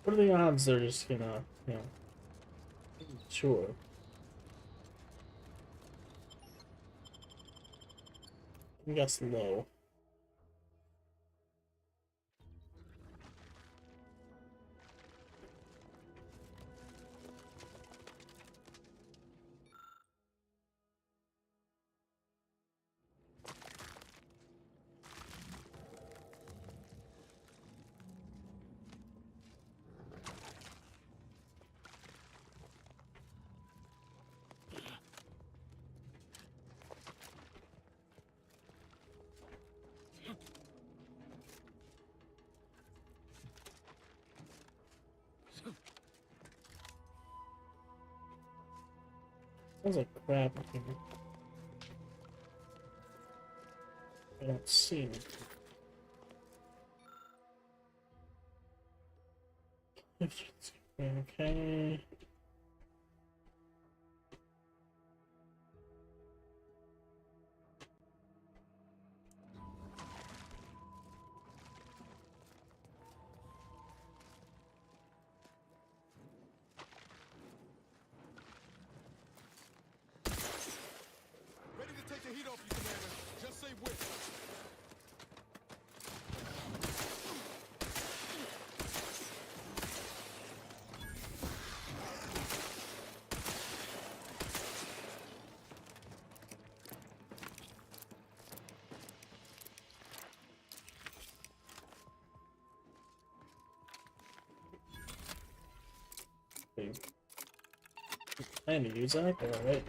What are the odds they're just gonna, you know, sure. I guess low. Sounds like crap in here. I don't see anything. Okay. Ready to take the heat off you, Commander. Just say which. I need to use that, but alright.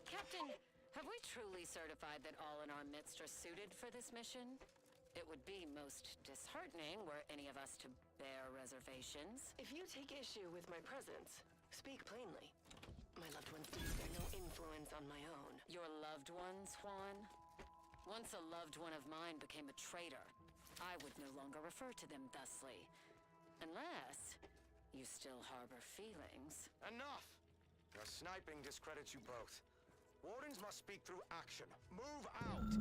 Captain, have we truly certified that all in our midst are suited for this mission? It would be most disheartening were any of us to bear reservations. If you take issue with my presence, speak plainly. My loved ones exert no influence on my own. Your loved ones, Juan? Once a loved one of mine became a traitor, I would no longer refer to them thusly. Unless you still harbor feelings. Enough! Your sniping discredits you both. Wardens must speak through action. Move out!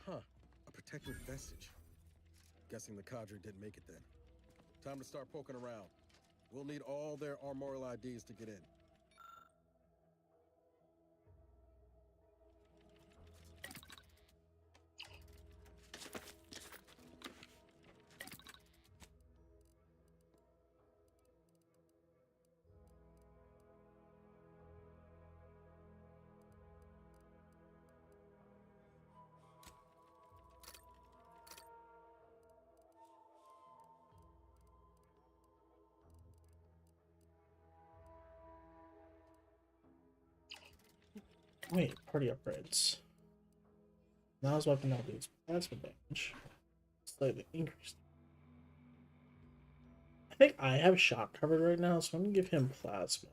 Huh. A protectorate vestige. Guessing the cadre didn't make it then. Time to start poking around. We'll need all their armorial IDs to get in. Wait, party upgrades. Now his weapon now deals plasma damage. Slightly increased. I think I have shock covered right now, so I'm gonna give him plasma.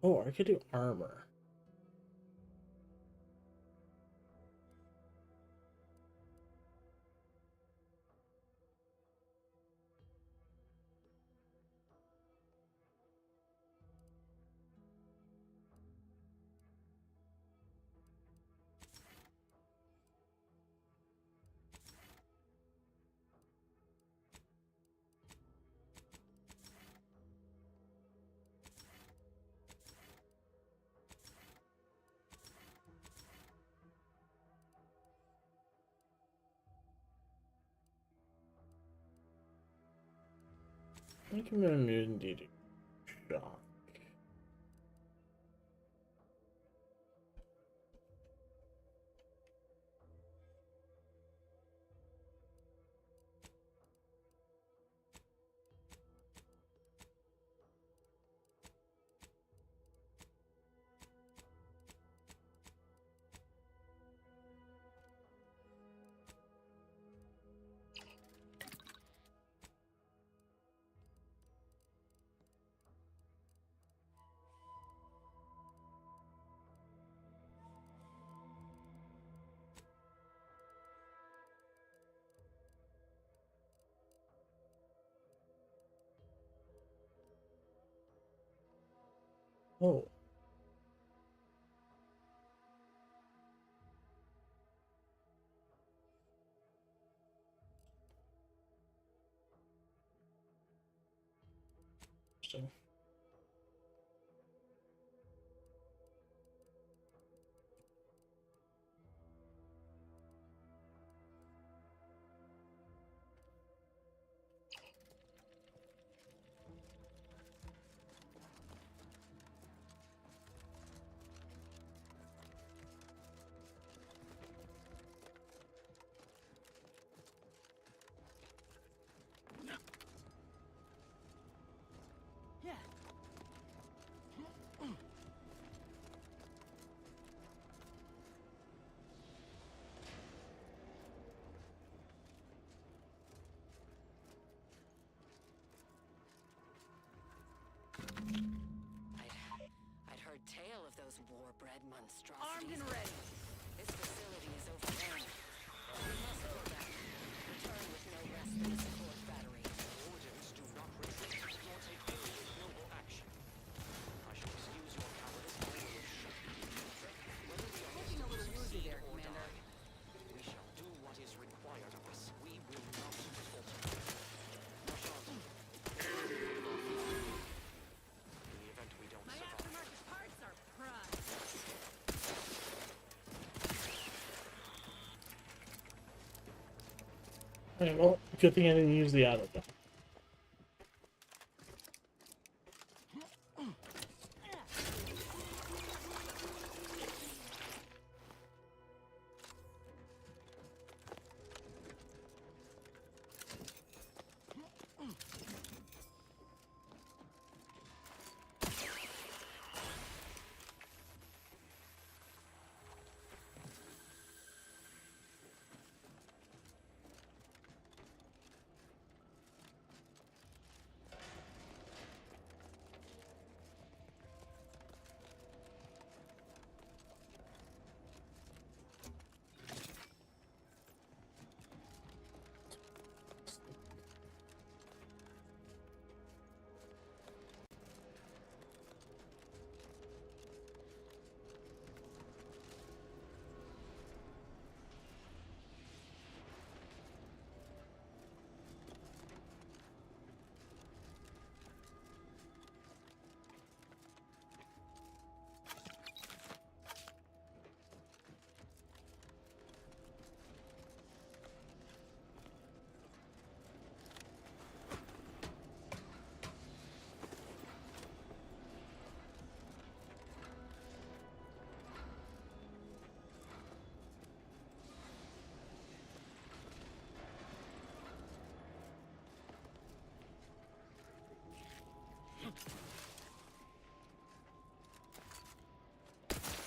Oh, I could do armor. I think I'm gonna immunity to shock. Oh. Interesting. Yeah. I'd heard tale of those war-bred monstrosities. Armed and ready. This facility is overrun. We must go back. Return with no less than a support battery. Wardens do not retreat, nor take any ignoble action. I shall excuse your cowardice by a little shot. Whether we are Looking a little woozy there, or Commander. die, we shall do what is required of us. We will not falter. Marshal, Alright, well, good thing I didn't use the auto gun.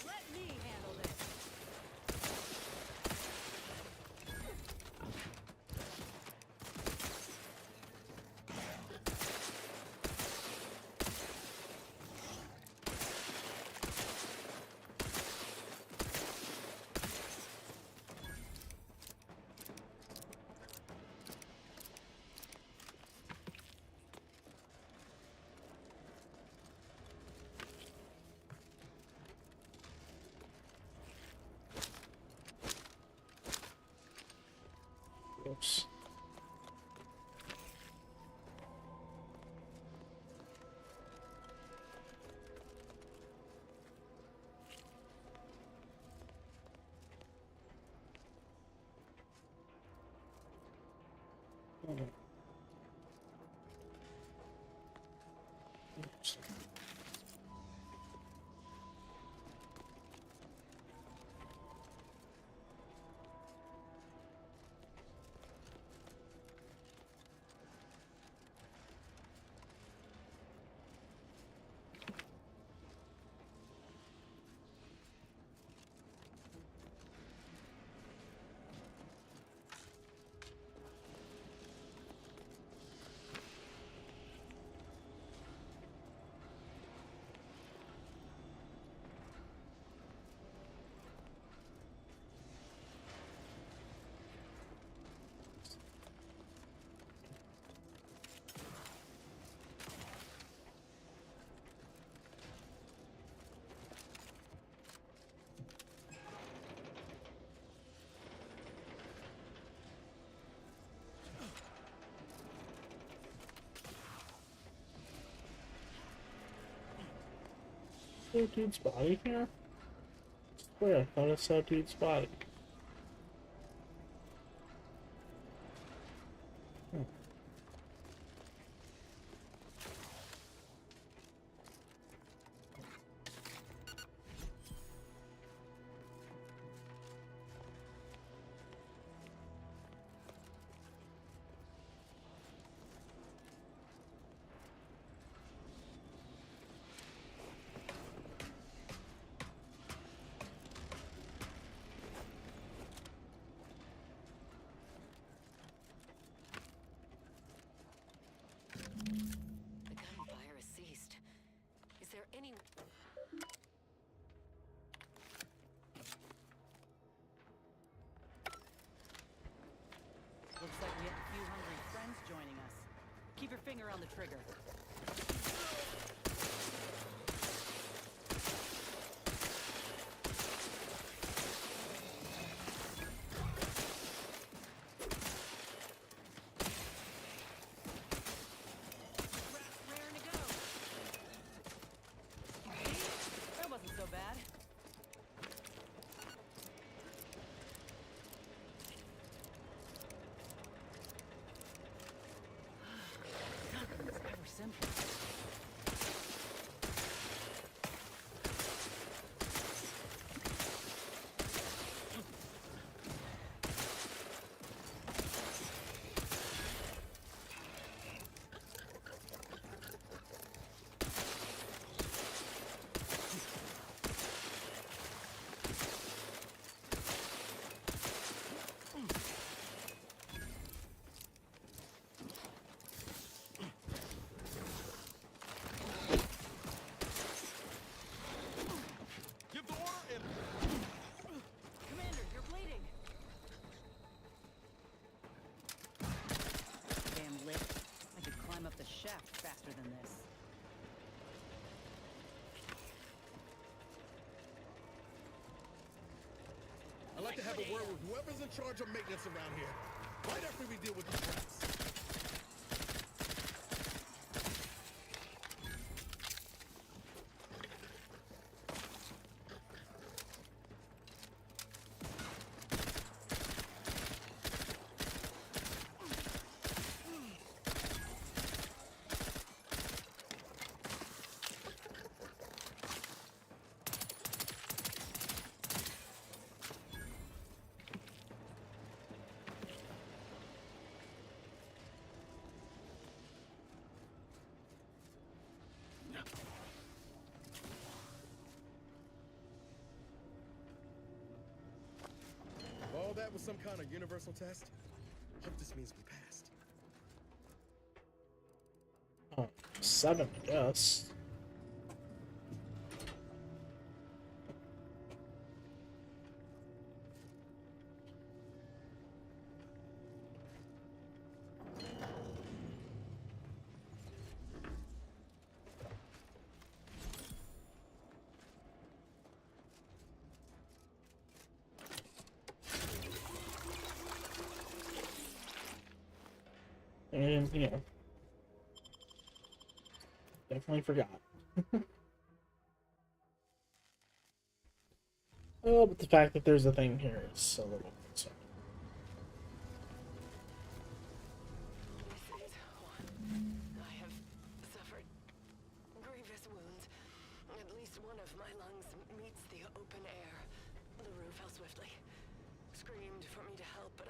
Let me handle this. Oops. Oops. Is dude's body here? Where? I thought I saw dude's body. The gunfire has ceased. Is there any... Looks like we have a few hungry friends joining us. Keep your finger on the trigger. Raring to go. See? That wasn't so bad. like to have a word with whoever's in charge of maintenance around here. Right after we deal with these rats. All that was some kind of universal test? Hope this means we passed. Oh, 7, I guess. And, you know, definitely forgot. Oh, but the fact that there's a thing here is a little concerning. I have suffered grievous wounds. At least one of my lungs meets the open air. LaRue fell swiftly. Screamed for me to help, but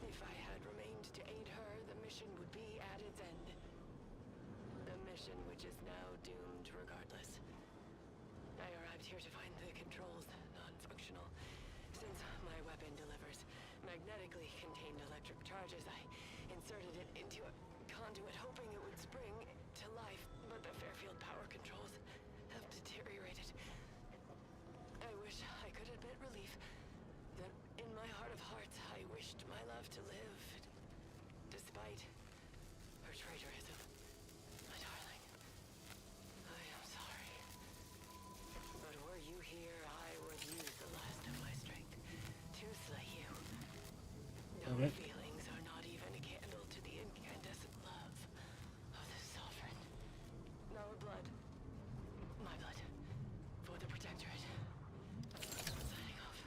if I had remained to aid her, the mission would be at its end. The mission which is now doomed regardless. I arrived here to find the controls non-functional. Since my weapon delivers magnetically contained electric charges, I inserted it into a conduit hoping it would spring to life, but the Fairfield power controls have deteriorated. I wish I could admit relief that in my heart of hearts I wished my love to live, despite her traitorism. My darling, I am sorry. But were you here, I would use the last of my strength to slay you. No feelings are not even a candle to the incandescent love of the Sovereign. Our blood, my blood, for the Protectorate. Signing off.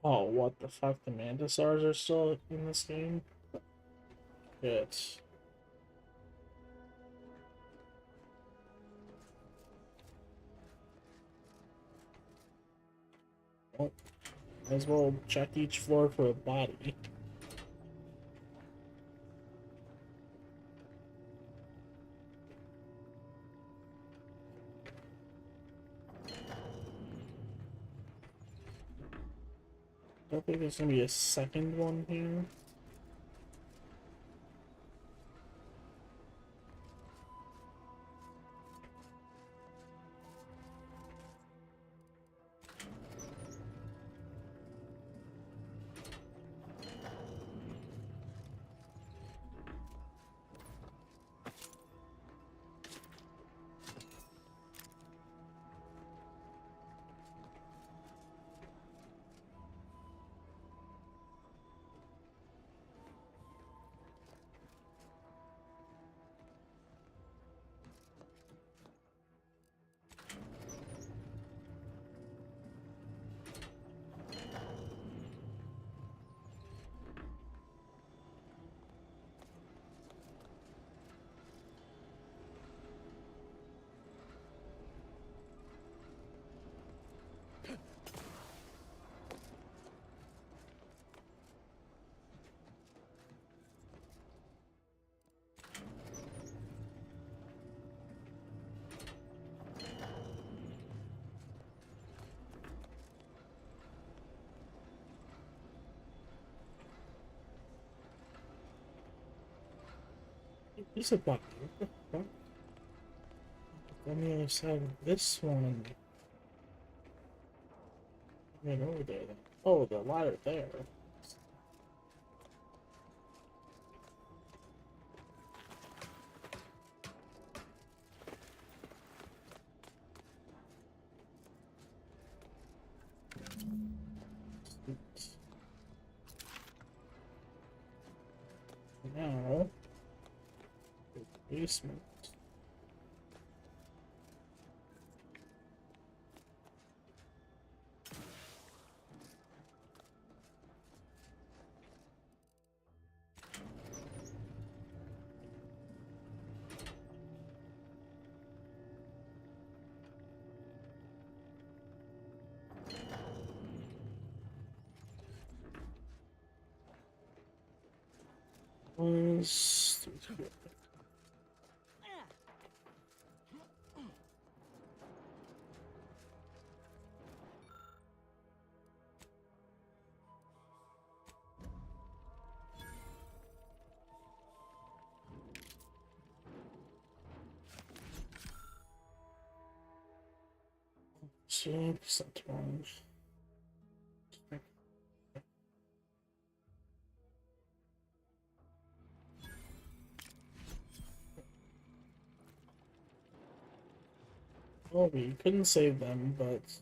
Oh, what the fuck? The Mantisaurs are still in this game? Shit. Well, might as well check each floor for a body. Don't think there's gonna be a second one here. There's a button. What the fuck? On the other side of this one. Right over there. Oh, the ladder there. Now, the basement. Was sometimes. Oh, we couldn't save them, but it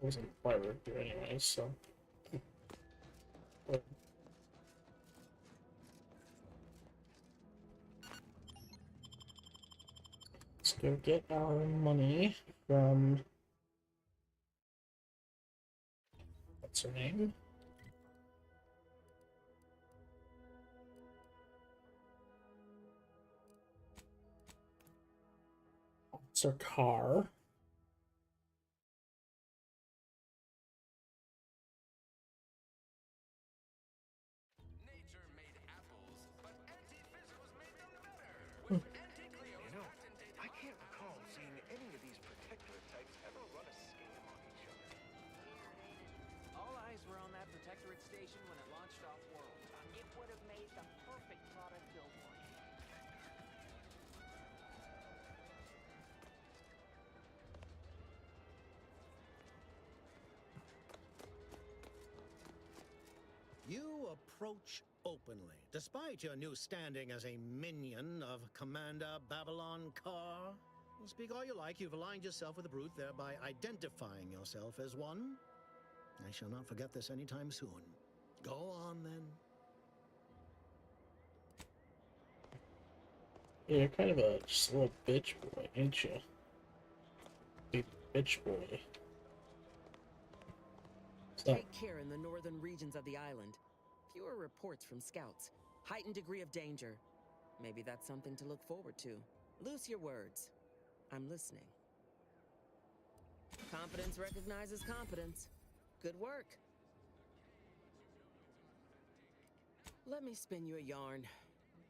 wasn't quite worth it anyway, so. But let's go get our money from. What's her name? It's her car. You know, I can't recall seeing any of these protectorate types ever run a scam on each other. All eyes were on that protectorate station when it launched off-world. It would have made the perfect product billboard. You approach openly, despite your new standing as a minion of Commander Babylon Carr. Speak all you like, you've aligned yourself with the Brute, thereby identifying yourself as one. I shall not forget this anytime soon. Go on, then. Yeah, you're kind of just a little bitch boy, ain't you? Big bitch boy. So, Take care in the northern regions of the island. Fewer reports from scouts. Heightened degree of danger. Maybe that's something to look forward to. Loose your words. I'm listening. Competence recognizes competence. Good work. Let me spin you a yarn.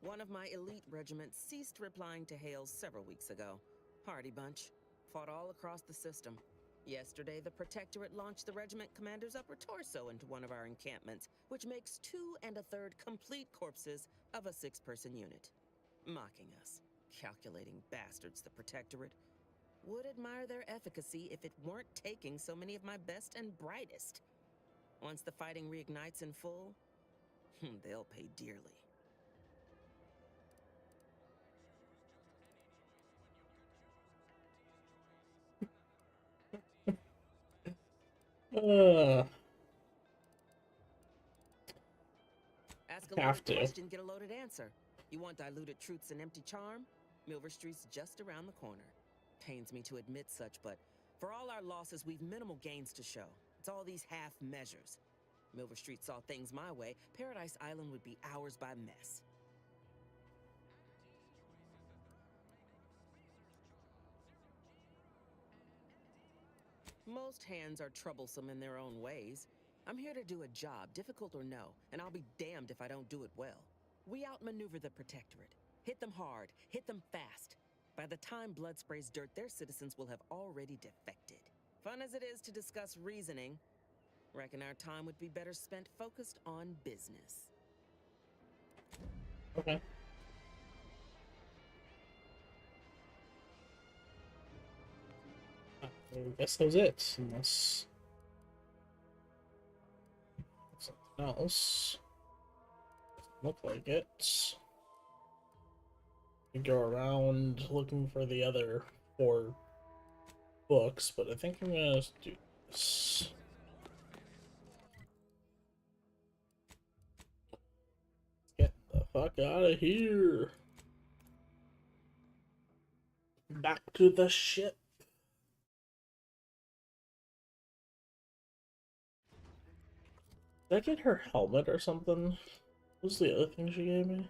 One of my elite regiments ceased replying to hails several weeks ago. Hardy bunch. Fought all across the system. Yesterday, the Protectorate launched the regiment commander's upper torso into one of our encampments, which makes 2 1/3 complete corpses of a 6-person unit. Mocking us. Calculating bastards, the Protectorate. Would admire their efficacy if it weren't taking so many of my best and brightest. Once the fighting reignites in full, they'll pay dearly. Ask a loaded question, get a loaded answer. You want diluted truths and empty charm? Milver Street's just around the corner. Pains me to admit such, but for all our losses, we've minimal gains to show. It's all these half measures. Milver Street saw things my way, Paradise Island would be ours by mess. Most hands are troublesome in their own ways. I'm here to do a job, difficult or no, and I'll be damned if I don't do it well. We outmaneuver the Protectorate. Hit them hard, hit them fast. By the time blood sprays dirt, their citizens will have already defected. Fun as it is to discuss reasoning, Reckon our time would be better spent focused on business. Okay. I guess that was it, unless something else. Doesn't look like it. We go around looking for the other 4 books, but I think I'm gonna do this. Get the fuck out of here. Back to the ship. Did I get her helmet or something? What was the other thing she gave me?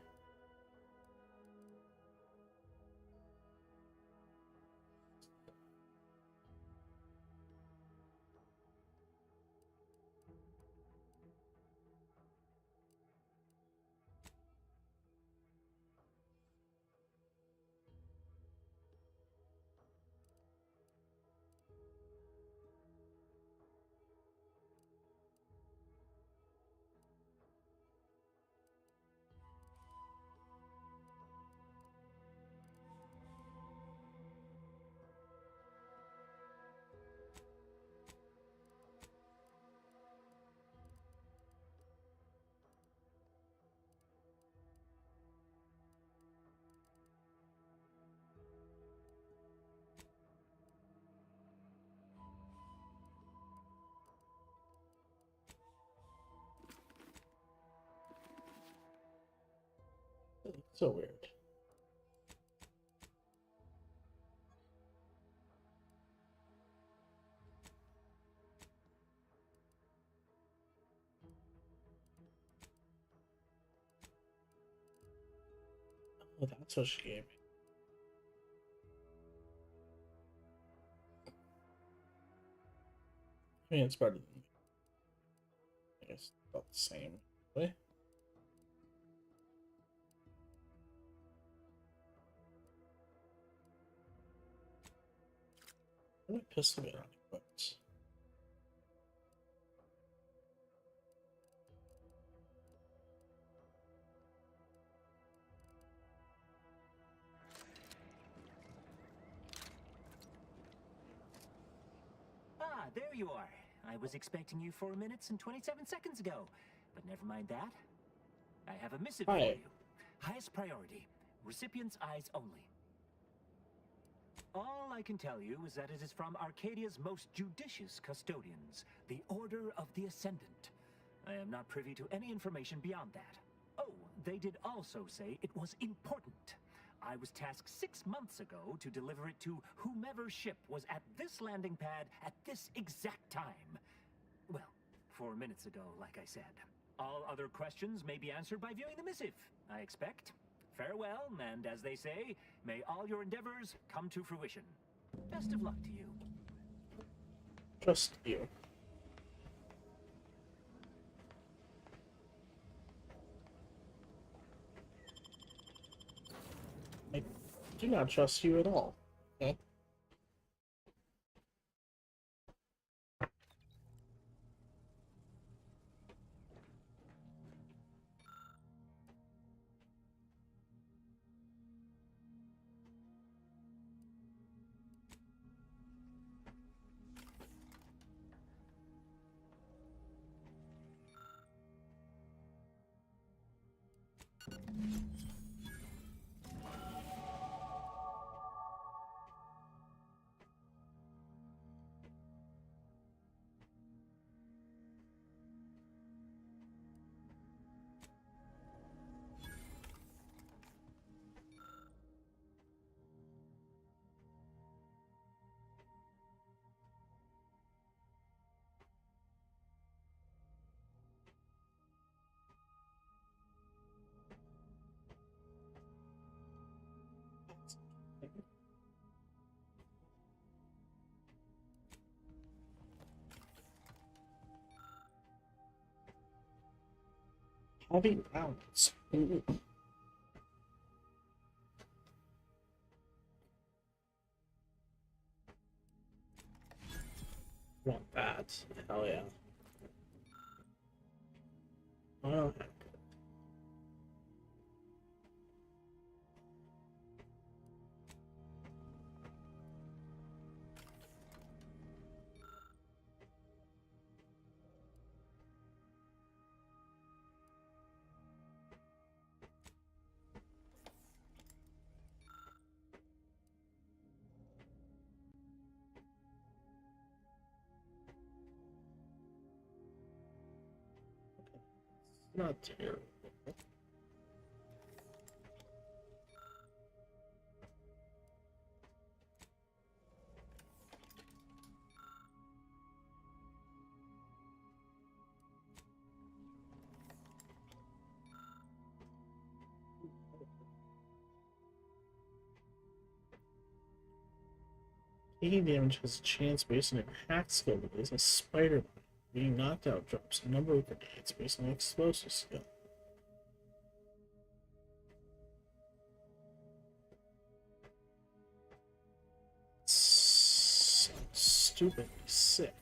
So weird. Oh, that's what she gave me. I mean, it's better than me. I guess about the same. Way. What pistol get on equipped? Ah, there you are. I was expecting you 4 minutes and 27 seconds ago, but never mind that. I have a missive for you. Highest priority. Recipient's eyes only. All I can tell you is that it is from Arcadia's most judicious custodians, the Order of the Ascendant. I am not privy to any information beyond that. Oh, they did also say it was important. I was tasked 6 months ago to deliver it to whomever ship was at this landing pad at this exact time. Well, 4 minutes ago, like I said. All other questions may be answered by viewing the missive, I expect. Farewell, and as they say, may all your endeavors come to fruition. Best of luck to you. Trust you. I do not trust you at all. Okay. Heavy rounds. Ooh. Want that? Hell yeah. Biohacker. Not terrible. Taking damage has a chance based on your hack skill abilities, and spider being knocked out drops a number of grenades based on explosive skill. Stupidly sick.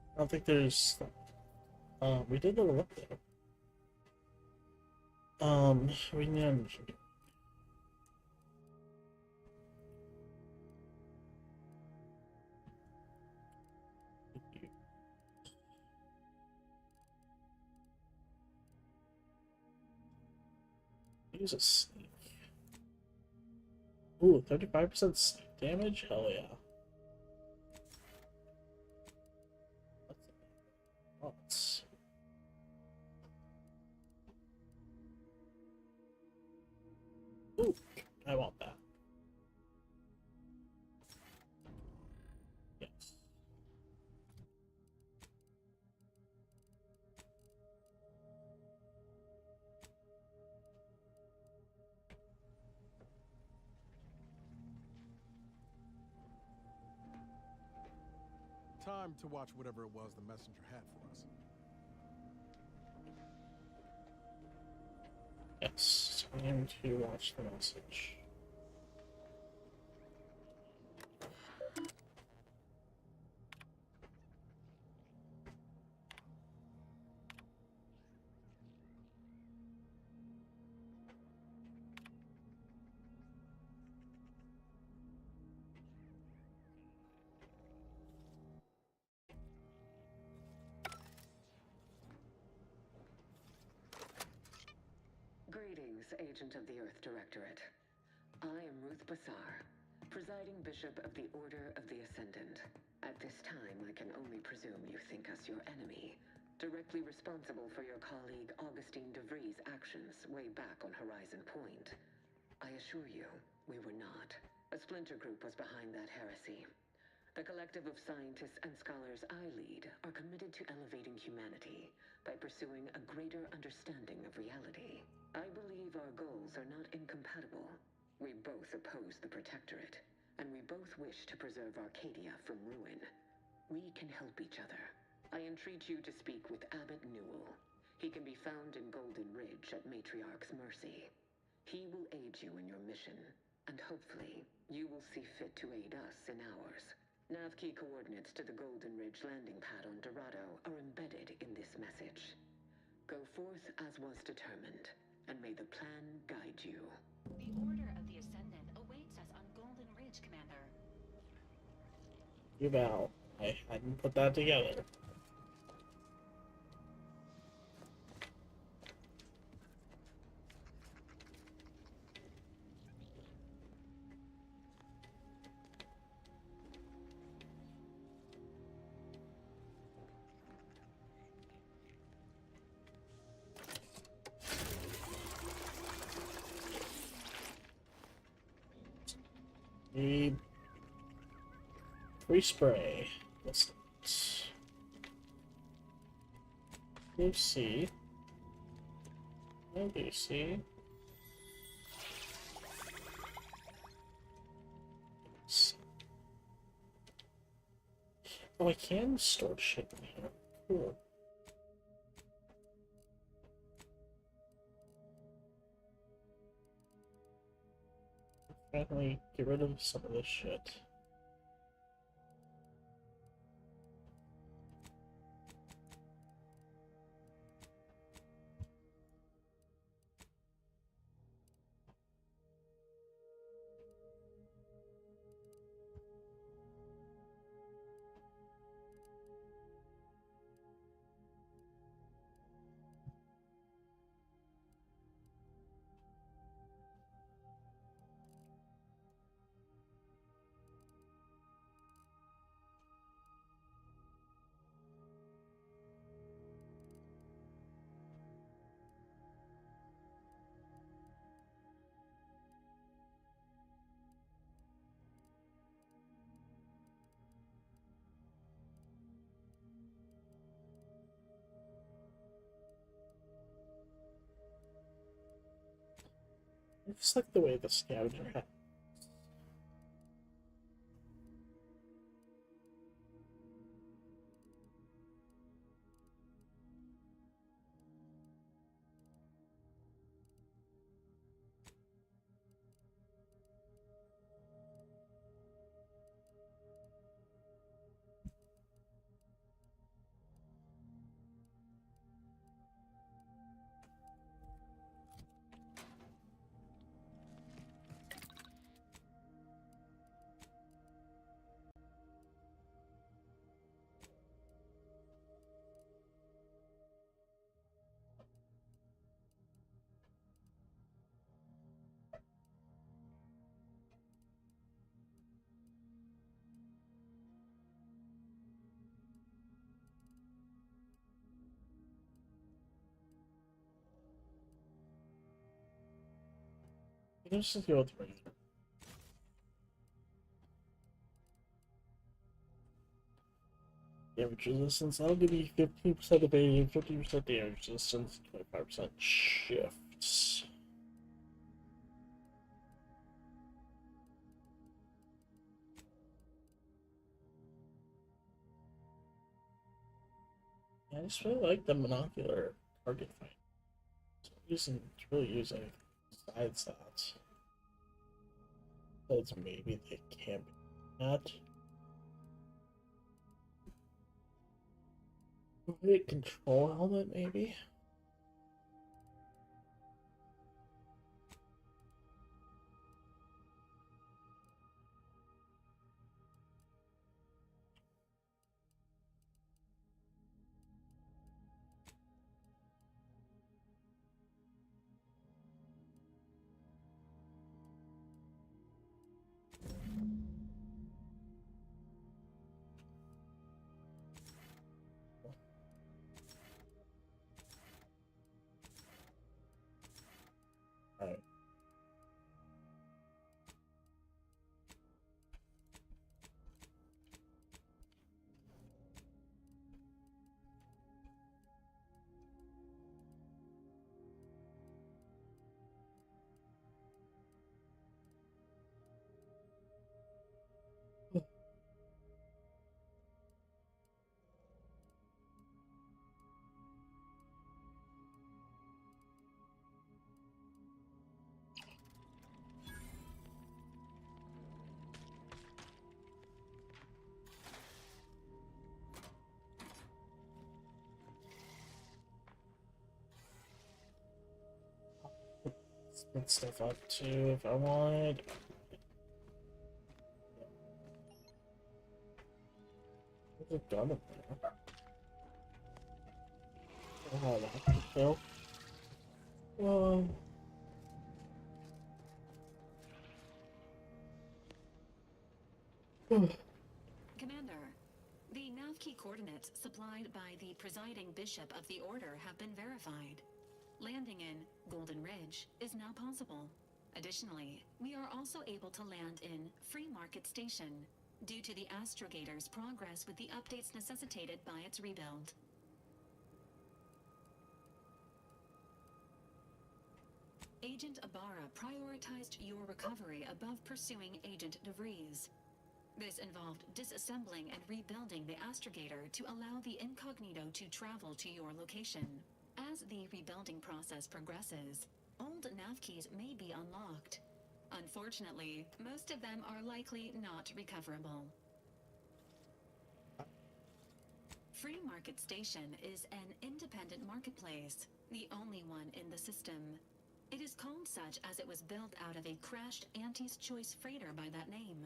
I don't think there's. We did level up though. We need. Use a sneak. Ooh, 35% sneak damage? Hell yeah. Let's... Ooh, I want that. Yes. Time to watch whatever it was the messenger had for us. Yes, time to watch the message. Greetings, Agent of the Earth Directorate. I am Ruth Bassar, presiding Bishop of the Order of the Ascendant. At this time, I can only presume you think us your enemy, directly responsible for your colleague Augustine DeVries' actions way back on Horizon Point. I assure you, we were not. A splinter group was behind that heresy. The collective of scientists and scholars I lead are committed to elevating humanity by pursuing a greater understanding of reality. I believe our goals are not incompatible. We both oppose the Protectorate, and we both wish to preserve Arcadia from ruin. We can help each other. I entreat you to speak with Abbot Newell. He can be found in Golden Ridge at Matriarch's Mercy. He will aid you in your mission, and hopefully, you will see fit to aid us in ours. Nav key coordinates to the Golden Ridge landing pad on Dorado are embedded in this message. Go forth as was determined, and may the plan guide you. The Order of the Ascendant awaits us on Golden Ridge, Commander. You bow. I hadn't put that together. Need free spray. Distance. Lucy. No Lucy. Oh, I can store shit in here. Cool. Finally, get rid of some of this shit. I just like the way the scavenger hat. Let's just go with regular. Damage resistance. That'll give you 15% evading, 50% damage resistance, 25% shifts. I just really like the monocular target fight. It's really using besides that. That's maybe they can't be that. Control helmet, maybe? Alright. Split stuff up too if I want. There's a gun up there. Oh, that can kill. Commander, the nav key coordinates supplied by the presiding bishop of the order have been verified. Landing in Golden Ridge is now possible. Additionally, we are also able to land in Free Market Station due to the astrogator's progress with the updates necessitated by its rebuild. Agent Ibarra prioritized your recovery above pursuing Agent DeVries. This involved disassembling and rebuilding the astrogator to allow the incognito to travel to your location. As the rebuilding process progresses, old nav keys may be unlocked. Unfortunately, most of them are likely not recoverable. Free Market Station is an independent marketplace, the only one in the system. It is called such as it was built out of a crashed Auntie's Choice freighter by that name.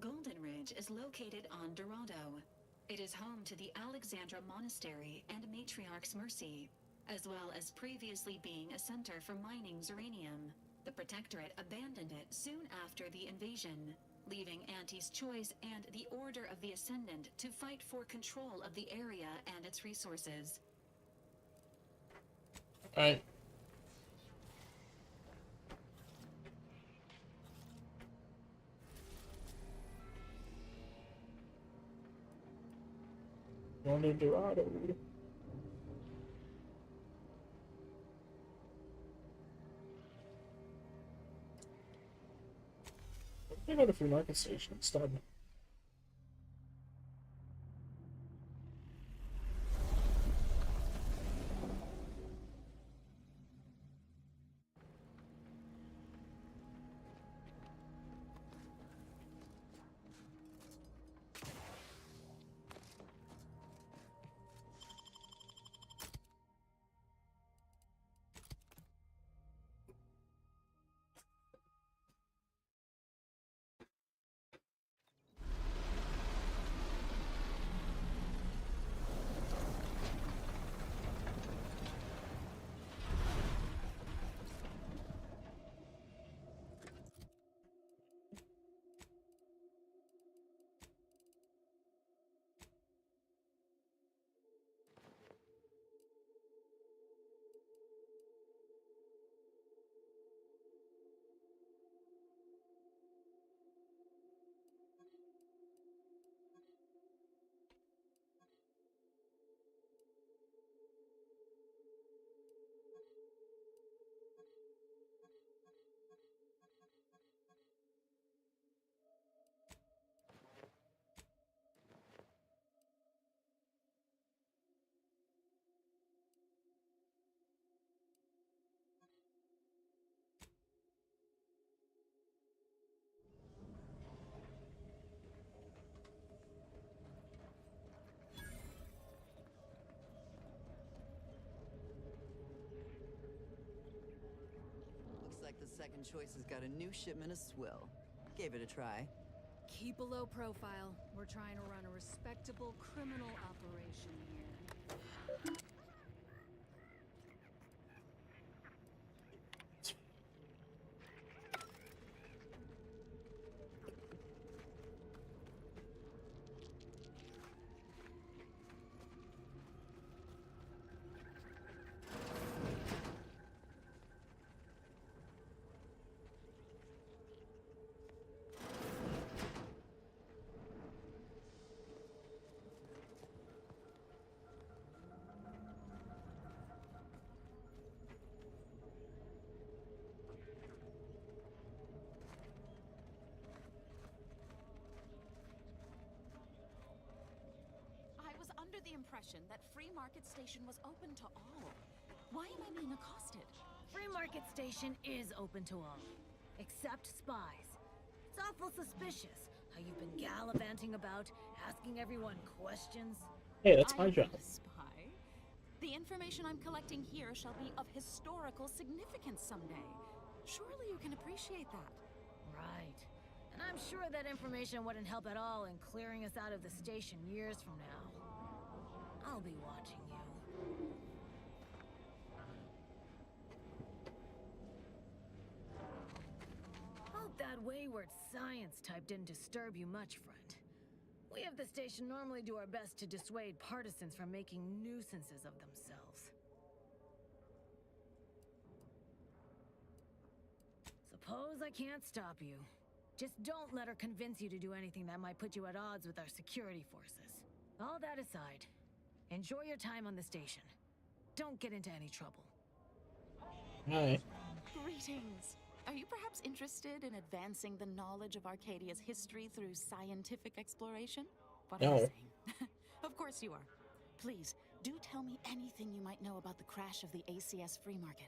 Golden Ridge is located on Dorado. It is home to the Alexandra Monastery and Matriarch's Mercy, as well as previously being a center for mining Zeranium. The Protectorate abandoned it soon after the invasion, leaving Auntie's Choice and the Order of the Ascendant to fight for control of the area and its resources. Alright. Going to Dorado. I go to Free Market Station instead. Looks like the Second Choice has got a new shipment of swill. Gave it a try. Keep a low profile. We're trying to run a respectable criminal operation here. Under the impression that Free Market Station was open to all. Why am I being accosted? Free Market Station is open to all, except spies. It's awful suspicious how you've been gallivanting about, asking everyone questions. Hey, that's my I am job. not a spy. The information I'm collecting here shall be of historical significance someday. Surely you can appreciate that. Right. And I'm sure that information wouldn't help at all in clearing us out of the station years from now. I'll be watching you. Hope that wayward science type didn't disturb you much, friend. We of the station normally do our best to dissuade partisans from making nuisances of themselves. Suppose I can't stop you. Just don't let her convince you to do anything that might put you at odds with our security forces. All that aside, enjoy your time on the station. Don't get into any trouble. Alright. Greetings. Are you perhaps interested in advancing the knowledge of Arcadia's history through scientific exploration? What am I No. saying? Of course you are. Please, do tell me anything you might know about the crash of the ACS free market.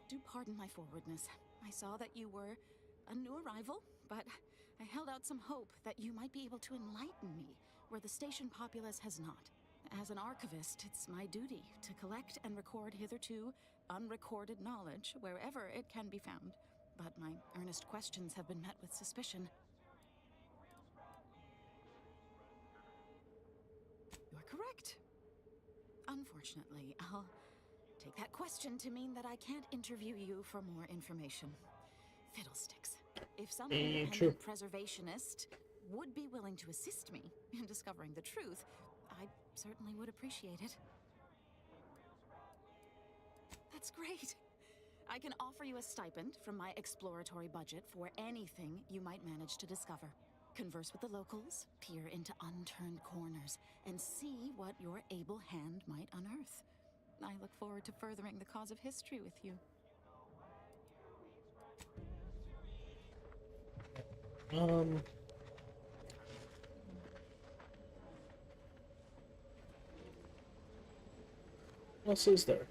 Do pardon my forwardness. I saw that you were a new arrival, but I held out some hope that you might be able to enlighten me where the station populace has not. As an archivist, it's my duty to collect and record hitherto unrecorded knowledge wherever it can be found. But my earnest questions have been met with suspicion. You are correct. Unfortunately, I'll take that question to mean that I can't interview you for more information. Fiddlesticks. If some independent preservationist would be willing to assist me in discovering the truth, I certainly would appreciate it. That's great. I can offer you a stipend from my exploratory budget for anything you might manage to discover. Converse with the locals, peer into unturned corners, and see what your able hand might unearth. I look forward to furthering the cause of history with you. What else is there?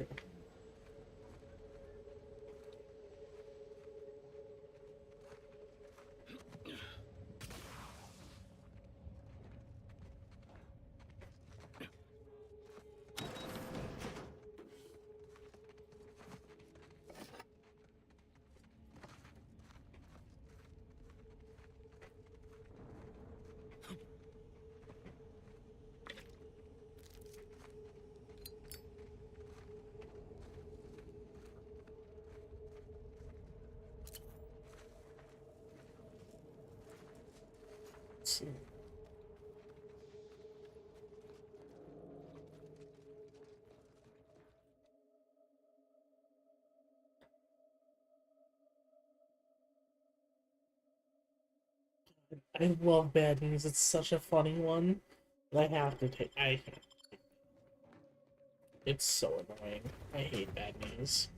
Let's see. I love bad news. It's such a funny one. But I have to take. I can't. It's so annoying. I hate bad news.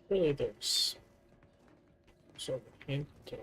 Really, there's sort of a hint to.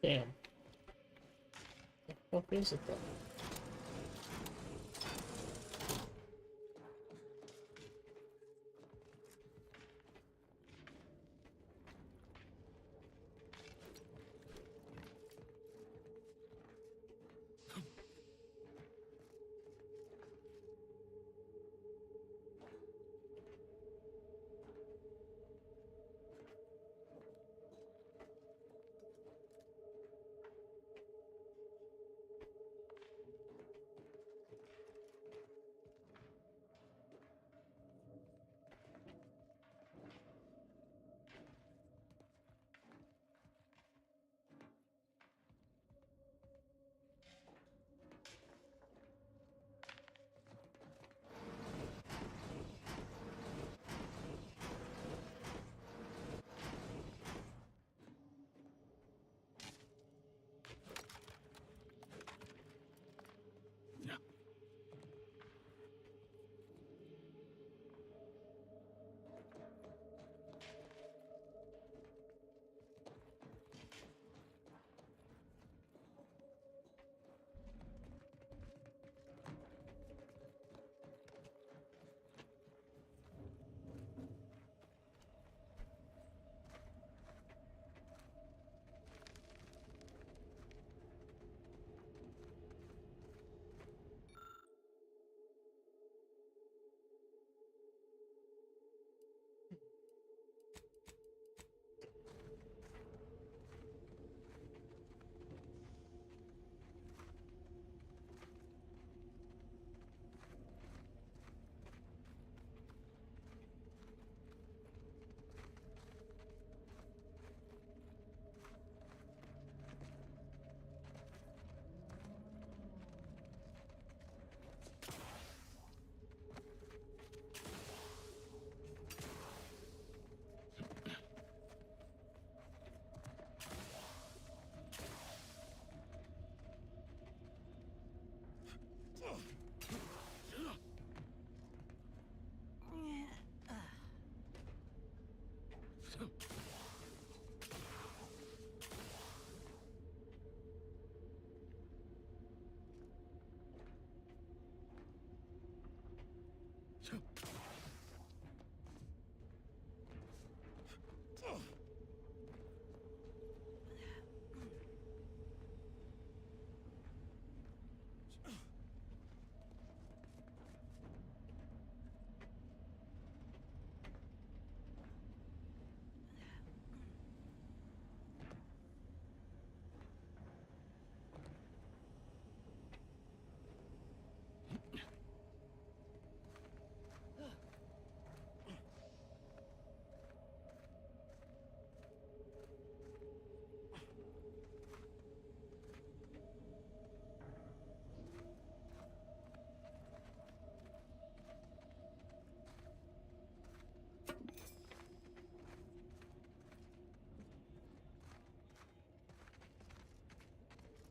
Damn. The fuck is it though?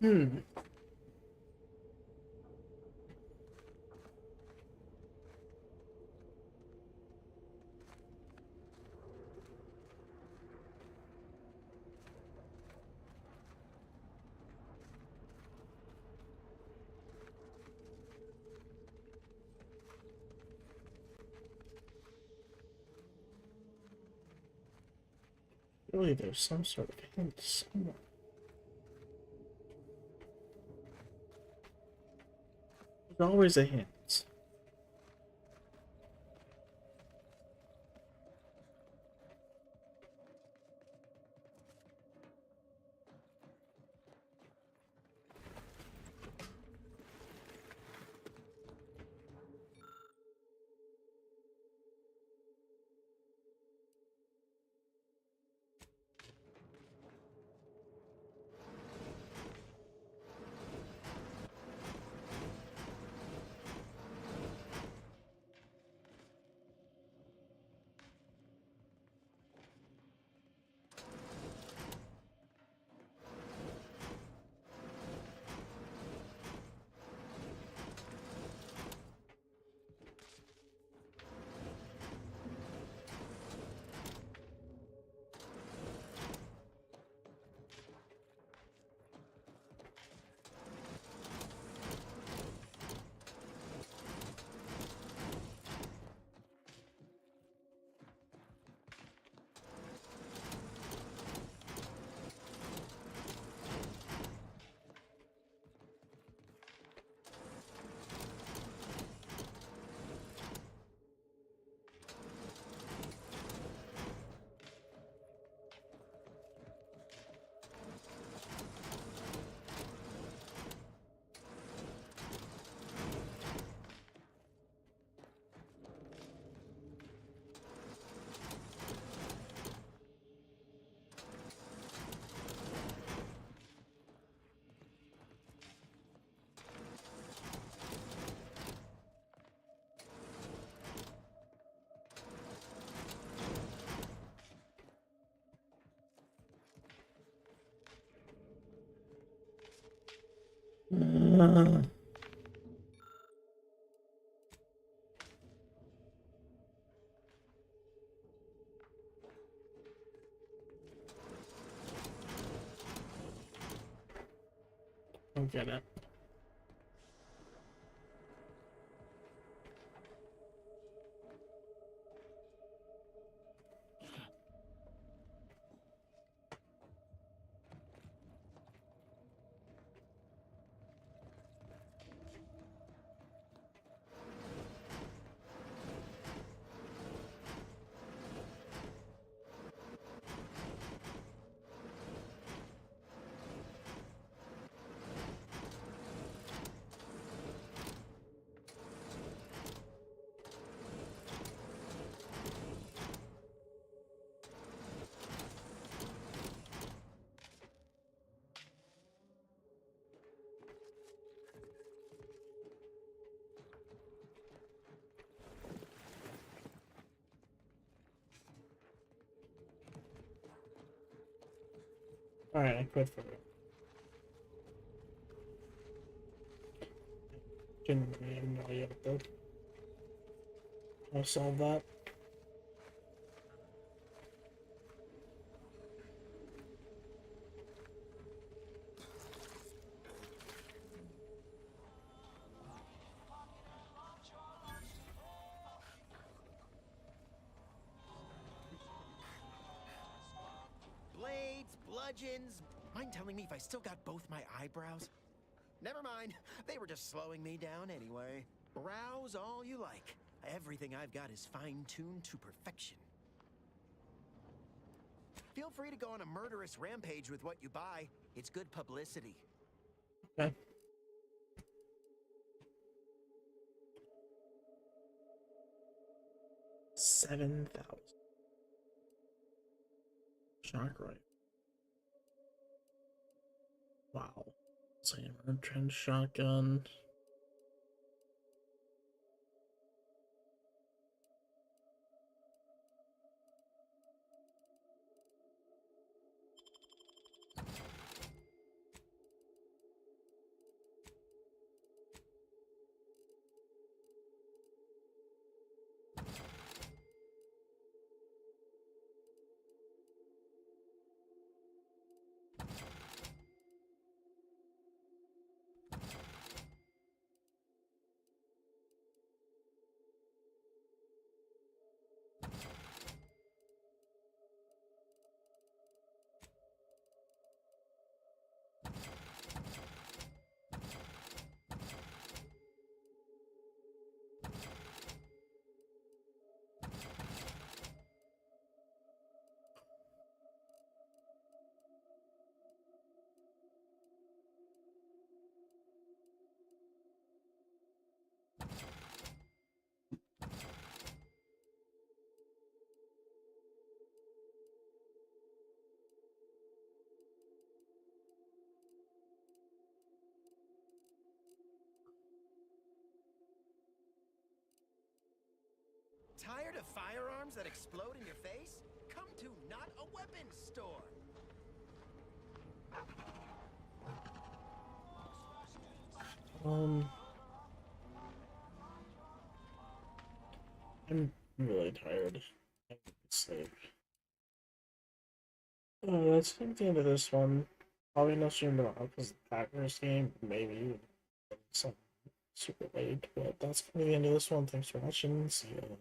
Hmm. Surely there's some sort of hint somewhere. There's always a hint. Don't get it. Alright, I quit for it. Didn't even know yet though. I'll solve that. Blades, bludgeons. Mind telling me if I still got both my eyebrows? Never mind. They were just slowing me down anyway. Browse all you like. Everything I've got is fine-tuned to perfection. Feel free to go on a murderous rampage with what you buy. It's good publicity. Okay. $7,000. Shock right. Wow. Same trench shotgun. Tired of firearms that explode in your face? Come to Not a Weapons Store. I'm really tired. I need to sleep. That's the end of this one. Probably no stream tomorrow because the Packers game, maybe some super late, but that's gonna be the end of this one. Thanks for watching. See you.